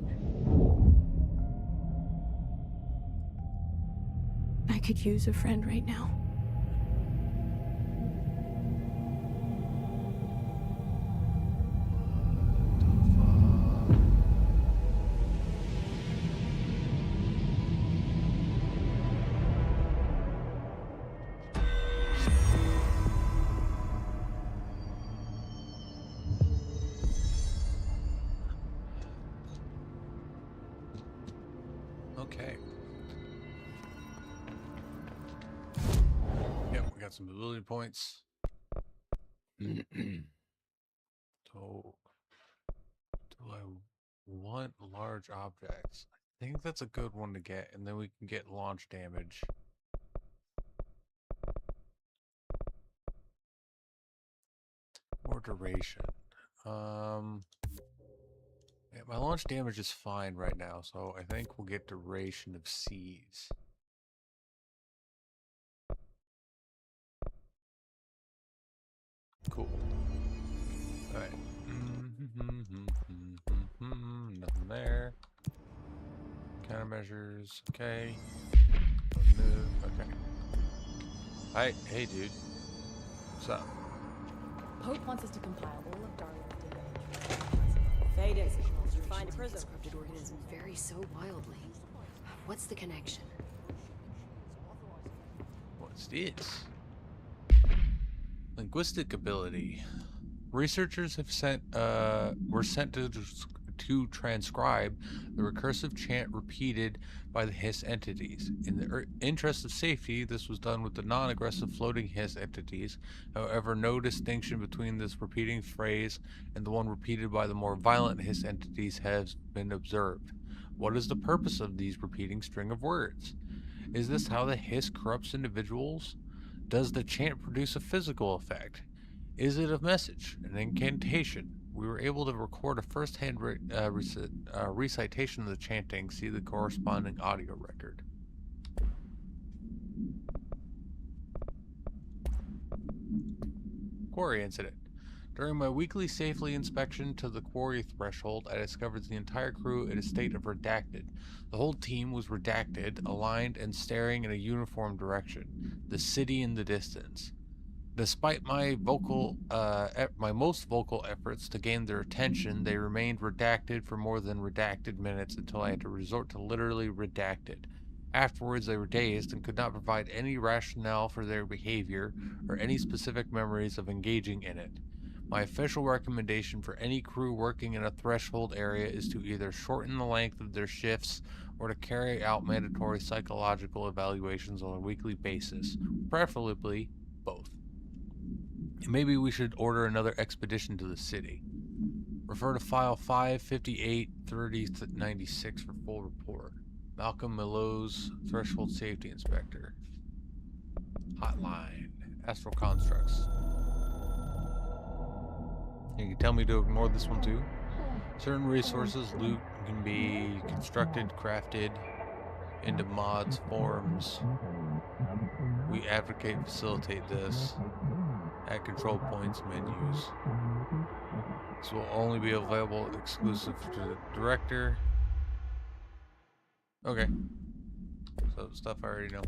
I could use a friend right now. Okay. Yep, we got some ability points. So, do I want large objects? I think that's a good one to get, and then we can get launch damage. Or duration. Yeah, my launch damage is fine right now, so I think we'll get duration of Cs. Cool. Alright. Nothing there. Countermeasures. Okay. Move. Okay. Hi. Hey, dude. What's up? Pope wants us to compile all of Darling's data. Faden, did you find a prism? Corrupted organisms vary so wildly. What's the connection? What's this? Linguistic ability. Researchers have were sent to transcribe the recursive chant repeated by the Hiss entities. In the interest of safety, this was done with the non-aggressive floating Hiss entities. However, no distinction between this repeating phrase and the one repeated by the more violent Hiss entities has been observed. What is the purpose of these repeating string of words? Is this how the Hiss corrupts individuals? Does the chant produce a physical effect? Is it a message, an incantation? We were able to record a first-hand recitation of the chanting. See the corresponding audio record. Quarry incident. During my weekly safely inspection to the quarry threshold, I discovered the entire crew in a state of redacted. The whole team was redacted, aligned, and staring in a uniform direction. The city in the distance. Despite my most vocal efforts to gain their attention, they remained redacted for more than redacted minutes until I had to resort to literally redacted. Afterwards, they were dazed and could not provide any rationale for their behavior or any specific memories of engaging in it. My official recommendation for any crew working in a threshold area is to either shorten the length of their shifts or to carry out mandatory psychological evaluations on a weekly basis, preferably both. Maybe we should order another expedition to the city. Refer to file 558-3096 for full report. Malcolm Millows, Threshold Safety Inspector. Hotline. Astral Constructs. You can tell me to ignore this one too. Certain resources, loot, can be constructed, crafted into mods, forms. We advocate and facilitate this at control points menus. This will only be available exclusive to the director. Okay. So stuff I already know.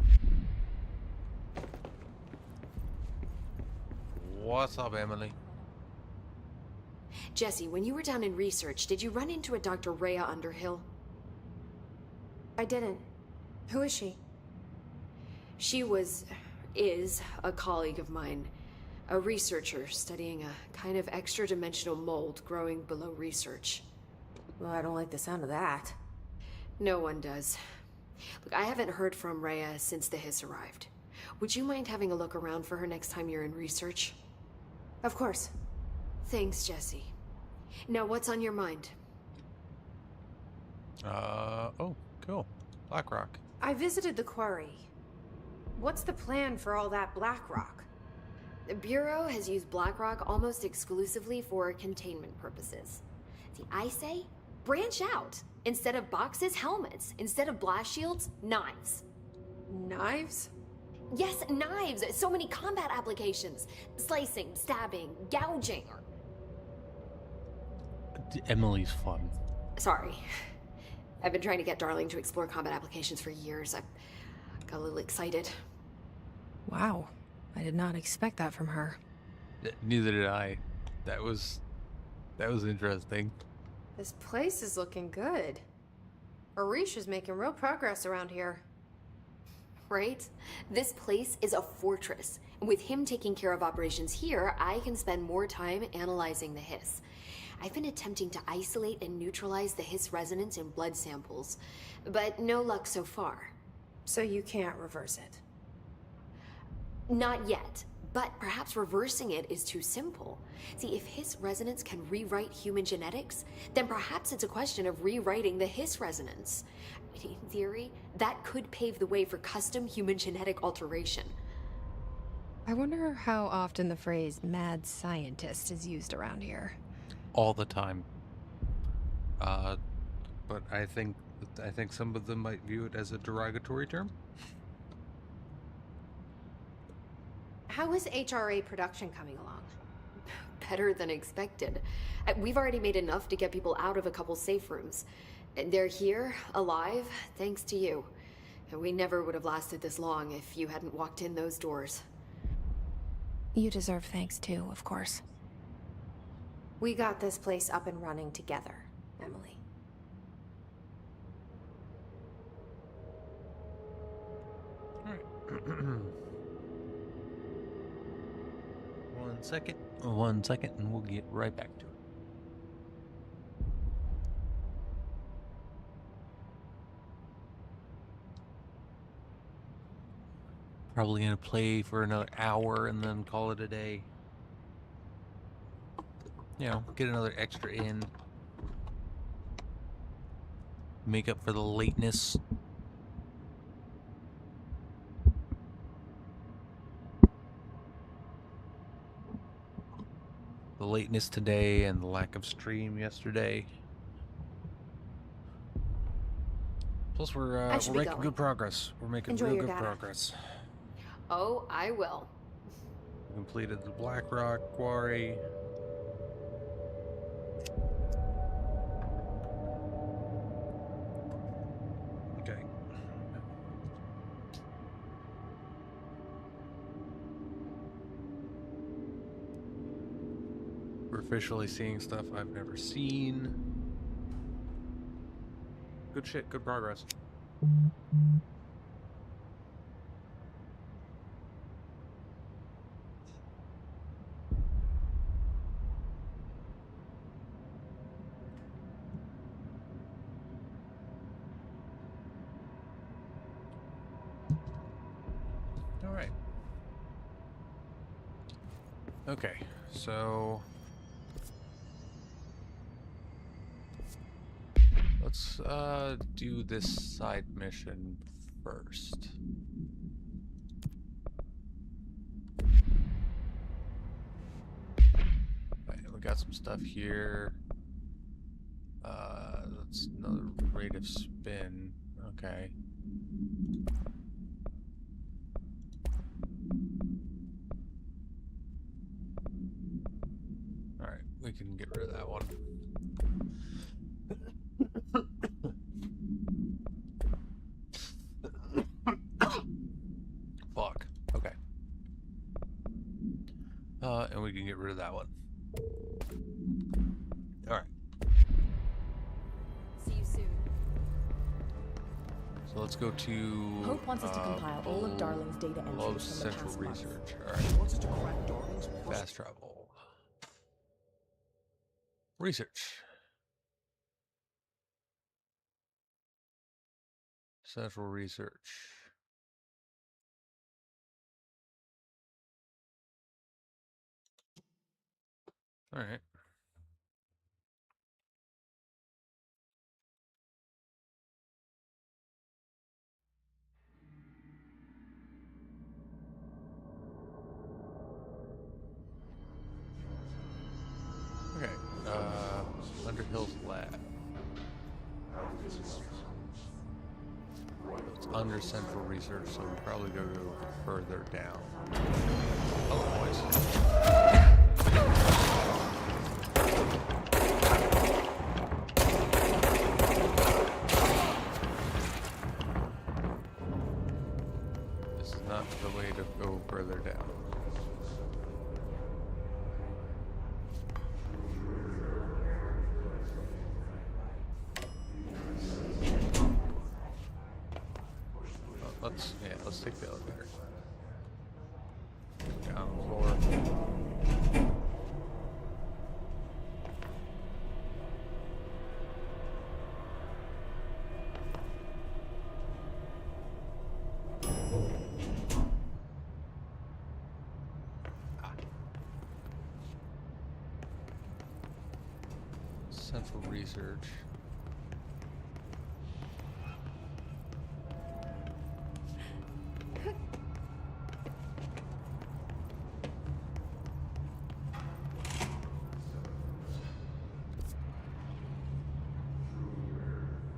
What's up, Emily? Jesse, when you were down in research, did you run into a Dr. Rhea Underhill? I didn't. Who is she? She is a colleague of mine. A researcher studying a kind of extra-dimensional mold growing below research. Well, I don't like the sound of that. No one does. Look, I haven't heard from Rhea since the Hiss arrived. Would you mind having a look around for her next time you're in research? Of course. Thanks, Jesse. Now, what's on your mind? Oh, cool. Blackrock. I visited the quarry. What's the plan for all that Blackrock? The Bureau has used Blackrock almost exclusively for containment purposes. See, I say, branch out. Instead of boxes, helmets. Instead of blast shields, knives. Knives? Yes, knives! So many combat applications. Slicing, stabbing, gouging. Emily's fun. Sorry. I've been trying to get Darling to explore combat applications for years. I got a little excited. Wow. I did not expect that from her. Neither did I. That was interesting. This place is looking good. Arish is making real progress around here. Right? This place is a fortress. And with him taking care of operations here, I can spend more time analyzing the Hiss. I've been attempting to isolate and neutralize the Hiss resonance in blood samples, but no luck so far. So you can't reverse it? Not yet, but perhaps reversing it is too simple. See, if Hiss resonance can rewrite human genetics, then perhaps it's a question of rewriting the Hiss resonance. In theory, that could pave the way for custom human genetic alteration. I wonder how often the phrase mad scientist is used around here. All the time. But I think some of them might view it as a derogatory term. How is HRA production coming along? Better than expected. We've already made enough to get people out of a couple safe rooms. They're here, alive, thanks to you. We never would have lasted this long if you hadn't walked in those doors. You deserve thanks too, of course. We got this place up and running together, Emily. Alright. One second, and we'll get right back to it. Probably gonna play for another hour and then call it a day. You know, get another extra in. Make up for the lateness. The lateness today and the lack of stream yesterday. Plus, we're making good progress. We're making real good progress. Oh, I will. Completed the Blackrock quarry. Okay. We're officially seeing stuff I've never seen. Good shit, good progress. Okay, so let's do this side mission first. Okay, we got some stuff here. That's another rate of spin. Okay. Alright, we can get rid of that one. Fuck. Okay. And we can get rid of that one. Alright. See you soon. So let's go to Hope wants us to compile all of Darling's data entries from the central past month. research. Alright. She wants us to crack Darling's Fast travel. Research. Central research. All right. Okay. Underhill's lab. It's under central research, so we'll probably go further down. Oh, boys. This is not the way to go further down. Let's take the elevator. Down the floor. Central research.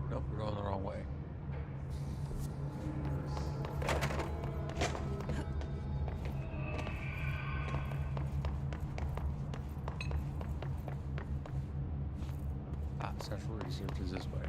Nope, we're going the wrong way. Central research is this way.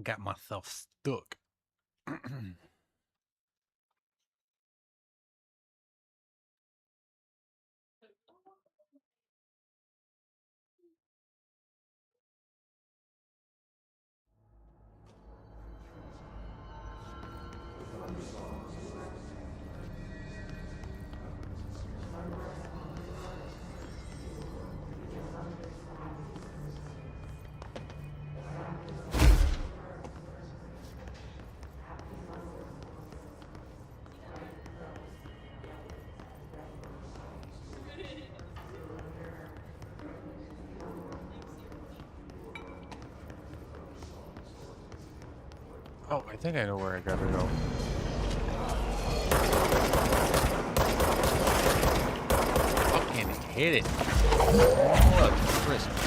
Got myself stuck. Oh, I think I know where I gotta go. Fucking hit it. What Christmas.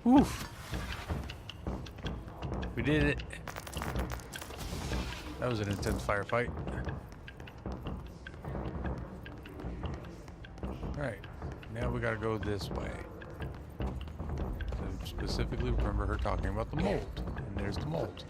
Oof. We did it. That was an intense firefight. Alright, now we gotta go this way. So specifically remember her talking about the mold. And there's the mold.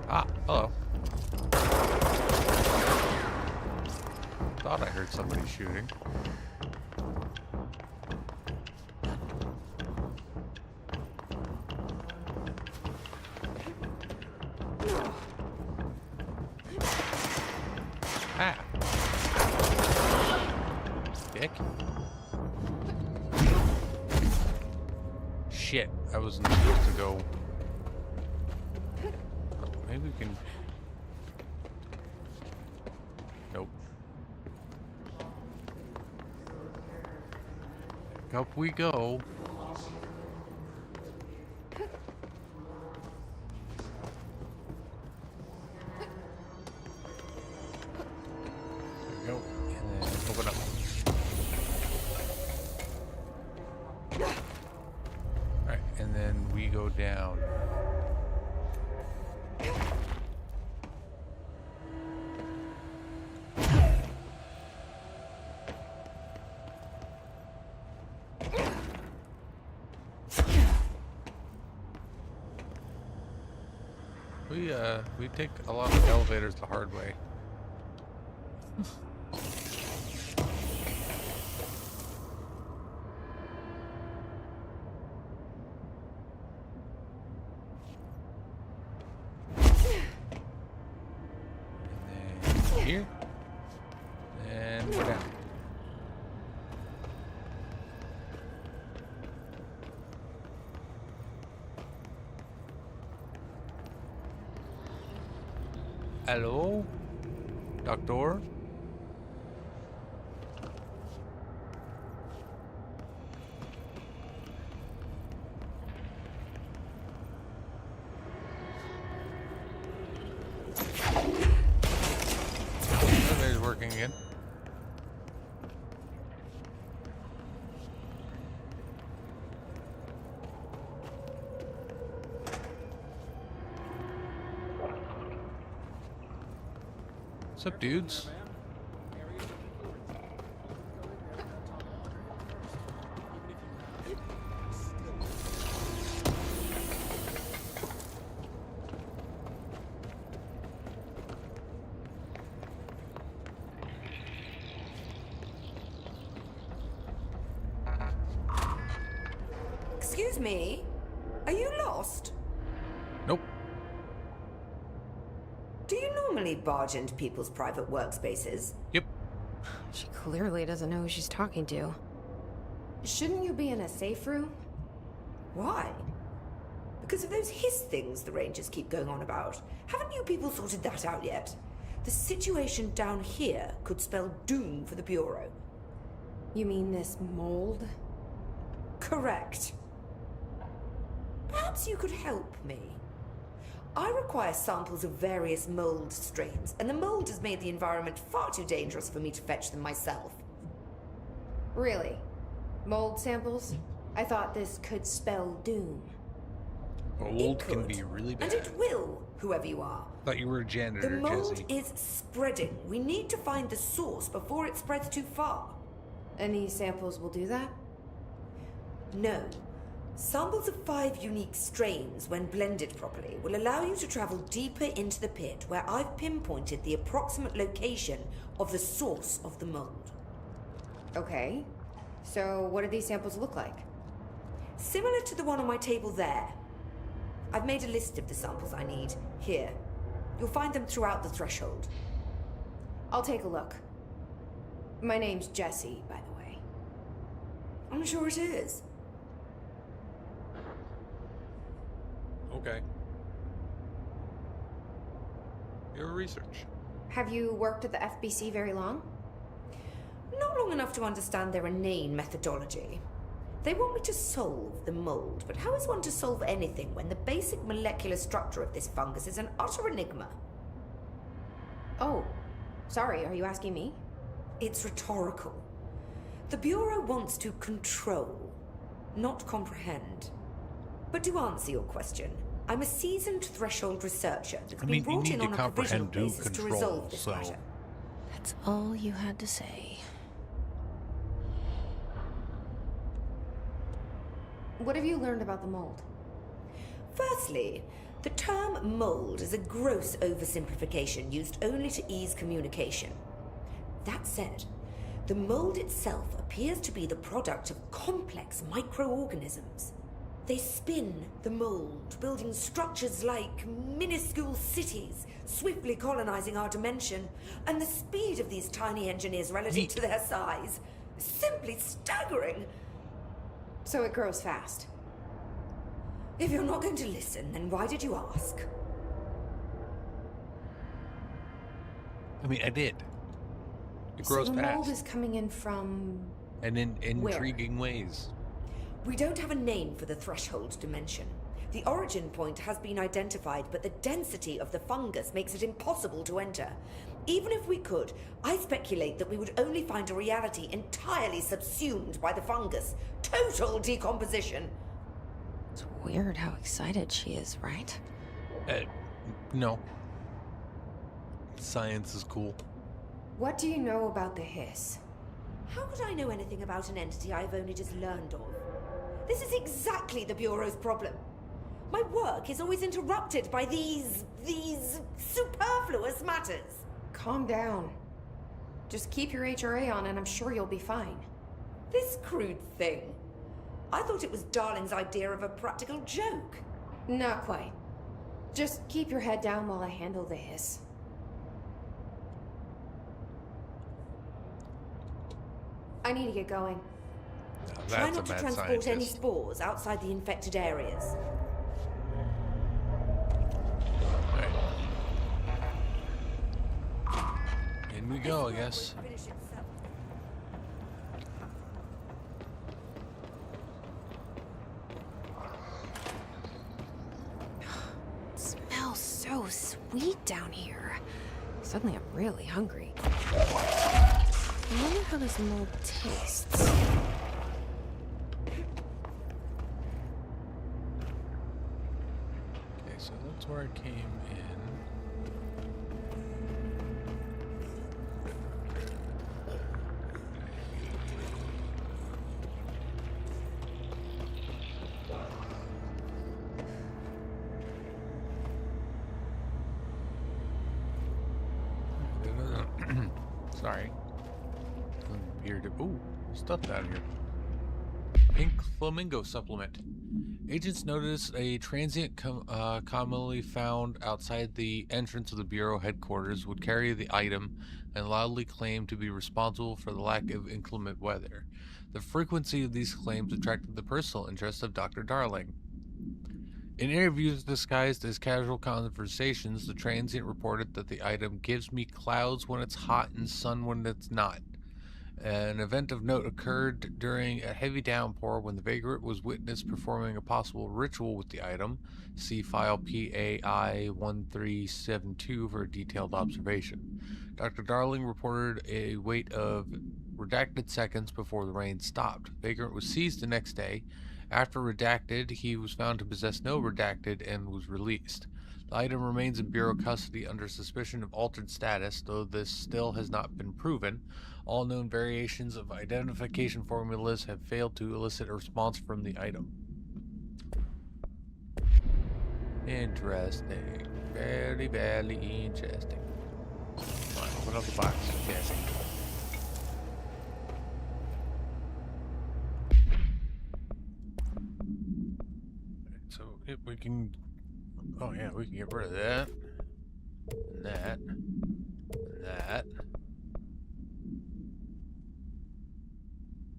Ah, hello. Thought I heard somebody shooting. Ah. Dick. Shit, I wasn't supposed to go. Maybe we can. Nope. Up we go. There we go. And then open up. Alright, and then we go down. We take a lot of elevators the hard way. And then here. And we're down. Hello? Doctor? Elevator's working again. What's up, dudes? Excuse me? Are you lost? Nope. Do you normally barge into people's private workspaces? Yep. She clearly doesn't know who she's talking to. Shouldn't you be in a safe room? Why? Because of those hiss things the Rangers keep going on about. Haven't you people sorted that out yet? The situation down here could spell doom for the Bureau. You mean this mold? Correct. Perhaps you could help me. I require samples of various mold strains, and the mold has made the environment far too dangerous for me to fetch them myself. Really? Mold samples? I thought this could spell doom. Mold can be really bad. And it will. whoever you are. Thought you were a janitor, The mold Jesse. is spreading. We need to find the source before it spreads too far. And these samples will do that? No. Samples of 5 unique strains, when blended properly, will allow you to travel deeper into the pit, where I've pinpointed the approximate location of the source of the mold. Okay. So what do these samples look like? Similar to the one on my table there. I've made a list of the samples I need. Here. You'll find them throughout the threshold. I'll take a look. My name's Jessie, by the way. I'm sure it is. Okay. Your research. Have you worked at the FBC very long? Not long enough to understand their inane methodology. They want me to solve the mold, but how is one to solve anything when the basic molecular structure of this fungus is an utter enigma? Oh, sorry, are you asking me? It's rhetorical. The Bureau wants to control, not comprehend. But to answer your question, I'm a seasoned threshold researcher that's been brought in on a provisional basis to resolve this matter. That's all you had to say. What have you learned about the mold? Firstly, the term mold is a gross oversimplification used only to ease communication. That said, the mold itself appears to be the product of complex microorganisms. They spin the mold, building structures like minuscule cities, swiftly colonizing our dimension. And the speed of these tiny engineers relative to their size is simply staggering. So it grows fast. If you're not going to listen, then why did you ask? I mean, I did. It grows so the fast. mold is coming in from... And in intriguing ways. We don't have a name for the threshold dimension. The origin point has been identified, but the density of the fungus makes it impossible to enter. Even if we could, I speculate that we would only find a reality entirely subsumed by the fungus. Total decomposition. It's weird how excited she is, right? No. Science is cool. What do you know about the hiss? How could I know anything about an entity I've only just learned of? This is exactly the Bureau's problem. My work is always interrupted by these superfluous matters. Calm down. Just keep your HRA on and I'm sure you'll be fine. This crude thing. I thought it was Darling's idea of a practical joke. Not quite. Just keep your head down while I handle the hiss. I need to get going. Try not to transport any spores outside the infected areas. In we go, I guess. It smells so sweet down here. Suddenly I'm really hungry. I wonder how this mold tastes. Okay, so that's where I came in. Sorry. Weird. Ooh, stuff down here. Pink flamingo supplement. Agents noticed a transient commonly found outside the entrance of the Bureau headquarters would carry the item and loudly claim to be responsible for the lack of inclement weather. The frequency of these claims attracted the personal interest of Dr. Darling. In interviews disguised as casual conversations, the transient reported that the item gives me clouds when it's hot and sun when it's not. An event of note occurred during a heavy downpour when the vagrant was witnessed performing a possible ritual with the item. See file PAI 1372 for a detailed observation. Dr. Darling reported a wait of redacted seconds before the rain stopped. Vagrant was seized the next day. After redacted, he was found to possess no redacted and was released. The item remains in Bureau custody under suspicion of altered status, though this still has not been proven. All known variations of identification formulas have failed to elicit a response from the item. Interesting. Very, very interesting. Come on, open up the box. Yes. So if we can... Oh yeah, we can get rid of that. And that. And that.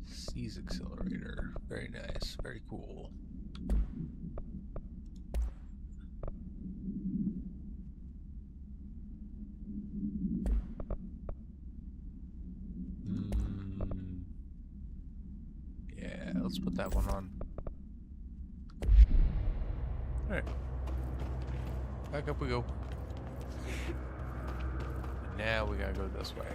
Seize accelerator. Very nice. Very cool. Yeah, let's put that one on. Alright. Back up we go. And now we gotta go this way.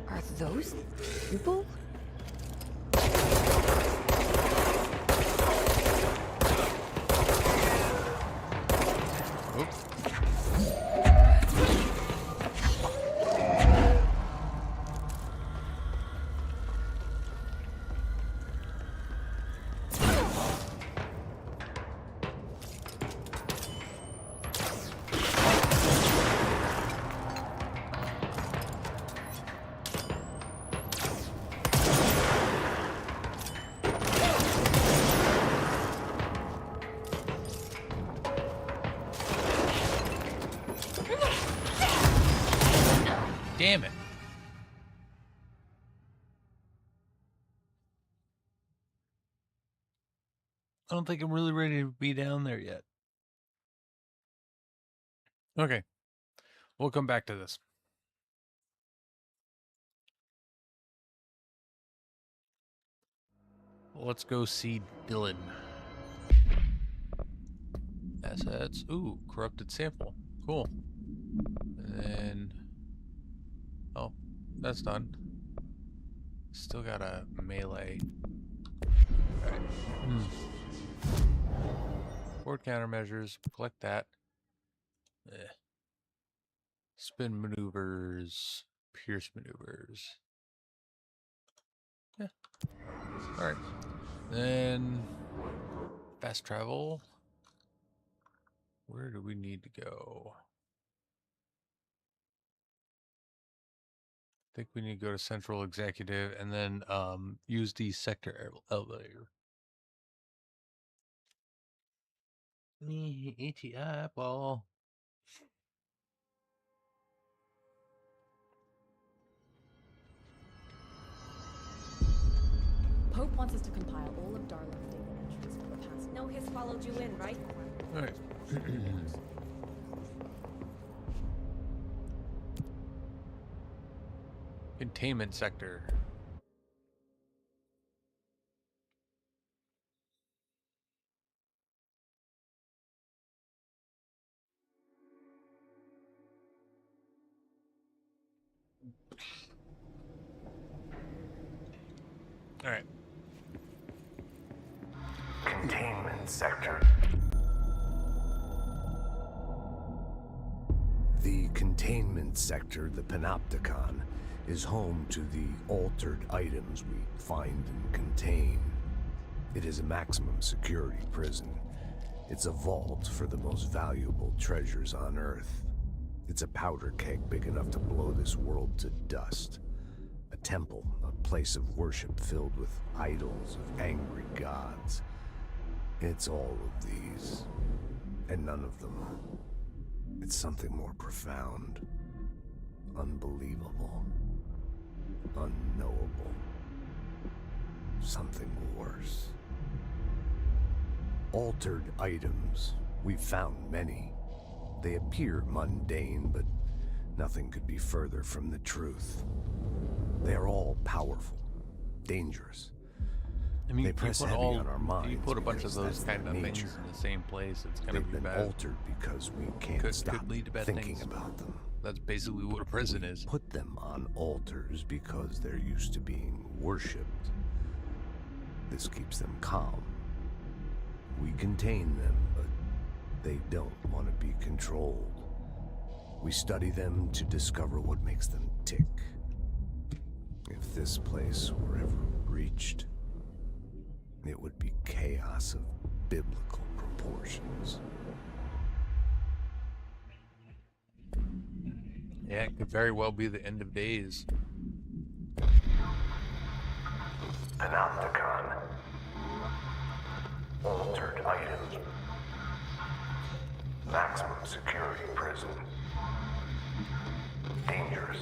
Are those people? Damn it. I don't think I'm really ready to be down there yet. Okay. We'll come back to this. Let's go see Dylan. Assets. Ooh, corrupted sample. Cool. And then... Oh, that's done. Still got a melee. Alright. Board countermeasures. Collect that. Spin maneuvers. Pierce maneuvers. Yeah. Alright. Then... fast travel. Where do we need to go? I think we need to go to Central Executive and then use the sector elevator. Itchy eyeball. Pope wants us to compile all of Darling's data entries for the past. No hiss followed you in, right? All right. Containment sector. All right. Containment sector. The containment sector, the Panopticon, is home to the altered items we find and contain. It is a maximum security prison. It's a vault for the most valuable treasures on Earth. It's a powder keg big enough to blow this world to dust. A temple, a place of worship filled with idols of angry gods. It's all of these, and none of them. It's something more profound, unbelievable, unknowable, something worse. Altered items. We've found many. They appear mundane, but nothing could be further from the truth. They're all powerful, dangerous. I mean, they press heavy on our minds. You put a bunch of those that's kind of things nature. in the same place, it's gonna They've be been bad. altered because we can't stop lead to bad thinking things. about them. That's basically what a prison is. Put them on altars because they're used to being worshipped. This keeps them calm, We contain them, but they don't want to be controlled. We study them to discover what makes them tick. If this place were ever breached, it would be chaos of biblical proportions. Yeah, it could very well be the end of days. Panopticon. Altered items. Maximum security prison. Dangerous.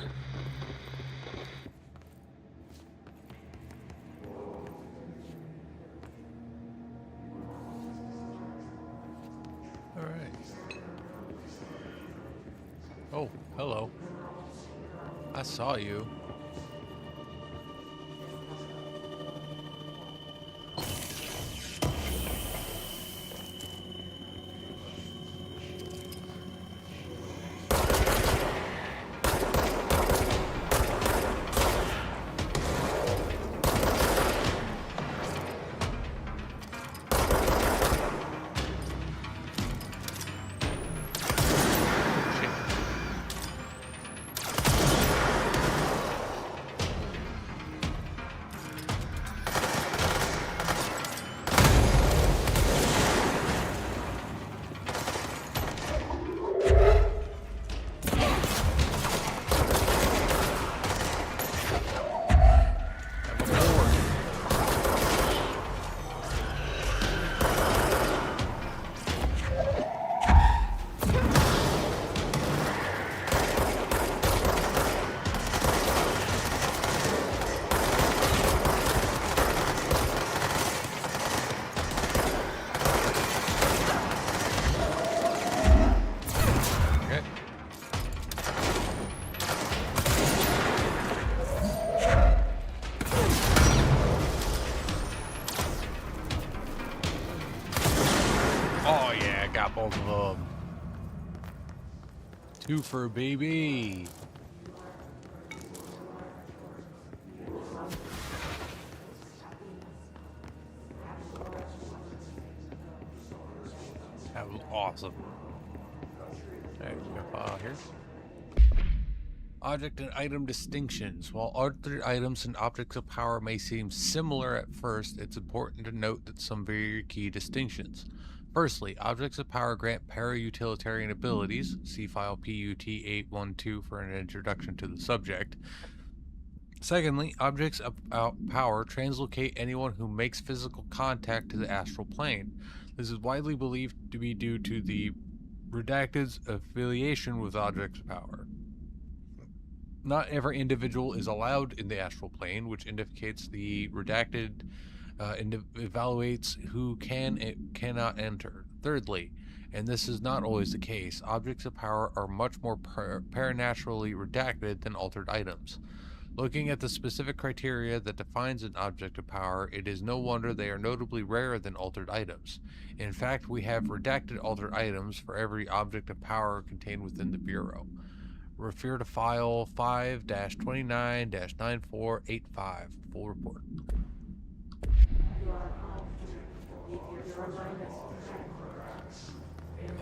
All right. Oh, hello. I saw you. Both of them. Two for baby. That was awesome. Alright, we got a file here. Object and item distinctions. While altered items and objects of power may seem similar at first, it's important to note that some very key distinctions. Firstly, objects of power grant para-utilitarian abilities. See file PUT812 for an introduction to the subject. Secondly, objects of power translocate anyone who makes physical contact to the astral plane. This is widely believed to be due to the redacted's affiliation with objects of power. Not every individual is allowed in the astral plane, which indicates the redacted evaluates who can and cannot enter. Thirdly, and this is not always the case, objects of power are much more paranaturally redacted than altered items. Looking at the specific criteria that defines an object of power, it is no wonder they are notably rarer than altered items. In fact, we have redacted altered items for every object of power contained within the Bureau. Refer to file 5-29-9485, full report.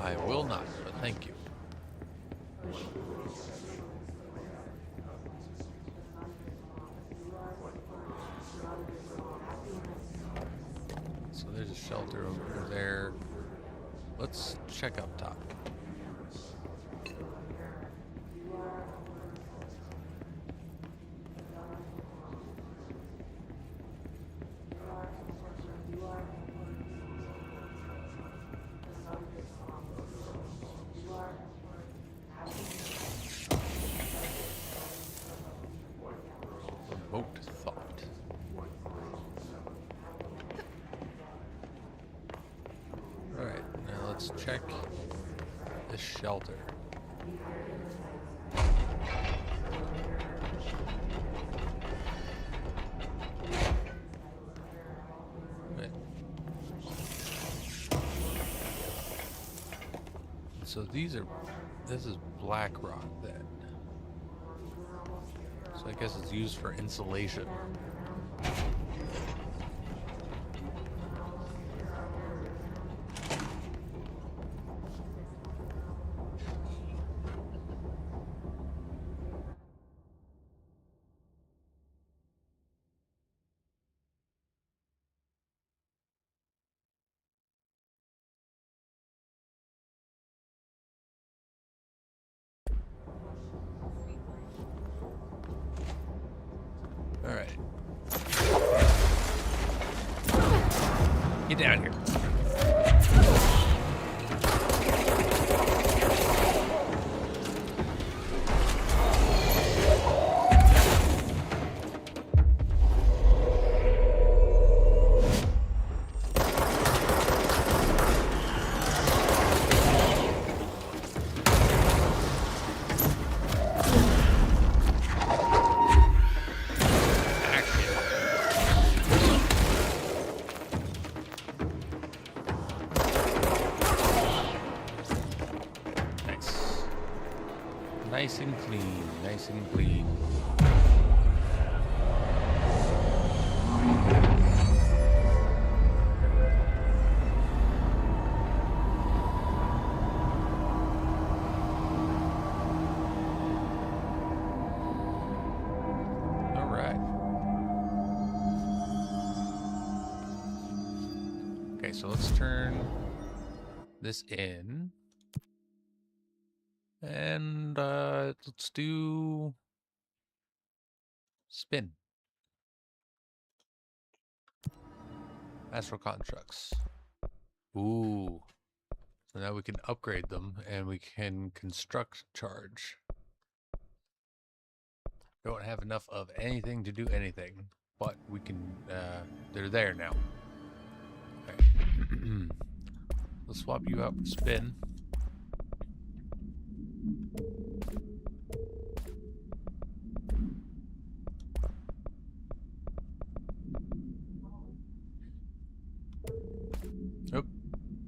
I will not, but thank you. So there's a shelter over there. Let's check up top. Check the shelter. Right. So this is black rock then. So I guess it's used for insulation. Get down here. Nice and clean, nice and clean. All right. Okay, so let's turn this in. And let's do spin. Astral constructs. Ooh. So now we can upgrade them and we can construct charge. Don't have enough of anything to do anything, but we can, they're there now. Okay. Let's swap you out for spin. Nope.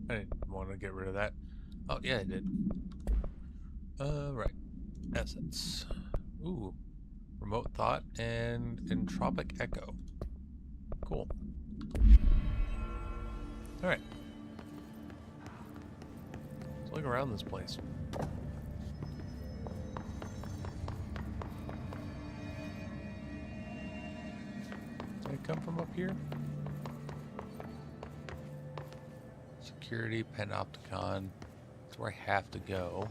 I didn't want to get rid of that. Oh, yeah, I did. Right. Assets. Ooh. Remote thought and entropic echo. Cool. Alright. Let's look around this place. Did it come from up here? Security, Panopticon. That's where I have to go.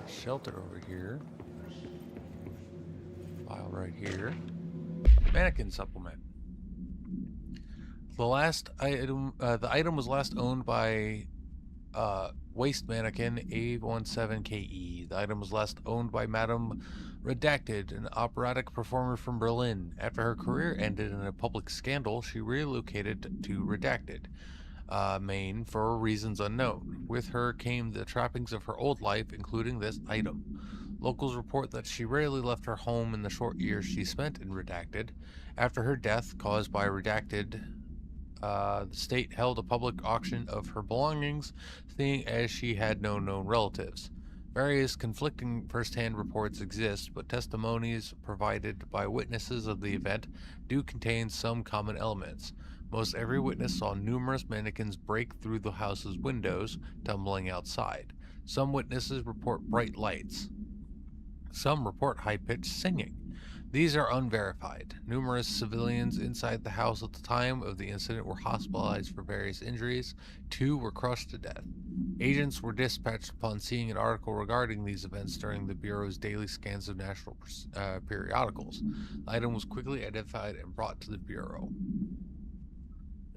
Shelter over here. File right here. Mannequin supplement. The last item, the item was last owned by Waste Mannequin A17KE. The item was last owned by Madame Redacted, an operatic performer from Berlin. After her career ended in a public scandal, she relocated to Redacted, Maine, for reasons unknown. With her came the trappings of her old life, including this item. Locals report that she rarely left her home in the short years she spent in Redacted. After her death, caused by Redacted, the state held a public auction of her belongings, seeing as she had no known relatives. Various conflicting first-hand reports exist, but testimonies provided by witnesses of the event do contain some common elements. Most every witness saw numerous mannequins break through the house's windows, tumbling outside. Some witnesses report bright lights. Some report high-pitched singing. These are unverified. Numerous civilians inside the house at the time of the incident were hospitalized for various injuries. 2 were crushed to death. Agents were dispatched upon seeing an article regarding these events during the Bureau's daily scans of national periodicals. The item was quickly identified and brought to the Bureau.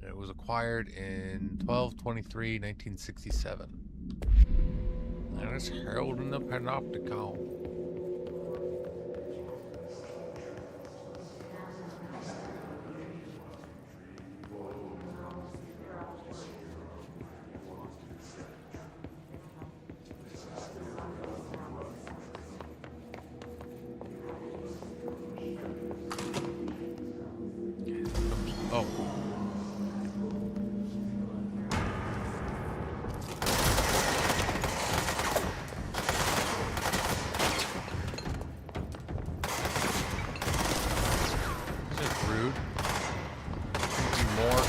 It was acquired in 12/23/1967. And it's held in the Panopticon. Oh. Rude. More.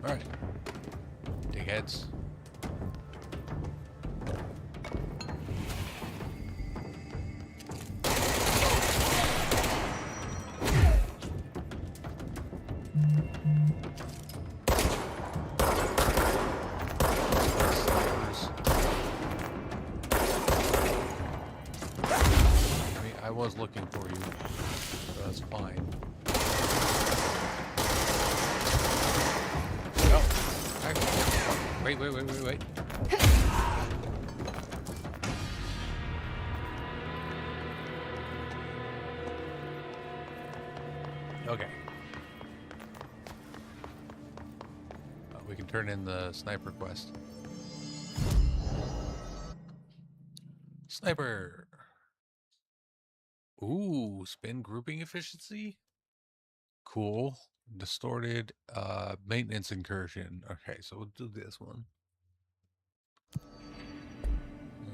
Alright. Dickheads. I was looking for you, so that's fine. Oh, wait. Okay. We can turn in the sniper quest. Sniper! Ooh, spin grouping efficiency? Cool. Distorted maintenance incursion. Okay, so we'll do this one.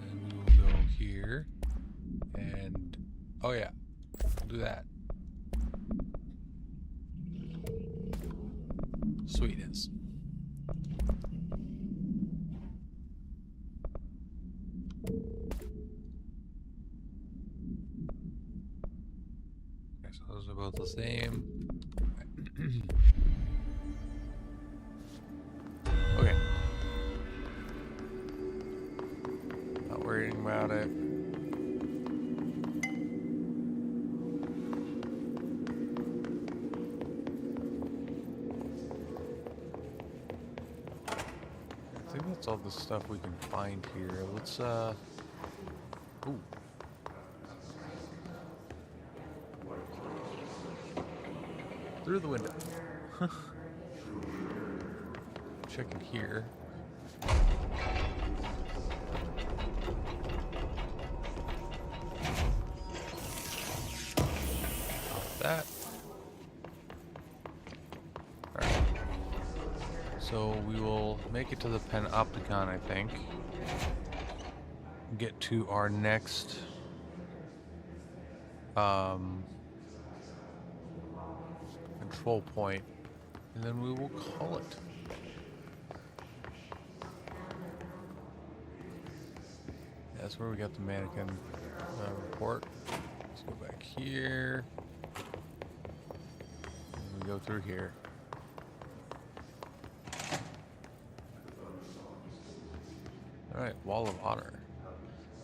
And we will go here. And oh yeah, we'll do that. Sweetness. Okay, so those are both the same. Okay. Not worrying about it. I think that's all the stuff we can find here. Let's ooh. Through the window. Checking here. That. Alright. So we will make it to the Panopticon, I think. Get to our next control point, and then we will call it. That's where we got the mannequin report. Let's go back here. And we go through here. Alright, Wall of Honor.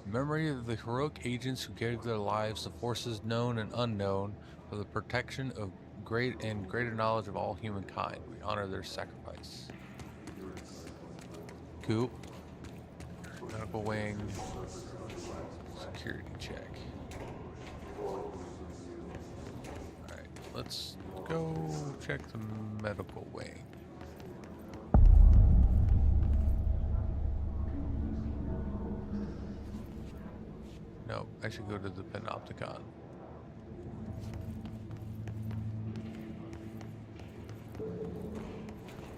Memory of the heroic agents who gave their lives to forces known and unknown for the protection of greater knowledge of all humankind. We honor their sacrifice. Cool. Medical wing. Security check. Alright, let's go check the medical wing. No, I should go to the Panopticon.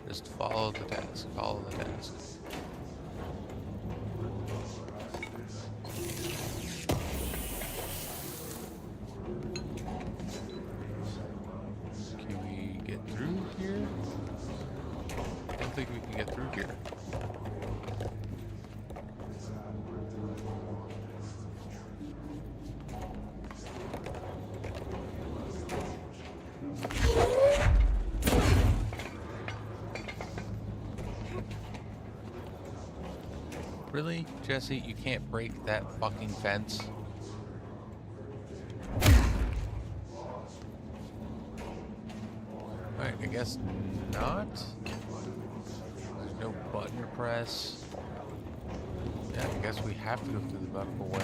Just follow the task, follow the task. Can we get through here? I don't think we can get through here. Really? Jesse, you can't break that fucking fence? Alright, I guess not. There's no button to press. Yeah, I guess we have to go through the medical way.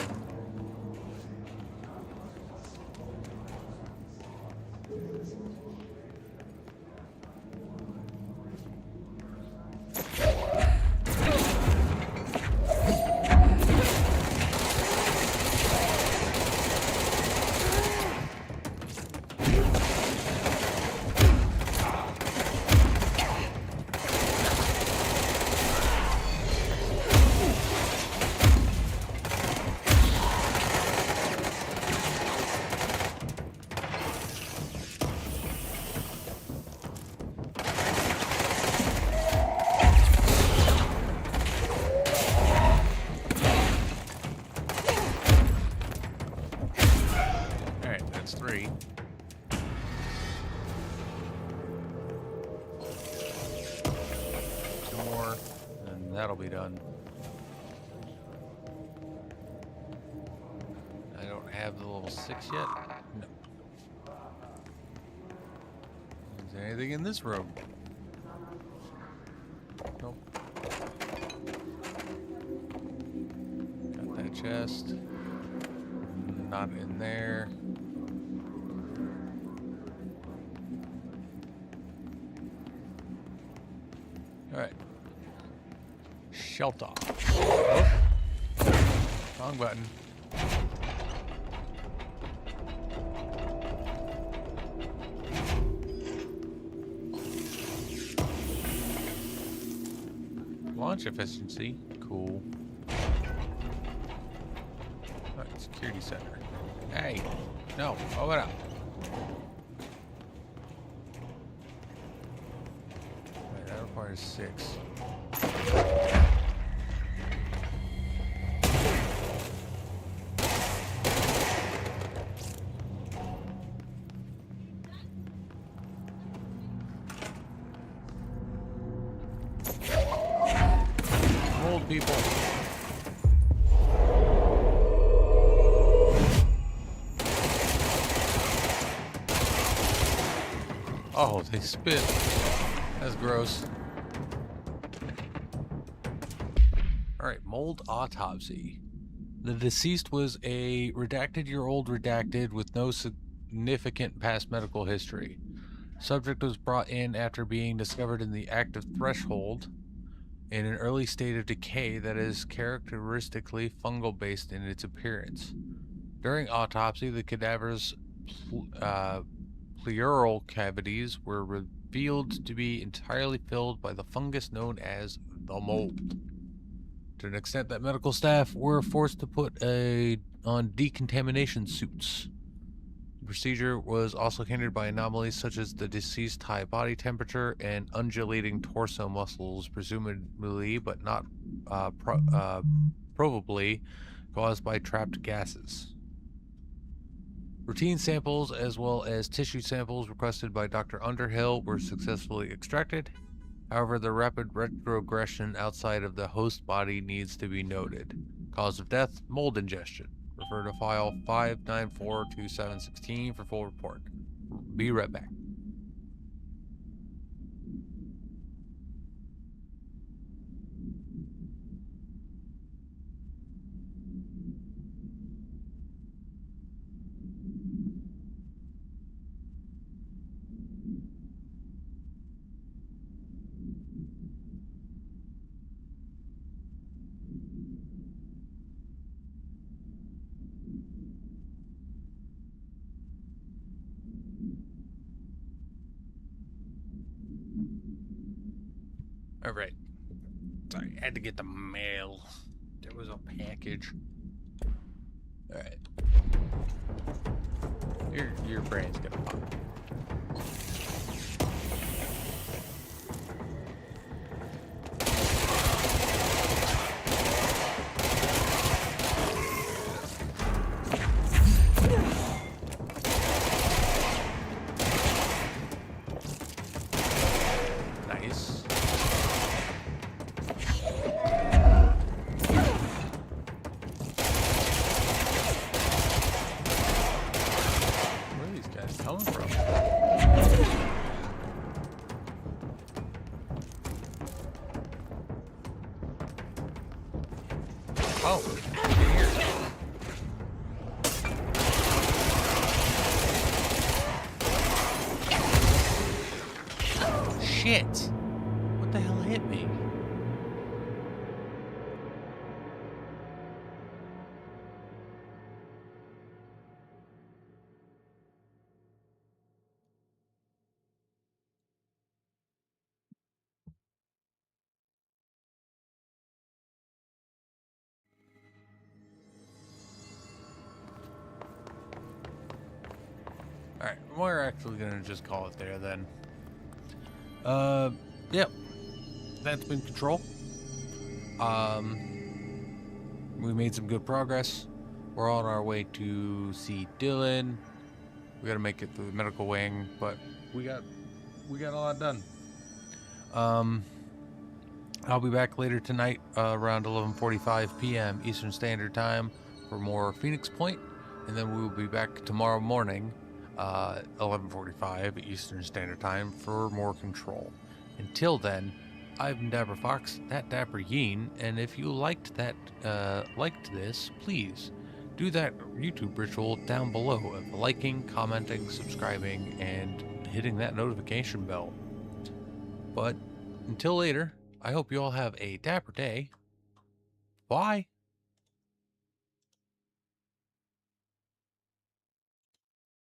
that'll be done. I don't have the level 6 yet. No. Is there anything in this room? Nope. Got that chest. Not in there. Alright. Shelter. Oh. Wrong button. Launch efficiency. Cool. Alright, security center. Hey! No, open up. Wait, that requires 6. Old people. Oh, they spit. That's gross. Alright, mold autopsy. The deceased was a redacted-year-old redacted with no significant past medical history. Subject was brought in after being discovered in the active threshold in an early state of decay that is characteristically fungal-based in its appearance. During autopsy, the cadaver's pleural cavities were revealed to be entirely filled by the fungus known as the mold, to an extent that medical staff were forced to put on decontamination suits. The procedure was also hindered by anomalies such as the deceased's high body temperature and undulating torso muscles, presumably but not probably caused by trapped gases. Routine samples as well as tissue samples requested by Dr. Underhill were successfully extracted. However, the rapid retrogression outside of the host body needs to be noted. Cause of death, mold ingestion. Refer to file 5942716 for full report. Be right back. All right. Sorry, I had to get the mail. There was a package. All right. Your brain's gonna pop. Nice. Where are these guys coming from? Oh, get here. Shit! What the hell hit me? Alright, we're actually gonna just call it there then. Yep. That's been Control. We made some good progress. We're on our way to see Dylan. We gotta make it through the medical wing, but we got a lot done. I'll be back later tonight around 11:45 p.m. Eastern Standard Time for more Phoenix Point, and then we will be back tomorrow morning, 11:45 Eastern Standard Time for more Control. Until then, I've been Dapper Fox, that Dapper Yeen, and if you liked this, please do that YouTube ritual down below of liking, commenting, subscribing, and hitting that notification bell. But until later, I hope you all have a dapper day. Bye.